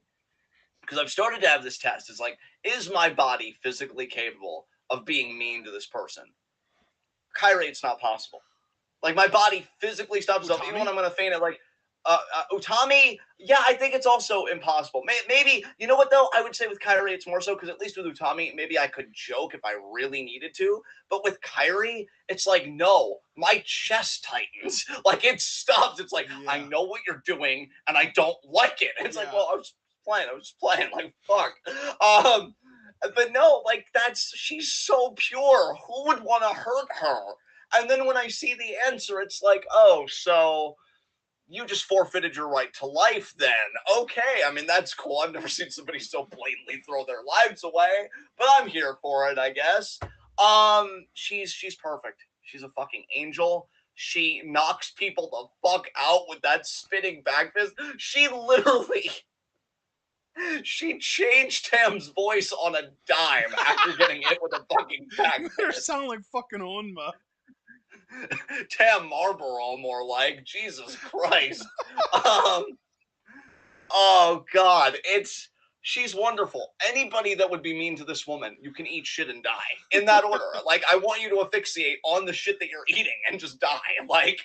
Because I've started to have this test. It's like, is my body physically capable of being mean to this person? Kairi, it's not possible. Like, my body physically stops itself. Even when I'm going to faint it, like, Utami, yeah, I think it's also impossible. Maybe, you know what, though? I would say with Kairi, it's more so, because at least with Utami, maybe I could joke if I really needed to. But with Kairi, it's like, no, my chest tightens. Like, it stops. It's like, Yeah. I know what you're doing, and I don't like it. It's like, well, I was just playing. Like, fuck. But no, like, she's so pure. Who would want to hurt her? And then when I see the answer, it's like, oh, so you just forfeited your right to life then. Okay, I mean, that's cool. I've never seen somebody so blatantly throw their lives away, but I'm here for it, I guess. She's perfect. She's a fucking angel. She knocks people the fuck out with that spinning back fist. She changed Tam's voice on a dime after getting hit with a fucking back fist. They sound like fucking Onma. Tam Marlboro, more like. Jesus Christ. Oh God, she's wonderful. Anybody that would be mean to this woman, you can eat shit and die in that order. Like, I want you to asphyxiate on the shit that you're eating and just die. Like,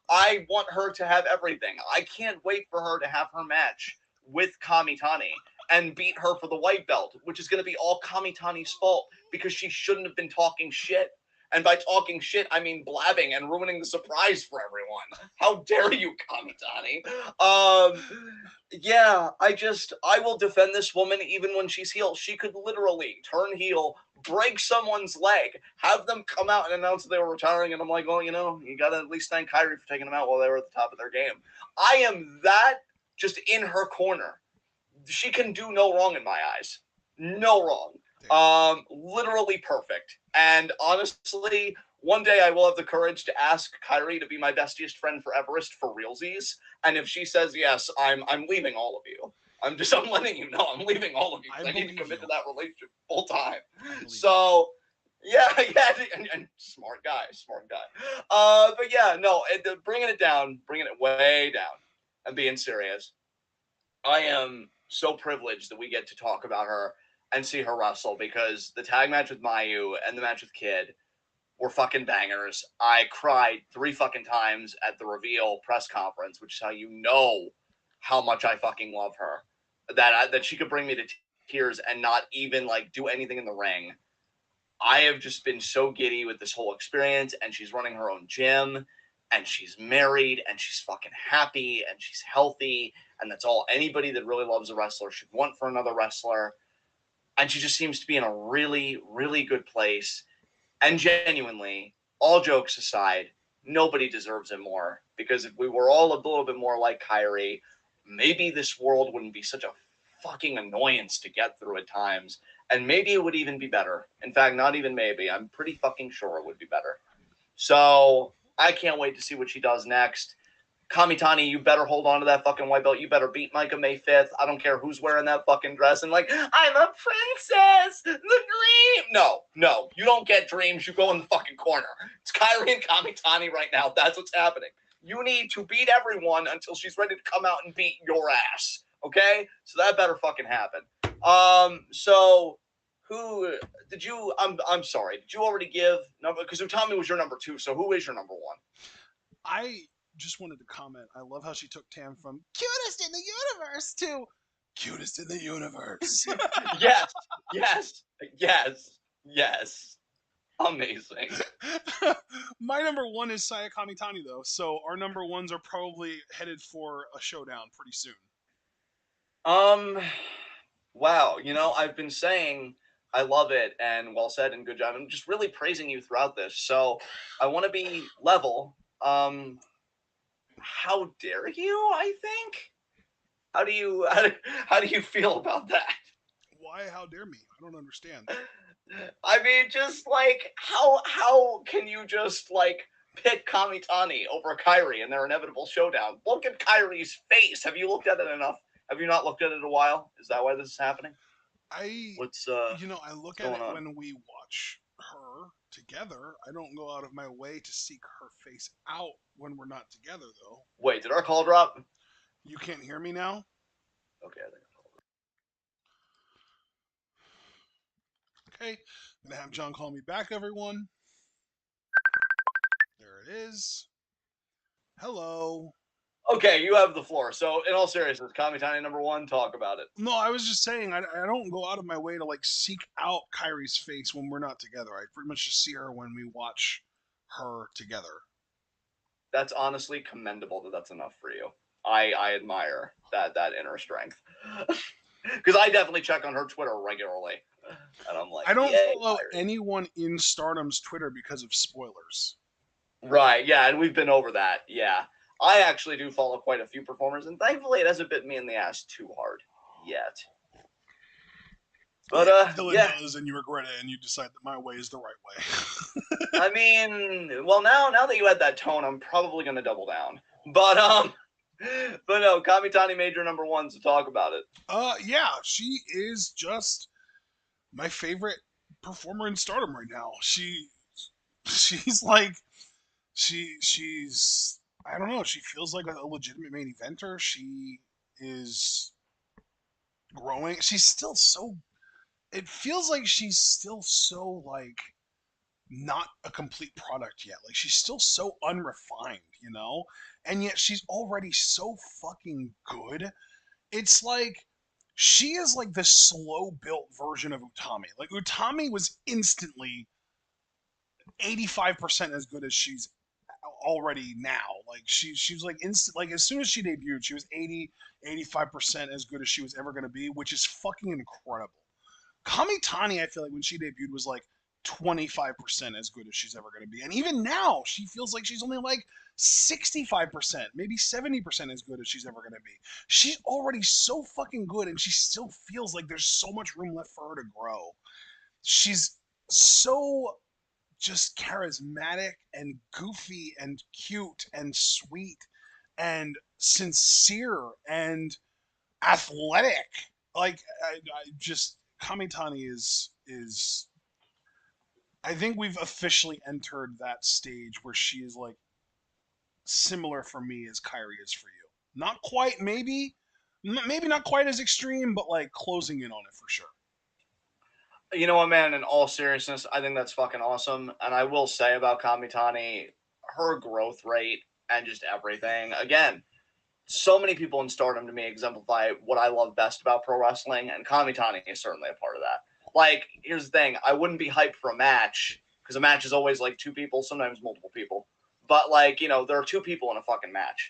I want her to have everything. I can't wait for her to have her match with Kamitani and beat her for the white belt, which is going to be all Kamitani's fault, because she shouldn't have been talking shit. And by talking shit, I mean blabbing and ruining the surprise for everyone. How dare you, Kamitani? Yeah, I will defend this woman even when she's heel. She could literally turn heel, break someone's leg, have them come out and announce that they were retiring, and I'm like, well, you got to at least thank Kairi for taking them out while they were at the top of their game. I am that just in her corner. She can do no wrong in my eyes. No wrong. Literally perfect. And honestly, one day I will have the courage to ask Kairi to be my bestiest friend for Everest for realsies. And if she says yes, I'm leaving all of you. I'm letting you know I'm leaving all of you. I need to commit to that relationship full time. So yeah, and smart guy. But yeah, no, bringing it way down, and being serious. I am so privileged that we get to talk about her. and see her wrestle, because the tag match with Mayu and the match with Kid were fucking bangers. I cried 3 fucking times at the reveal press conference, which is how you know how much I fucking love her. That she could bring me to tears and not even like do anything in the ring. I have just been so giddy with this whole experience, and she's running her own gym, and she's married, and she's fucking happy, and she's healthy, and that's all anybody that really loves a wrestler should want for another wrestler. And she just seems to be in a really, really good place. And genuinely, all jokes aside, nobody deserves it more. Because if we were all a little bit more like Kyrie, maybe this world wouldn't be such a fucking annoyance to get through at times. And maybe it would even be better. In fact, not even maybe. I'm pretty fucking sure it would be better. So I can't wait to see what she does next. Kamitani, you better hold on to that fucking white belt. You better beat Micah May 5th. I don't care who's wearing that fucking dress and like, I'm a princess, the dream. No, you don't get dreams. You go in the fucking corner. It's Kyrie and Kamitani right now. That's what's happening. You need to beat everyone until she's ready to come out and beat your ass. Okay? So that better fucking happen. So who did you? I'm sorry. Did you already give number? Because Utami was your number 2. So who is your number 1? I just wanted to comment. I love how she took Tam from cutest in the universe to cutest in the universe. Yes. Amazing. My number 1 is Saya Kamitani, though. So our number 1s are probably headed for a showdown pretty soon. Wow. You know, I've been saying I love it and well said and good job. I'm just really praising you throughout this. So I want to be level. How dare you? I think. How do you feel about that? Why? How dare me? I don't understand. I mean, just like how can you just like pick Kamitani over Kyrie in their inevitable showdown? Look at Kyrie's face. Have you looked at it enough? Have you not looked at it in a while? Is that why this is happening? I look at it on? when we watch her together. I don't go out of my way to seek her face out when we're not together, though. Wait, did our call drop? You can't hear me now? Okay, I think. Okay, I'm gonna have John call me back, everyone. There it is. Hello. Okay, you have the floor. So, in all seriousness, Kamitani number 1, talk about it. No, I was just saying I don't go out of my way to like seek out Kyrie's face when we're not together. I pretty much just see her when we watch her together. That's honestly commendable that that's enough for you. I admire that inner strength. Because I definitely check on her Twitter regularly. And I'm like, I don't follow Kyrie. anyone in Stardom's Twitter because of spoilers. Right, yeah, and we've been over that, yeah. I actually do follow quite a few performers, and thankfully it hasn't bit me in the ass too hard yet. But Until it yeah, does, and you regret it, and you decide that my way is the right way. I mean, well, now that you had that tone, I'm probably gonna double down. But no, Kamitani made your number 1, so talk about it. Yeah, she is just my favorite performer in Stardom right now. She's like she's I don't know, she feels like a legitimate main eventer. She is growing. She's still so it feels like she's still so like not a complete product yet. Like she's still so unrefined, you know? And yet she's already so fucking good. It's like she is like the slow built version of Utami. Like Utami was instantly 85% as good as she's already now. Like she was like instant like as soon as she debuted, she was 85% as good as she was ever going to be, which is fucking incredible. Kamitani, I feel like when she debuted was like 25% as good as she's ever going to be. And even now, she feels like she's only like 65%, maybe 70% as good as she's ever going to be. She's already so fucking good, and she still feels like there's so much room left for her to grow. She's so just charismatic and goofy and cute and sweet and sincere and athletic. Like, I just Kamitani is I think we've officially entered that stage where she is like similar for me as Kyrie is for you. Not quite, maybe not quite as extreme, but like closing in on it for sure. You know what, man? In all seriousness, I think that's fucking awesome. And I will say about Kamitani, her growth rate and just everything. Again, so many people in Stardom to me exemplify what I love best about pro wrestling, and Kamitani is certainly a part of that. Like, here's the thing: I wouldn't be hyped for a match because a match is always like two people, sometimes multiple people. But like, you know, there are two people in a fucking match.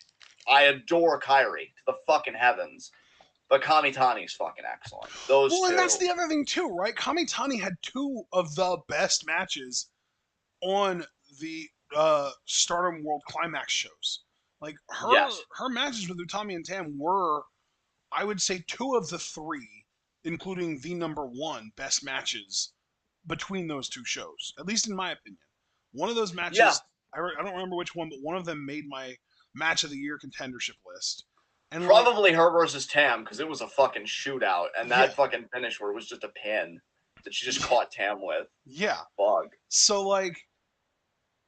I adore Kyrie to the fucking heavens, but Kamitani's fucking excellent. Those Well, and that's two. the other thing too, right? Kamitani had two of the best matches on the Stardom World Climax shows. Like Yes. her matches with Utami and Tam were, I would say, two of the three, including the number one best matches between those two shows, at least in my opinion. One of those Yeah. matches, I don't remember which one, but one of them made my match of the year contendership list. And like, Probably her versus Tam because it was a fucking shootout, and yeah, that fucking finish where it was just a pin that she just caught Tam with. yeah. Bug. So like,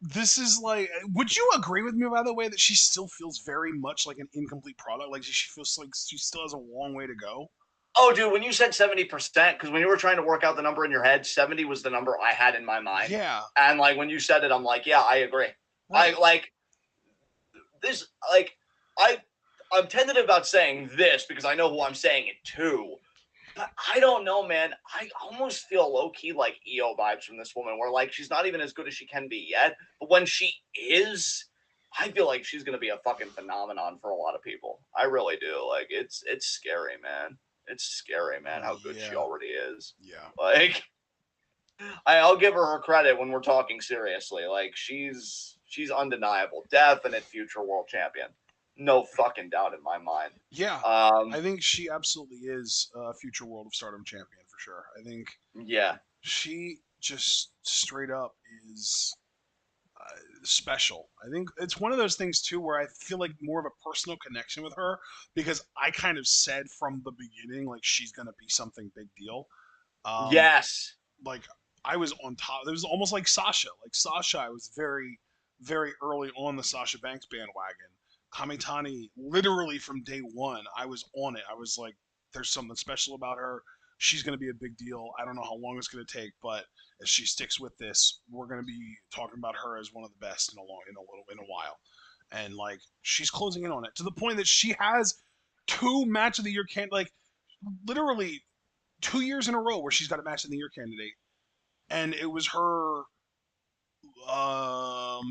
this is like, would you agree with me, by the way, that she still feels very much like an incomplete product? Like she feels like she still has a long way to go. Oh, dude, when you said 70%, because when you were trying to work out the number in your head, 70 was the number I had in my mind. Yeah. And like when you said it, I'm like, yeah, I agree. Right. I like this, like, I'm tentative about saying this because I know who I'm saying it to. But I don't know, man. I almost feel low-key like EO vibes from this woman, where like she's not even as good as she can be yet. But when she is, I feel like she's gonna be a fucking phenomenon for a lot of people. I really do. Like it's scary, man. It's scary, man, how good she Yeah. already is. Yeah. Like I'll give her her credit when we're talking seriously. Like she's undeniable, definite future world champion. No fucking doubt in my mind. Yeah. I think she absolutely is a future World of Stardom champion for sure. I think Yeah. she just straight up is special. I think it's one of those things too where I feel like more of a personal connection with her because I kind of said from the beginning like she's gonna be something big deal. Um, Yes. like I was on top. It was almost like Sasha. Like Sasha, I was very, very early on the Sasha Banks bandwagon. Kamitani, literally from day one, I was on it. I was like, "There's something special about her. She's going to be a big deal. I don't know how long it's going to take, but if she sticks with this, we're going to be talking about her as one of the best in a while." And like, she's closing in on it to the point that she has two match of the year like literally 2 years in a row where she's got a match of the year candidate, and it was her.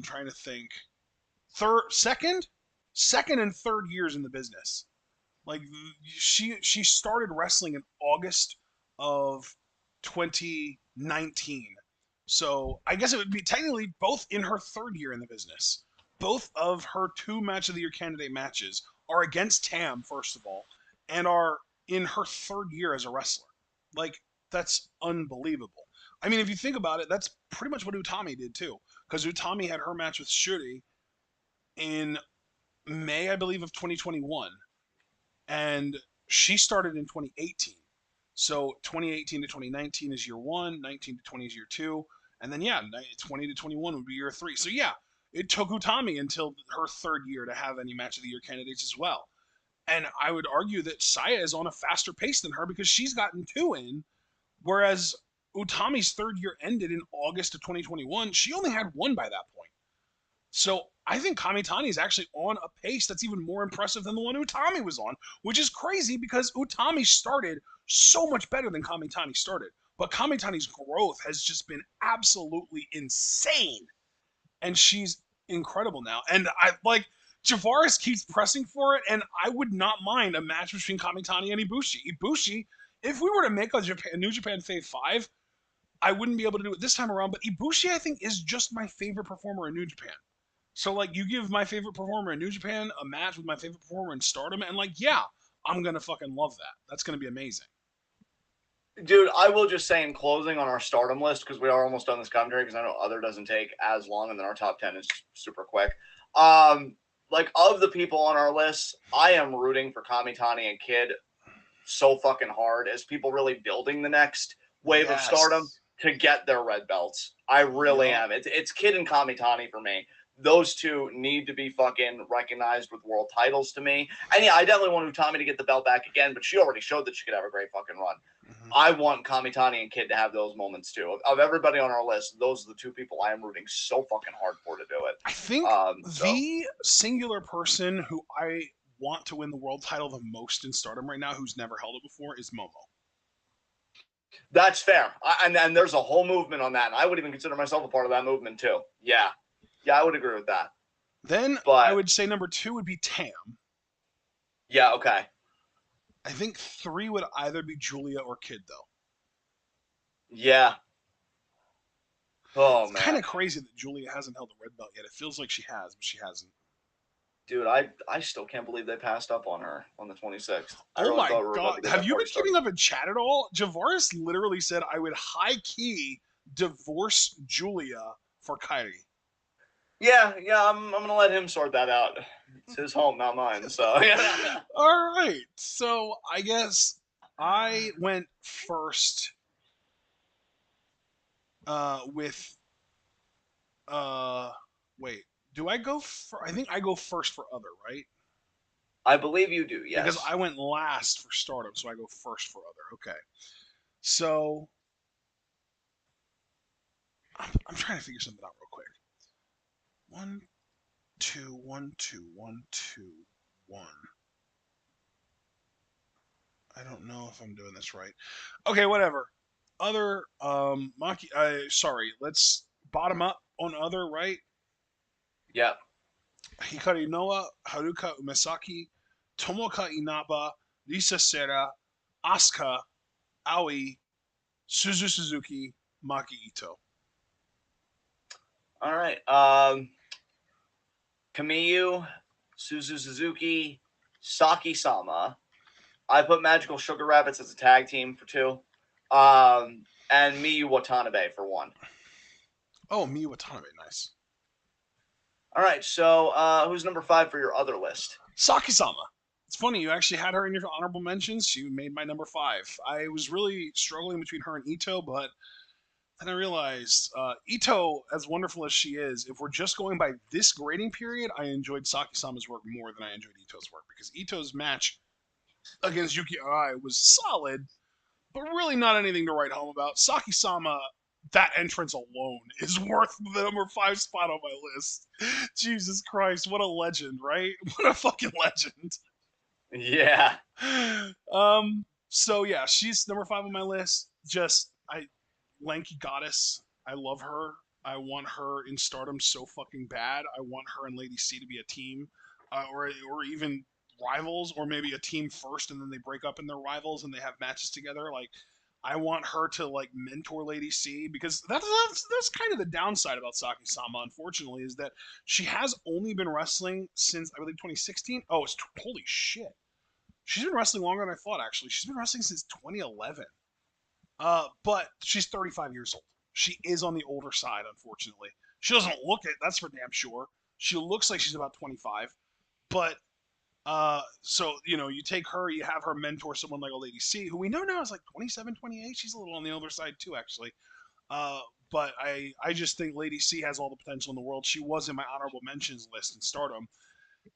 Trying to think, second and third years in the business. Like she started wrestling in August of 2019, so I guess it would be technically both in her third year in the business. Both of her two match of the year candidate matches are against Tam, first of all, and are in her third year as a wrestler. Like that's unbelievable. I mean, if you think about it, that's pretty much what Utami did too, because Utami had her match with Shuri in May, I believe, of 2021, and she started in 2018. So 2018 to 2019 is year one, 19 to 20 is year two, and then yeah, 20 to 21 would be year three. So yeah, it took Utami until her third year to have any match of the year candidates as well. And I would argue that Saya is on a faster pace than her because she's gotten two in, whereas Utami's third year ended in August of 2021. She only had one by that point. So I think Kamitani is actually on a pace that's even more impressive than the one Utami was on, which is crazy because Utami started so much better than Kamitani started. But Kamitani's growth has just been absolutely insane. And she's incredible now. And I like Javaris keeps pressing for it, and I would not mind a match between Kamitani and Ibushi. Ibushi, if we were to make a New Japan Fave 5, I wouldn't be able to do it this time around, but Ibushi, I think, is just my favorite performer in New Japan. So, like, you give my favorite performer in New Japan a match with my favorite performer in Stardom, and, like, yeah, I'm going to fucking love that. That's going to be amazing. Dude, I will just say in closing on our Stardom list, because we are almost done this commentary, because I know other doesn't take as long, and then our top 10 is super quick. Like, of the people on our list, I am rooting for Kamitani and Kid so fucking hard as people really building the next wave of Stardom to get their red belts. I really am. It's Kid and Kamitani for me. Those two need to be fucking recognized with world titles to me. And yeah, I definitely want Utami to get the belt back again, but she already showed that she could have a great fucking run. I want Kamitani and Kid to have those moments too. Of everybody on our list, those are the two people I am rooting so fucking hard for to do it. I think So the singular person who I want to win the world title the most in Stardom right now, who's never held it before, is Momo. That's fair. And there's a whole movement on that. And I would even consider myself a part of that movement too. Yeah. Yeah, I would agree with that. Then But I would say number 2 would be Tam. yeah, okay. I think 3 would either be Julia or Kid, though. Yeah. Oh, it's man. kind of crazy that Julia hasn't held the red belt yet. It feels like she has, but she hasn't. Dude, I still can't believe they passed up on her on the 26th. Oh my god. Have you been keeping up in chat at all? Javaris literally said I would high-key divorce Julia for Kairi. Yeah, I'm going to let him sort that out. It's his home, not mine, so yeah. All right. So, I guess I went first with wait. Do I go I think I go first for other, right? I believe you do, yes. Because I went last for Stardom, so I go first for other. Okay. So I'm trying to figure something out real quick. 1, 2, 1, 2, 1, 2, 1. I don't know if I'm doing this right. Okay, whatever. Other Maki sorry, let's bottom up on other, right? Yeah. Hikari Noa, Haruka Umesaki, Tomoka Inaba, Lisa Serra, Asuka, Aoi, Suzu Suzuki, Maki Ito. All right. Kamiyu, Suzu Suzuki, Saki Sama. I put Magical Sugar Rabbits as a tag team for 2. And Miyu Watanabe for 1. Oh, Miyu Watanabe, nice. All right, so who's number 5 for your other list? Saki-sama. It's funny, you actually had her in your honorable mentions. She made my number 5. I was really struggling between her and Ito, but then I realized Ito, as wonderful as she is, if we're just going by this grading period, I enjoyed Saki-sama's work more than I enjoyed Ito's work, because Ito's match against Yuki Arai was solid, but really not anything to write home about. Saki-sama, that entrance alone is worth the number 5 spot on my list. Jesus Christ, what a legend, right? What a fucking legend. Yeah. So yeah, she's number 5 on my list. Lanky goddess. I love her. I want her in Stardom so fucking bad. I want her and Lady C to be a team, or even rivals, or maybe a team first and then they break up and they're rivals and they have matches together. Like, I want her to like mentor Lady C, because that's kind of the downside about Saki-sama, unfortunately, is that she has only been wrestling since I believe 2016. Oh, holy shit. She's been wrestling longer than I thought, actually. She's been wrestling since 2011. But she's 35 years old. She is on the older side, unfortunately. She doesn't look it, that's for damn sure. She looks like she's about 25. But so, you take her, you have her mentor someone like a Lady C, who we know now is like 27, 28. She's a little on the older side too, actually. But I just think Lady C has all the potential in the world. She was in my honorable mentions list in Stardom.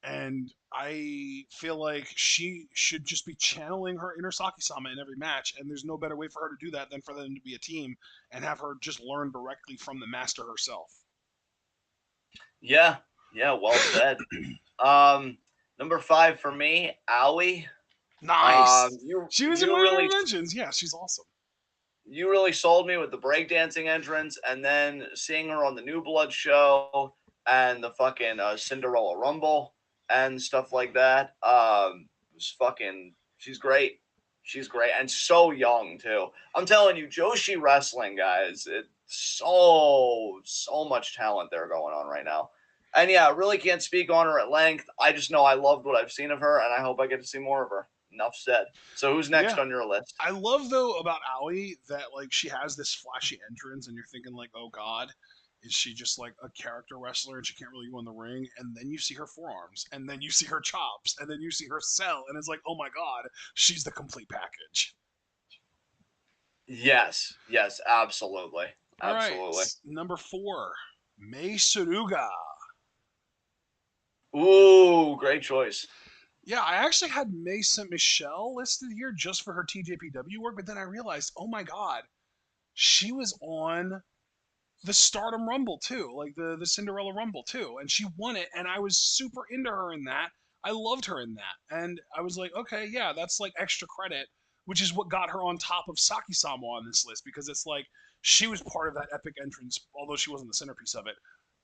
And I feel like she should just be channeling her inner Saki-sama in every match, and there's no better way for her to do that than for them to be a team and have her just learn directly from the master herself. Yeah, well said. Number 5 for me, Aoi. Nice. She was in my honorable mentions. Yeah, she's awesome. You really sold me with the breakdancing entrance, and then seeing her on the New Blood show and the fucking Cinderella Rumble and stuff like that. She's great. She's great, and so young too. I'm telling you, Joshi Wrestling, guys, it's so much talent there going on right now. And yeah, I really can't speak on her at length. I just know I loved what I've seen of her, and I hope I get to see more of her. Enough said. So who's next on your list? I love, though, about Aoi that, like, she has this flashy entrance, and you're thinking, like, oh, God, is she just, like, a character wrestler, and she can't really go in the ring? And then you see her forearms, and then you see her chops, and then you see her sell, and it's like, oh, my God, she's the complete package. Yes, absolutely. Absolutely. All right, number 4, Mei Suruga. Ooh, great choice. Yeah, I actually had Mason Michelle listed here just for her TJPW work, but then I realized, oh my god, she was on the Stardom Rumble too, like the Cinderella Rumble too, and she won it, and I was super into her in that. I loved her in that, and I was like, okay, yeah, that's like extra credit, which is what got her on top of Saki Sama on this list because it's like she was part of that epic entrance, although she wasn't the centerpiece of it.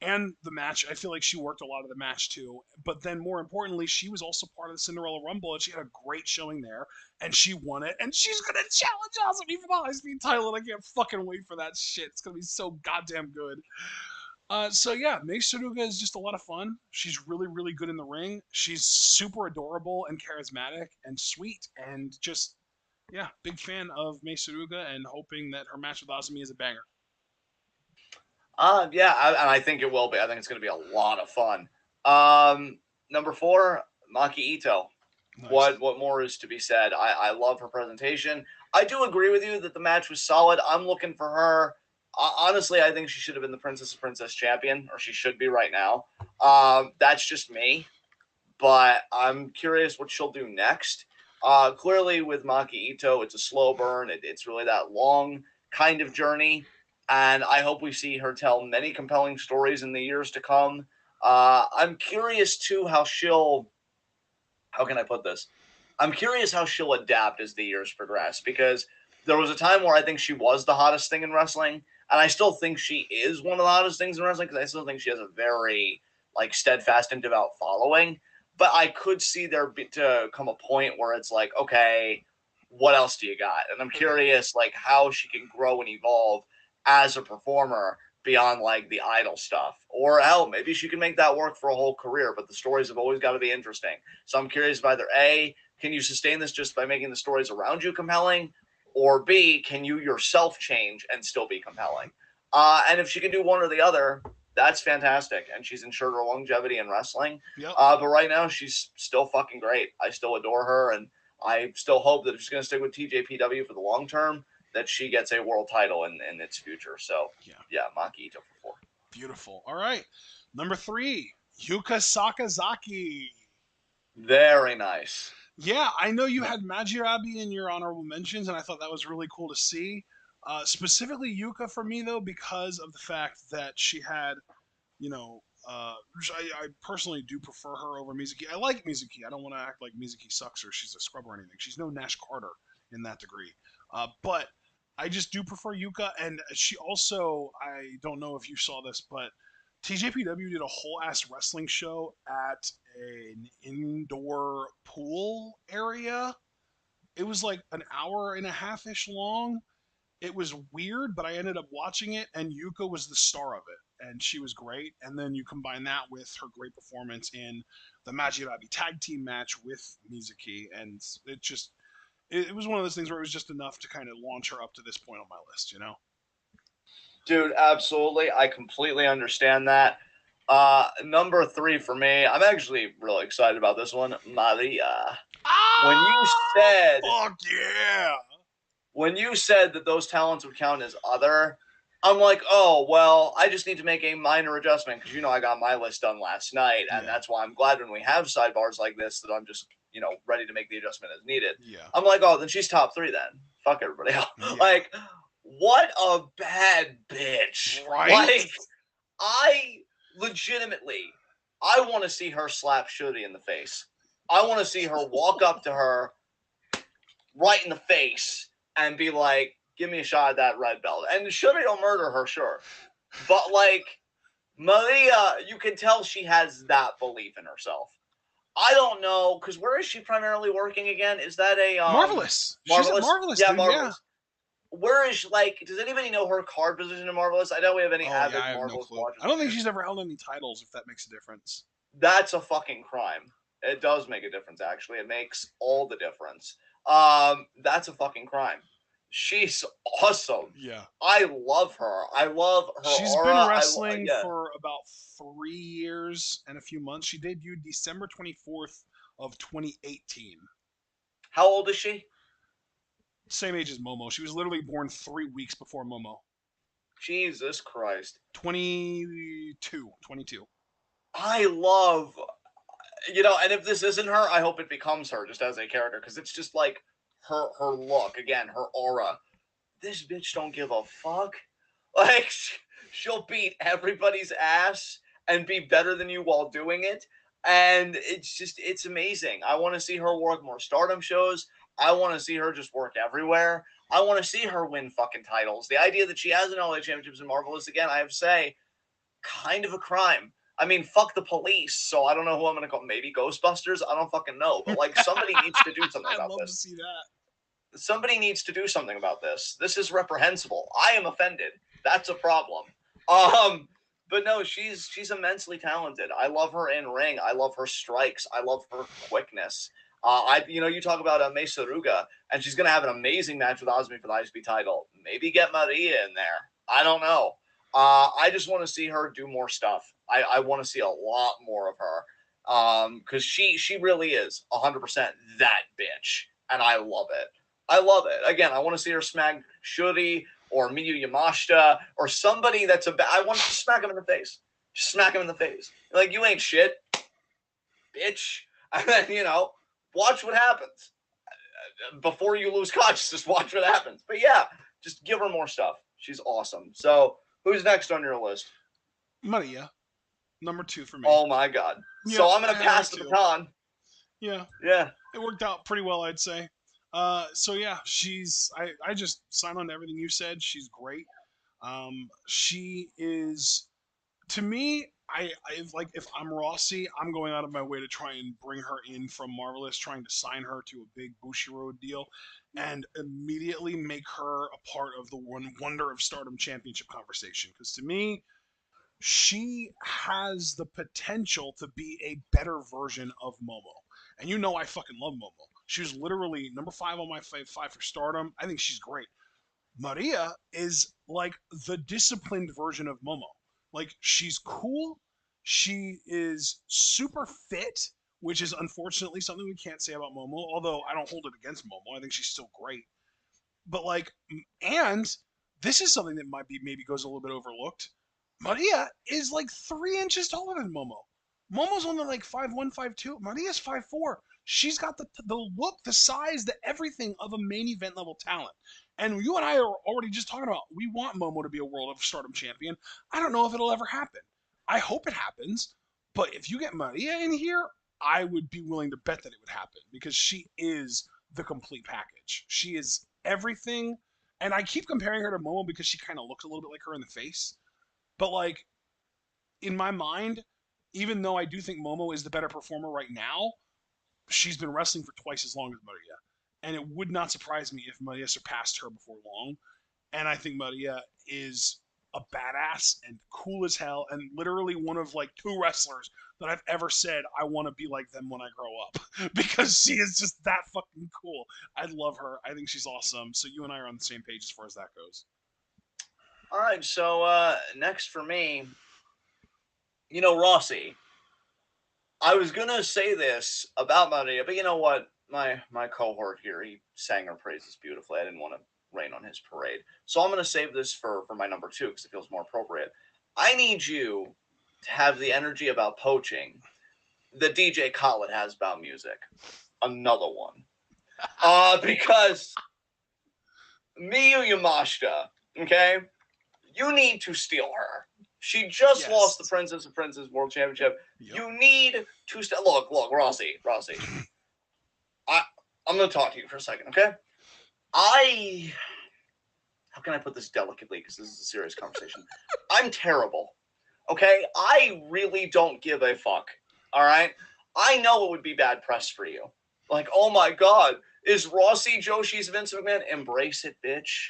And the match, I feel like she worked a lot of the match too. But then more importantly, she was also part of the Cinderella Rumble, and she had a great showing there, and she won it, and she's gonna challenge Asami for the high speed title, and I can't fucking wait for that shit. It's gonna be so goddamn good. So yeah, Mei Suruga is just a lot of fun. She's really, really good in the ring. She's super adorable and charismatic and sweet, and just yeah, big fan of Mei Suruga, and hoping that her match with Asami is a banger. Yeah, and I think it will be. I think it's going to be a lot of fun. Number 4, Maki Ito. Nice. What more is to be said? I love her presentation. I do agree with you that the match was solid. I'm looking for her. Honestly, I think she should have been the Princess champion, or she should be right now. That's just me, but I'm curious what she'll do next. Clearly, with Maki Ito, it's a slow burn. It's really that long kind of journey, and I hope we see her tell many compelling stories in the years to come. I'm curious too how can I put this? I'm curious how she'll adapt as the years progress, because there was a time where I think she was the hottest thing in wrestling, and I still think she is one of the hottest things in wrestling because I still think she has a very like steadfast and devout following. But I could see there to come a point where it's like, okay, what else do you got? And I'm curious like how she can grow and evolve as a performer beyond like the idol stuff, or hell, maybe she can make that work for a whole career. But the stories have always got to be interesting. So I'm curious if either A, can you sustain this just by making the stories around you compelling, or B, can you yourself change and still be compelling? And if she can do one or the other, that's fantastic. And she's ensured her longevity in wrestling. Yep. But right now, she's still fucking great. I still adore her, and I still hope that if she's going to stick with TJPW for the long term, that she gets a world title in its future. So, yeah, Maki Ito for 4. Beautiful. All right. Number 3, Yuka Sakazaki. Very nice. Yeah, I know you had Majirabi in your honorable mentions, and I thought that was really cool to see. Specifically Yuka for me though, because of the fact that she had, you know, I personally do prefer her over Mizuki. I like Mizuki. I don't want to act like Mizuki sucks or she's a scrub or anything. She's no Nash Carter in that degree. But I just do prefer Yuka, and she also, I don't know if you saw this, but TJPW did a whole ass wrestling show at an indoor pool area. It was like an hour and a half ish long. It was weird, but I ended up watching it, and Yuka was the star of it, and she was great. And then you combine that with her great performance in the Majirabi tag team match with Mizuki, and it was one of those things where it was just enough to kind of launch her up to this point on my list, you know? Dude, absolutely. I completely understand that. Number 3 for me, I'm actually really excited about this one. Maria. When you said Fuck yeah! when you said that those talents would count as other, I'm like, oh, well, I just need to make a minor adjustment because, I got my list done last night. And Yeah. that's why I'm glad when we have sidebars like this that I'm just, ready to make the adjustment as needed. Yeah. I'm like, oh, then she's top 3 then. Fuck everybody else. Yeah. Like, what a bad bitch. Right? Like, I want to see her slap Shuri in the face. I want to see her walk up to her right in the face and be like, give me a shot at that red belt. And Shuri will murder her, sure. But, like, Maria, you can tell she has that belief in herself. I don't know, because where is she primarily working again? Is that a... Marvelous. Marvelous? She's at Marvelous, yeah, dude, Marvelous. Where is, like, does anybody know her card position in Marvelous? I know we have any avid I have Marvelous no clue. watchers. I don't think she's ever held any titles, if that makes a difference. That's a fucking crime. It does make a difference, actually. It makes all the difference. That's a fucking crime. She's awesome. Yeah. I love her. I love her She's aura. been wrestling for about 3 years and a few months. She debuted December 24th of 2018. How old is she? Same age as Momo. She was literally born 3 weeks before Momo. Jesus Christ. 22. I love... You know, and if this isn't her, I hope it becomes her just as a character, because it's just like her look, again, her aura. This bitch don't give a fuck. Like, she'll beat everybody's ass and be better than you while doing it. And it's amazing. I want to see her work more Stardom shows. I want to see her just work everywhere. I want to see her win fucking titles. The idea that she has an all championships in Marvelous, again, I have to say, kind of a crime. I mean, fuck the police, so I don't know who I'm going to call. Maybe Ghostbusters? I don't fucking know. But, like, somebody needs to do something about I'd love this. to see that. Somebody needs to do something about this. This is reprehensible. I am offended. That's a problem. But no, she's immensely talented. I love her in ring. I love her strikes. I love her quickness. You talk about Mei Saruga, and she's gonna have an amazing match with Osmi for the ISP title. Maybe get Maria in there. I don't know. I just want to see her do more stuff. I want to see a lot more of her. Because she really is 100% that bitch, and I love it. I love it. Again, I want to see her smack Shuri or Miyu Yamashita or somebody that's I want to smack him in the face. Just smack him in the face. Like, you ain't shit, bitch. And then, watch what happens. Before you lose consciousness, watch what happens. But yeah, just give her more stuff. She's awesome. So, who's next on your list? Maria, number 2 for me. Oh my God. Yeah, so I'm going to pass the baton. Yeah. Yeah. It worked out pretty well, I'd say. So yeah, I just sign on to everything you said. She's great. She is, to me, I like, if I'm Rossi, I'm going out of my way to try and bring her in from Marvelous, trying to sign her to a big Bushiroad deal and immediately make her a part of the Wonder of Stardom Championship conversation. Because to me, she has the potential to be a better version of Momo. And I fucking love Momo. She was literally number 5 on my five for Stardom. I think she's great. Maria is like the disciplined version of Momo. Like, she's cool. She is super fit, which is unfortunately something we can't say about Momo, although I don't hold it against Momo. I think she's still great. But and this is something that might be maybe goes a little bit overlooked. Maria is like 3 inches taller than Momo. Momo's only like 5'1", 5'2". Maria's 5'4". She's got the look, the size, the everything of a main event level talent. And you and I are already just talking about, we want Momo to be a World of Stardom champion. I don't know if it'll ever happen. I hope it happens. But if you get Maria in here, I would be willing to bet that it would happen, because she is the complete package. She is everything. And I keep comparing her to Momo because she kind of looks a little bit like her in the face. But like, in my mind, even though I do think Momo is the better performer right now, she's been wrestling for twice as long as Maria. And it would not surprise me if Maria surpassed her before long. And I think Maria is a badass and cool as hell, and literally one of like 2 wrestlers that I've ever said I want to be like them when I grow up, because she is just that fucking cool. I love her. I think she's awesome. So you and I are on the same page as far as that goes. All right, so next for me, Rossi. I was gonna say this about Maria, but you know what? My cohort here, he sang her praises beautifully. I didn't want to rain on his parade, so I'm gonna save this for my number 2 because it feels more appropriate. I need you to have the energy about poaching that DJ Khaled has about music. Another one, because Miyu Yamashita, okay, you need to steal her. She just lost the Princess of Princes World Championship. Yep. You need to look, Rossi. I'm going to talk to you for a second, okay? How can I put this delicately, because this is a serious conversation. I'm terrible, okay? I really don't give a fuck, all right? I know it would be bad press for you. Like, oh my God, is Rossi Joshi's Vince McMahon? Embrace it, bitch.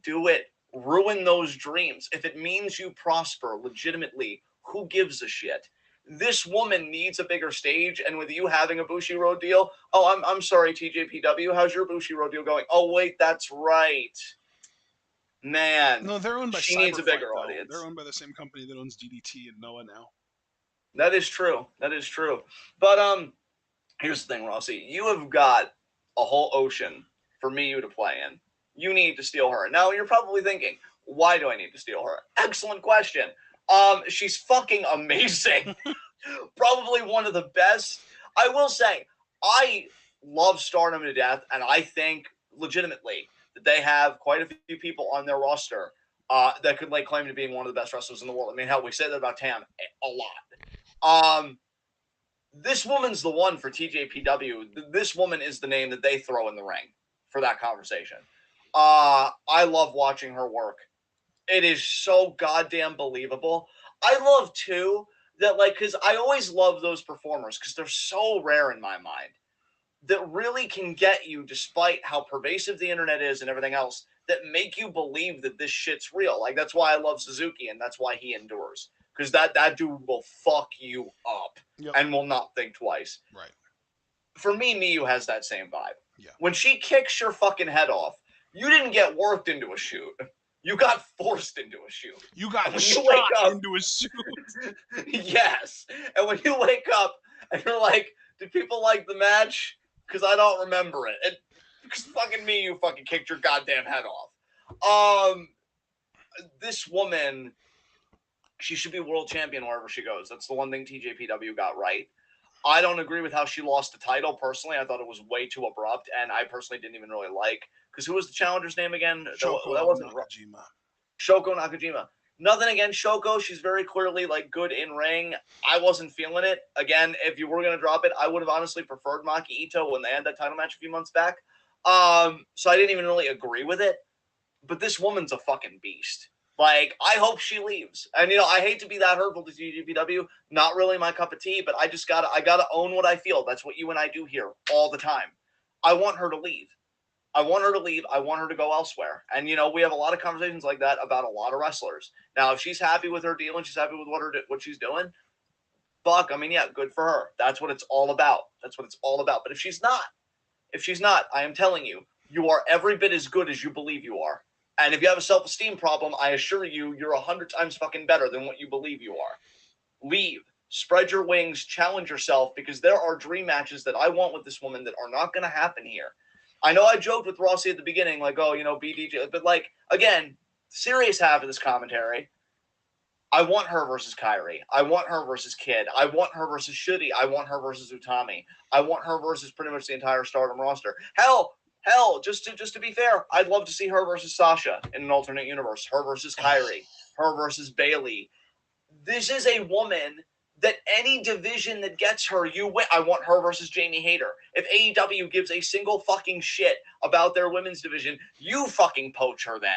Do it. Ruin those dreams. If it means you prosper legitimately, who gives a shit? This woman needs a bigger stage, and with you having a Bushiroad deal, I'm sorry, TJPW, how's your Bushiroad deal going? Oh wait, that's right. Man, no, they're owned by she needs a bigger audience. They're owned by the same company that owns DDT and Noah now. That is true. But here's the thing, Rossi. You have got a whole ocean for Miyu to play in. You need to steal her. Now, you're probably thinking, why do I need to steal her? Excellent question. She's fucking amazing. Probably one of the best. I will say, I love Stardom to death, and I think legitimately that they have quite a few people on their roster that could lay claim to being one of the best wrestlers in the world. I mean, hell, we say that about Tam a lot. This woman's the one for TJPW. This woman is the name that they throw in the ring for that conversation. I love watching her work. It is so goddamn believable. I love, too, that, like, because I always love those performers because they're so rare in my mind that really can get you, despite how pervasive the internet is and everything else, that make you believe that this shit's real. Like, that's why I love Suzuki, and that's why he endures. Because that dude will fuck you up and will not think twice. Right. For me, Miyu has that same vibe. Yeah. When she kicks your fucking head off, you didn't get worked into a shoot. You got forced into a shoot. You got shot into a shoot. Yes. And when you wake up and you're like, did people like the match? Because I don't remember it. Because fucking Miyu fucking kicked your goddamn head off. This woman, she should be world champion wherever she goes. That's the one thing TJPW got right. I don't agree with how she lost the title personally. I thought it was way too abrupt, and I personally didn't even really like. Because who was the challenger's name again? Shoko that wasn't Nakajima. Shoko Nakajima. Nothing against Shoko. She's very clearly like good in ring. I wasn't feeling it. Again, if you were going to drop it, I would have honestly preferred Maki Ito when they had that title match a few months back. So I didn't even really agree with it. But this woman's a fucking beast. Like, I hope she leaves. And, you know, I hate to be that hurtful to TJPW. Not really my cup of tea, but I gotta own what I feel. That's what you and I do here all the time. I want her to leave. I want her to leave. I want her to go elsewhere. And, you know, we have a lot of conversations like that about a lot of wrestlers. Now, if she's happy with her deal and she's happy with what she's doing, fuck, I mean, yeah, good for her. That's what it's all about. That's what it's all about. But if she's not, I am telling you, you are every bit as good as you believe you are. And if you have a self-esteem problem, I assure you, you're 100 times fucking better than what you believe you are. Leave. Spread your wings. Challenge yourself, because there are dream matches that I want with this woman that are not going to happen here. I know I joked with Rossi at the beginning, like, oh, you know, BDJ. But, like, again, serious half of this commentary, I want her versus Kairi. I want her versus Kid. I want her versus Shudi. I want her versus Utami. I want her versus pretty much the entire Stardom roster. Hell, just to be fair, I'd love to see her versus Sasha in an alternate universe. Her versus Kairi. Her versus Bayley. This is a woman that any division that gets her, you win. I want her versus Jamie Hayter. If AEW gives a single fucking shit about their women's division, you fucking poach her then.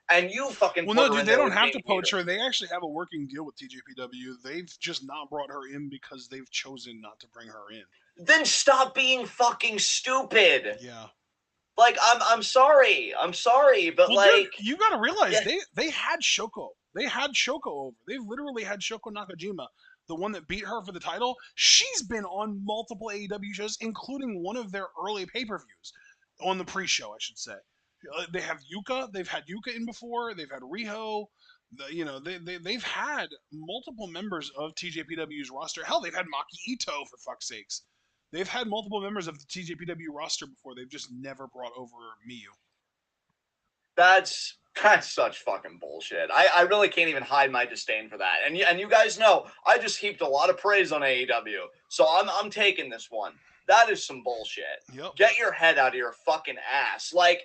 And you fucking well, no, dude, they don't have to poach her. They actually have a working deal with TJPW. They've just not brought her in because they've chosen not to bring her in. Then stop being fucking stupid. Yeah. Like, I'm sorry, but, well, like, dude, you got to realize they had Shoko. They had Shoko over. They've literally had Shoko Nakajima, the one that beat her for the title. She's been on multiple AEW shows, including one of their early pay-per-views, on the pre-show, I should say. They have Yuka. They've had Yuka in before. They've had Riho. They've had multiple members of TJPW's roster. Hell, they've had Maki Ito, for fuck's sakes. They've had multiple members of the TJPW roster before. They've just never brought over Miyu. That's such fucking bullshit. I really can't even hide my disdain for that. And you guys know, I just heaped a lot of praise on AEW. So I'm taking this one. That is some bullshit. Yep. Get your head out of your fucking ass. Like,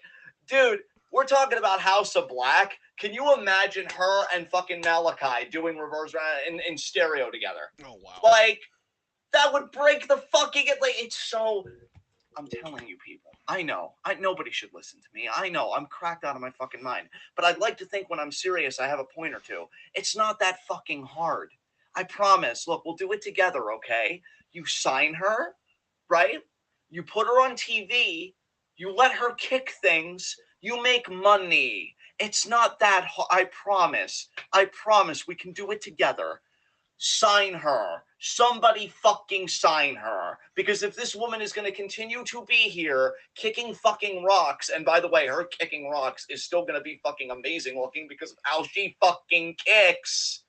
dude, we're talking about House of Black. Can you imagine her and fucking Malachi doing reverse in stereo together? Oh, wow. Like, that would break the fucking... Like, it's so... I'm telling you, people. I know. Nobody should listen to me. I know. I'm cracked out of my fucking mind. But I'd like to think when I'm serious, I have a point or two. It's not that fucking hard. I promise. Look, we'll do it together, okay? You sign her, right? You put her on TV. You let her kick things. You make money. It's not that hard. I promise. I promise we can do it together. Sign her. Somebody fucking sign her. Because if this woman is going to continue to be here kicking fucking rocks, and by the way, her kicking rocks is still going to be fucking amazing looking because of how she fucking kicks,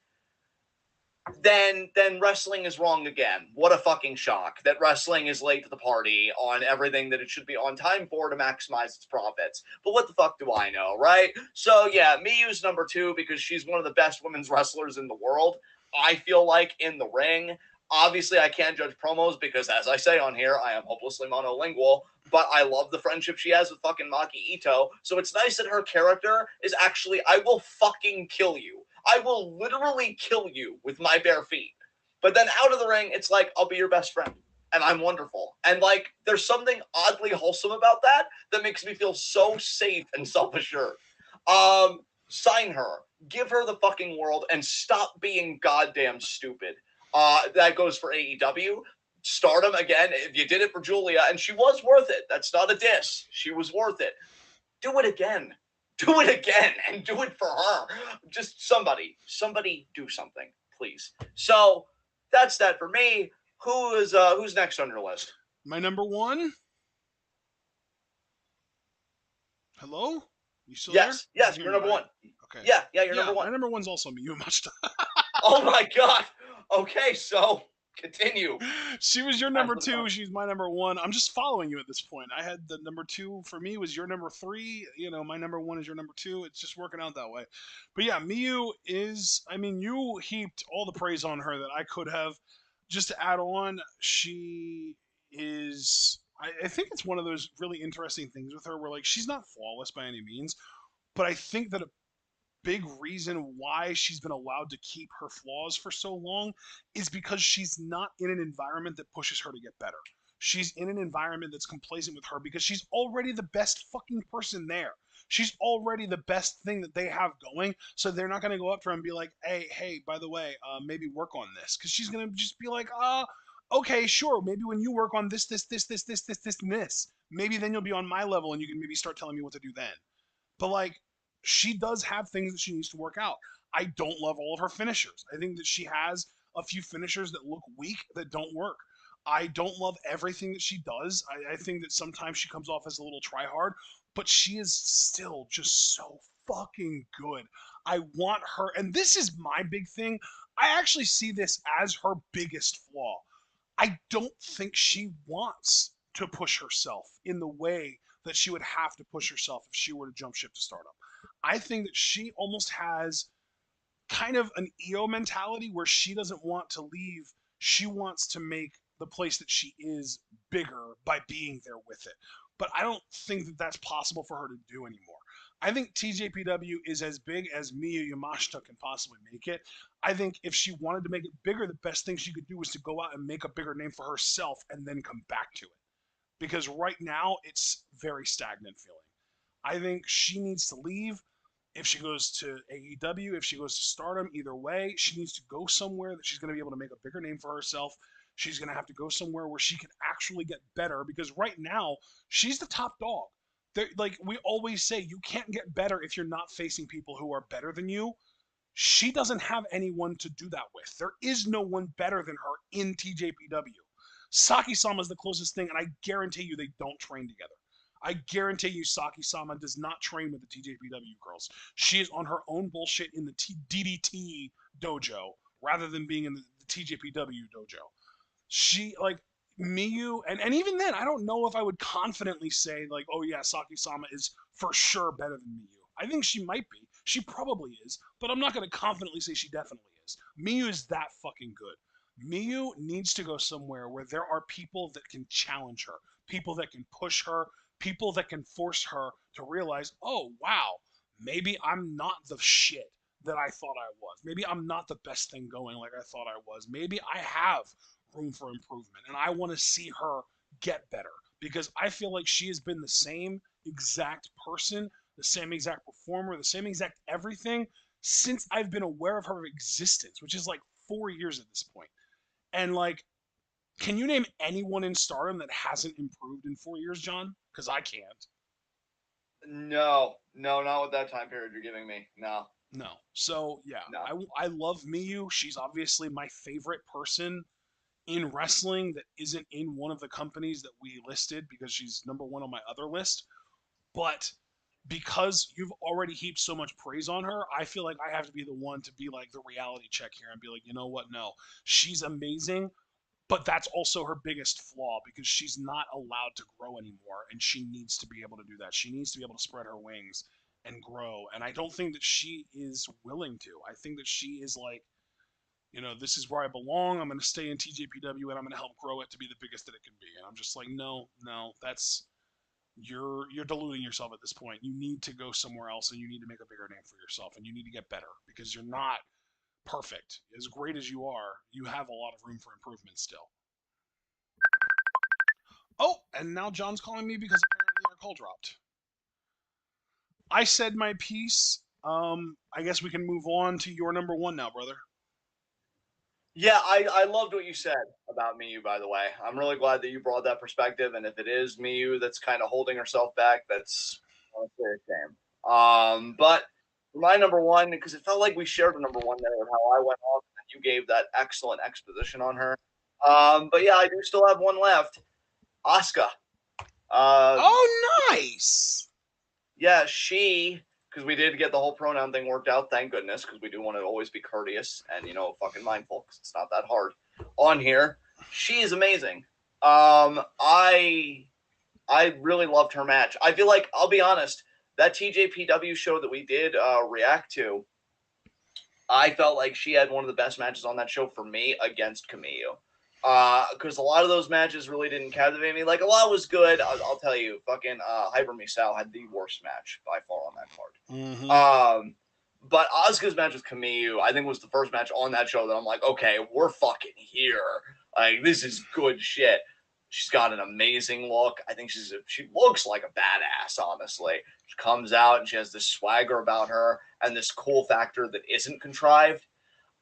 then wrestling is wrong again. What a fucking shock that wrestling is late to the party on everything that it should be on time for to maximize its profits. But what the fuck do I know, right? So yeah, Miyu's number 2 because she's one of the best women's wrestlers in the world. I feel like in the ring, Obviously, I can't judge promos because, as I say on here, I am hopelessly monolingual, but I love the friendship she has with fucking Maki Ito. So it's nice that her character is actually, I will fucking kill you. I will literally kill you with my bare feet. But then out of the ring, it's like, I'll be your best friend. And I'm wonderful. And like, there's something oddly wholesome about that that makes me feel so safe and self-assured. Sign her, give her the fucking world, and stop being goddamn stupid. That goes for AEW. Stardom, again, if you did it for Julia, and she was worth it. That's not a diss. She was worth it. Do it again. Do it again, and do it for her. Just somebody do something, please. So that's that for me. Who's next on your list? My number one. Hello? You still there? Yes, you're number right? one. Okay. Yeah, you're number one. My number one's also Miyu Mashita. Oh my god. Okay, so continue. She was your number two. She's my number one. I'm just following you at this point. I had the number two for me was your number three. You know, my number one is your number two. It's just working out that way. But yeah, Miyu is, I mean, you heaped all the praise on her that I could have. Just to add on, she is, I think it's one of those really interesting things with her where, like, she's not flawless by any means, but I think that big reason why she's been allowed to keep her flaws for so long is because she's not in an environment that pushes her to get better. She's in an environment that's complacent with her because she's already the best fucking person there. She's already the best thing that they have going. So they're not going to go up to her and be like, hey, by the way, maybe work on this. Because she's going to just be like, okay, sure. Maybe when you work on this, and this, maybe then you'll be on my level and you can maybe start telling me what to do then. But like, she does have things that she needs to work out. I don't love all of her finishers. I think that she has a few finishers that look weak that don't work. I don't love everything that she does. I think that sometimes she comes off as a little try hard, but she is still just so fucking good. I want her, and this is my big thing. I actually see this as her biggest flaw. I don't think she wants to push herself in the way that she would have to push herself if she were to jump ship to Stardom. I think that she almost has kind of an EO mentality where she doesn't want to leave. She wants to make the place that she is bigger by being there with it. But I don't think that that's possible for her to do anymore. I think TJPW is as big as Miyu Yamashita can possibly make it. I think if she wanted to make it bigger, the best thing she could do was to go out and make a bigger name for herself and then come back to it. Because right now, it's very stagnant feeling. I think she needs to leave. If she goes to AEW, if she goes to Stardom, either way, she needs to go somewhere that she's going to be able to make a bigger name for herself. She's going to have to go somewhere where she can actually get better because right now, she's the top dog. Like we always say, you can't get better if you're not facing people who are better than you. She doesn't have anyone to do that with. There is no one better than her in TJPW. Saki-sama is the closest thing, and I guarantee you they don't train together. I guarantee you Saki-sama does not train with the TJPW girls. She is on her own bullshit in the DDT dojo rather than being in the TJPW dojo. She, like, Miyu, and even then, I don't know if I would confidently say, like, oh yeah, Saki-sama is for sure better than Miyu. I think she might be. She probably is, but I'm not going to confidently say she definitely is. Miyu is that fucking good. Miyu needs to go somewhere where there are people that can challenge her, people that can push her, people that can force her to realize, oh, wow, maybe I'm not the shit that I thought I was. Maybe I'm not the best thing going like I thought I was. Maybe I have room for improvement, and I want to see her get better because I feel like she has been the same exact person, the same exact performer, the same exact everything since I've been aware of her existence, which is like 4 years at this point. And like, can you name anyone in Stardom that hasn't improved in 4 years, John? Because I can't. No, not with that time period you're giving me. No. No. So yeah, No. I love Miyu. She's obviously my favorite person in wrestling that isn't in one of the companies that we listed because she's number one on my other list. But because you've already heaped so much praise on her, I feel like I have to be the one to be like the reality check here and be like, you know what? No, she's amazing, but that's also her biggest flaw because she's not allowed to grow anymore and she needs to be able to do that. She needs to be able to spread her wings and grow. And I don't think that she is willing to. I think that she is like You know, this is where I belong. I'm going to stay in TJPW and I'm going to help grow it to be the biggest that it can be. And I'm just like, no, that's you're deluding yourself at this point. You need to go somewhere else and you need to make a bigger name for yourself and you need to get better because you're not perfect. As great as you are, you have a lot of room for improvement still. Oh, and now John's calling me because apparently our call dropped. I said my piece. I guess we can move on to your number one now, brother. Yeah, I loved what you said about Miyu, by the way. I'm really glad that you brought that perspective. And if it is Miyu that's kind of holding herself back, that's honestly a shame. But for my number one, because it felt like we shared a number one there of how I went off and you gave that excellent exposition on her. But yeah, I do still have one left. Asuka. Oh, nice. Yeah, because we did get the whole pronoun thing worked out, thank goodness, because we do want to always be courteous and, fucking mindful, because it's not that hard on here. She is amazing. I really loved her match. I feel like, I'll be honest, that TJPW show that we did react to, I felt like she had one of the best matches on that show for me against Camille. Because a lot of those matches really didn't captivate me. Like, a lot was good. I'll tell you, fucking Hyper Misao had the worst match by far on that card. Mm-hmm. But Asuka's match with Camille, I think, was the first match on that show that I'm like, okay, we're fucking here. Like, this is good shit. She's got an amazing look. I think she looks like a badass, honestly. She comes out and she has this swagger about her and this cool factor that isn't contrived.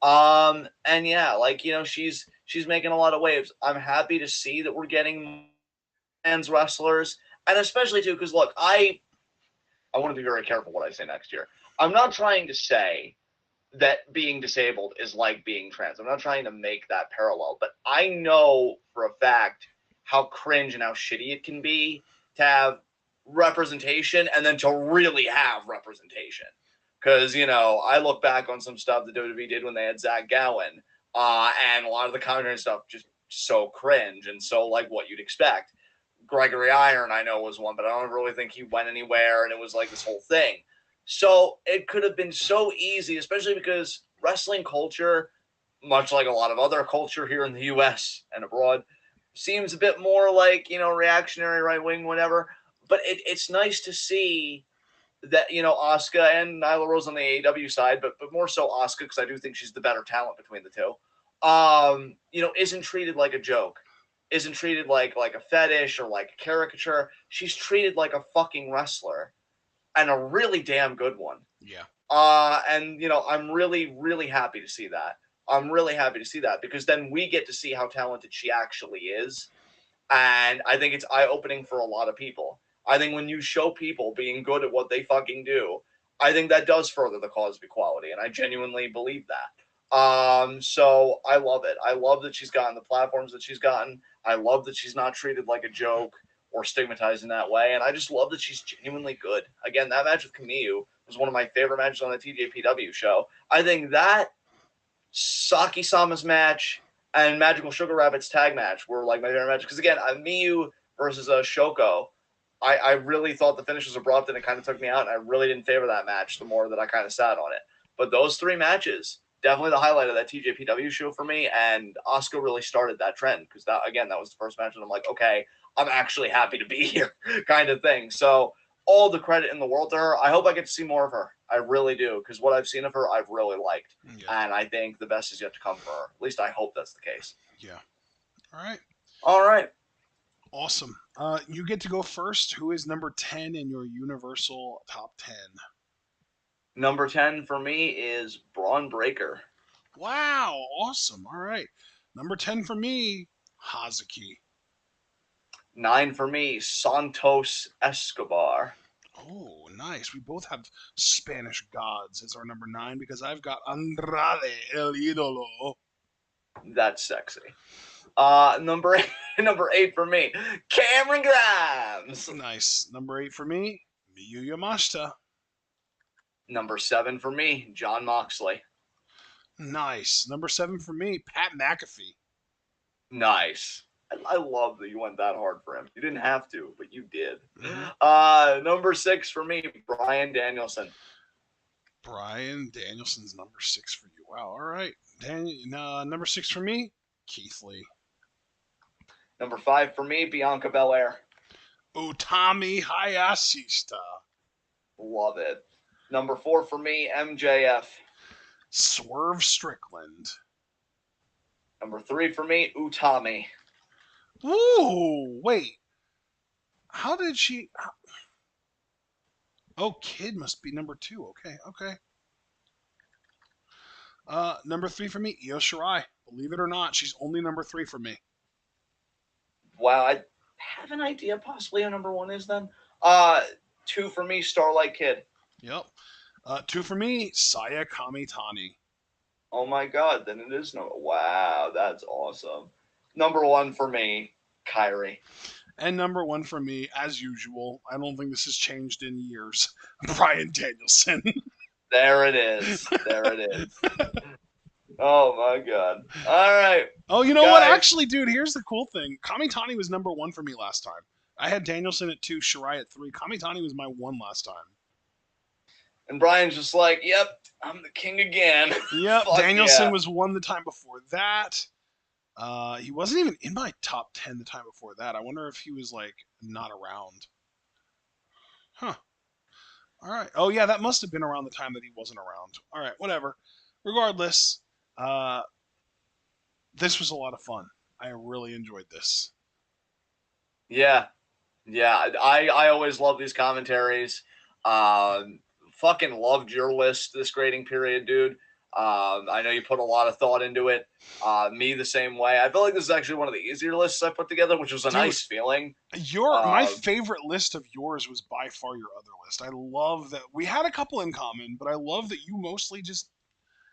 And yeah, like, she's making a lot of waves. I'm happy to see that we're getting men's wrestlers, and especially too, because look, I want to be very careful what I say next year. I'm not trying to say that being disabled is like being trans. I'm not trying to make that parallel, but I know for a fact how cringe and how shitty it can be to have representation and then to really have representation. Because, I look back on some stuff that WWE did when they had Zach Gowen, and a lot of the commentary stuff just so cringe and so like what you'd expect. Gregory Iron, I know, was one, but I don't really think he went anywhere, and it was like this whole thing. So it could have been so easy, especially because wrestling culture, much like a lot of other culture here in the U.S. and abroad, seems a bit more like, reactionary, right-wing, whatever. But it's nice to see that, Asuka and Nyla Rose on the AEW side, but more so Asuka, because I do think she's the better talent between the two, isn't treated like a joke, isn't treated like a fetish or like a caricature. She's treated like a fucking wrestler, and a really damn good one. Yeah. And, I'm really, really happy to see that. I'm really happy to see that, because then we get to see how talented she actually is. And I think it's eye-opening for a lot of people. I think when you show people being good at what they fucking do, I think that does further the cause of equality, and I genuinely believe that. So I love it. I love that she's gotten the platforms that she's gotten. I love that she's not treated like a joke or stigmatized in that way, and I just love that she's genuinely good. Again, that match with Camille was one of my favorite matches on the TJPW show. I think that Saki-Sama's match and Magical Sugar Rabbit's tag match were like my favorite matches. Because again, Miyu versus Shoko, I really thought the finish was abrupt and it kind of took me out, and I really didn't favor that match the more that I kind of sat on it. But those three matches, definitely the highlight of that TJPW show for me, and Asuka really started that trend, because that was the first match, and I'm like, okay, I'm actually happy to be here kind of thing. So all the credit in the world to her. I hope I get to see more of her. I really do, because what I've seen of her, I've really liked. Yeah. And I think the best is yet to come for her. At least I hope that's the case. Yeah. All right. All right. Awesome. You get to go first. Who is number 10 in your Universal Top 10? Number 10 for me is Braun Breaker. Wow. Awesome. All right. Number 10 for me, Hazuki. 9 for me, Santos Escobar. Oh, nice. We both have Spanish gods as our number 9, because I've got Andrade El Idolo. That's sexy. Number 8 for me, Cameron Grimes. Nice. Number 8 for me, Miyu Yamashita. Number 7 for me, Jon Moxley. Nice. Number 7 for me, Pat McAfee. Nice. I love that you went that hard for him. You didn't have to, but you did. Mm-hmm. Number 6 for me, Bryan Danielson. Brian Danielson's number 6 for you. Wow. All right. Number 6 for me, Keith Lee. Number 5 for me, Bianca Belair. Utami Hayashishita. Love it. Number 4 for me, MJF. Swerve Strickland. Number 3 for me, Utami. Ooh, wait. How did she... Oh, Kid must be number 2. Okay. Number 3 for me, Io Shirai. Believe it or not, she's only number 3 for me. Wow, I have an idea possibly who number 1 is then. 2 for me, Starlight Kid. Yep. 2 for me, Saya Kamitani. Oh my god, then it is no. Wow, that's awesome. Number 1 for me, Kyrie. And number 1 for me, as usual, I don't think this has changed in years, Brian Danielson. There it is. Oh my god. All right. Oh, you know what? Actually, dude, here's the cool thing. Kamitani was number 1 for me last time. I had Danielson at 2, Shirai at 3. Kamitani was my 1 last time. And Brian's just like, yep, I'm the king again. Yep, Danielson was 1 the time before that. He wasn't even in my top 10 the time before that. I wonder if he was, like, not around. Huh. All right. Oh, yeah, that must have been around the time that he wasn't around. All right, whatever. Regardless, this was a lot of fun. I really enjoyed this. Yeah. I always love these commentaries. Fucking loved your list this grading period, dude. I know you put a lot of thought into it. Me the same way. I feel like this is actually one of the easier lists I put together, which was a nice feeling. My favorite list of yours was by far your other list. I love that we had a couple in common, but I love that you mostly just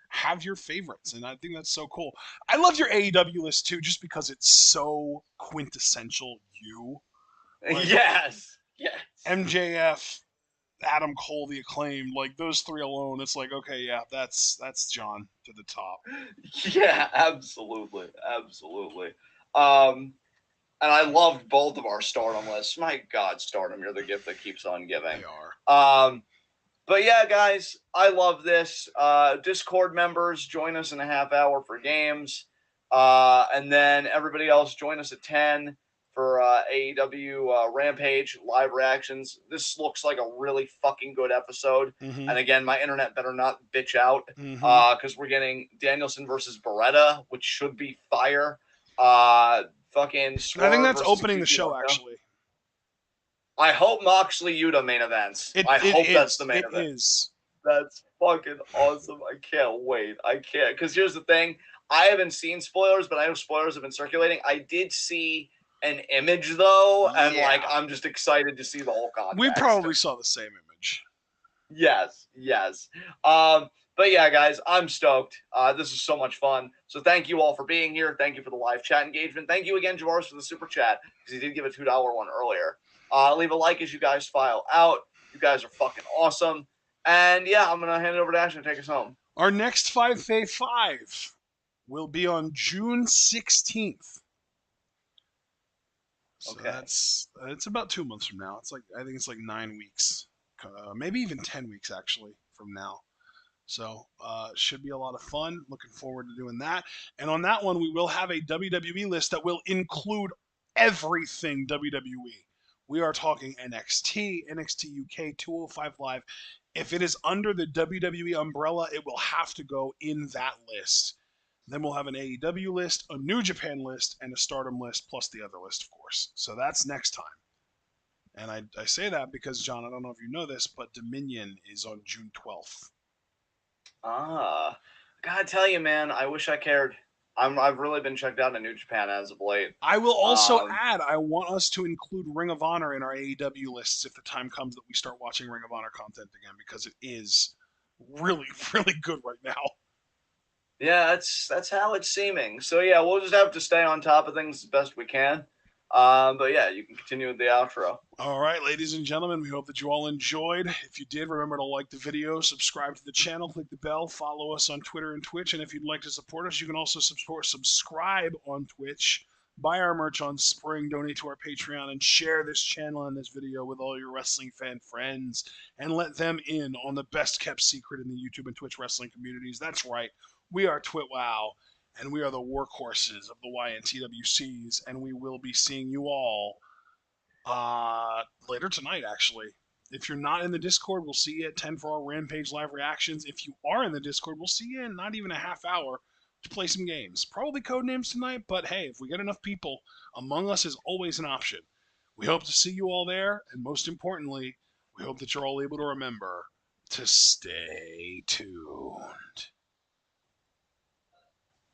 have your favorites, and I think that's so cool. I love your AEW list too, just because it's so quintessential you. Like, yes. MJF, Adam Cole, the Acclaimed, like those 3 alone, it's like, okay, yeah, that's John to the top. Yeah, absolutely. And I loved both of our Stardom lists. My God, Stardom, you're the gift that keeps on giving. They are. But yeah, guys, I love this. Discord members, join us in a half hour for games. And then everybody else, join us at 10 for AEW Rampage live reactions. This looks like a really fucking good episode. Mm-hmm. And again, my internet better not bitch out because we're getting Danielson versus Beretta, which should be fire. Fucking Swerve, I think that's opening the show, actually. I hope Moxley Yuta main events. I hope that's the main event. It is. That's fucking awesome. I can't wait. Because here's the thing. I haven't seen spoilers, but I know spoilers have been circulating. I did see an image, though, and I'm just excited to see the whole context. We probably saw the same image. Yes. But yeah, guys, I'm stoked. This is so much fun. So thank you all for being here. Thank you for the live chat engagement. Thank you again, Javaris, for the super chat, because he did give a $2 one earlier. Leave a like as you guys file out. You guys are fucking awesome. And yeah, I'm going to hand it over to Ashton to take us home. Our next Five Fave Five will be on June 16th. So it's about 2 months from now. I think it's like 9 weeks, maybe even 10 weeks actually from now. So should be a lot of fun. Looking forward to doing that. And on that one, we will have a WWE list that will include everything WWE. We are talking NXT, NXT UK, 205 Live. If it is under the WWE umbrella, it will have to go in that list. Then we'll have an AEW list, a New Japan list, and a Stardom list, plus the other list, of course. So that's next time. And I say that because, John, I don't know if you know this, but Dominion is on June 12th. I gotta tell you, man, I wish I cared. I've really been checked out in New Japan as of late. I will also add, I want us to include Ring of Honor in our AEW lists if the time comes that we start watching Ring of Honor content again, because it is really, really good right now. Yeah, that's how it's seeming. So yeah, we'll just have to stay on top of things as best we can. But yeah, you can continue with the outro. All right, ladies and gentlemen, we hope that you all enjoyed. If you did, remember to like the video, subscribe to the channel, click the bell, follow us on Twitter and Twitch, and if you'd like to support us, you can also subscribe on Twitch buy our merch on Spring, donate to our Patreon, and share this channel and this video with all your wrestling fan friends and let them in on the best kept secret in the YouTube and Twitch wrestling communities. That's right, we are TWitWoW, and we are the workhorses of the YNTWCs, and we will be seeing you all later tonight, actually. If you're not in the Discord, we'll see you at 10 for our Rampage live reactions. If you are in the Discord, we'll see you in not even a half hour to play some games. Probably code names tonight, but hey, if we get enough people, Among Us is always an option. We hope to see you all there, and most importantly, we hope that you're all able to remember to stay tuned.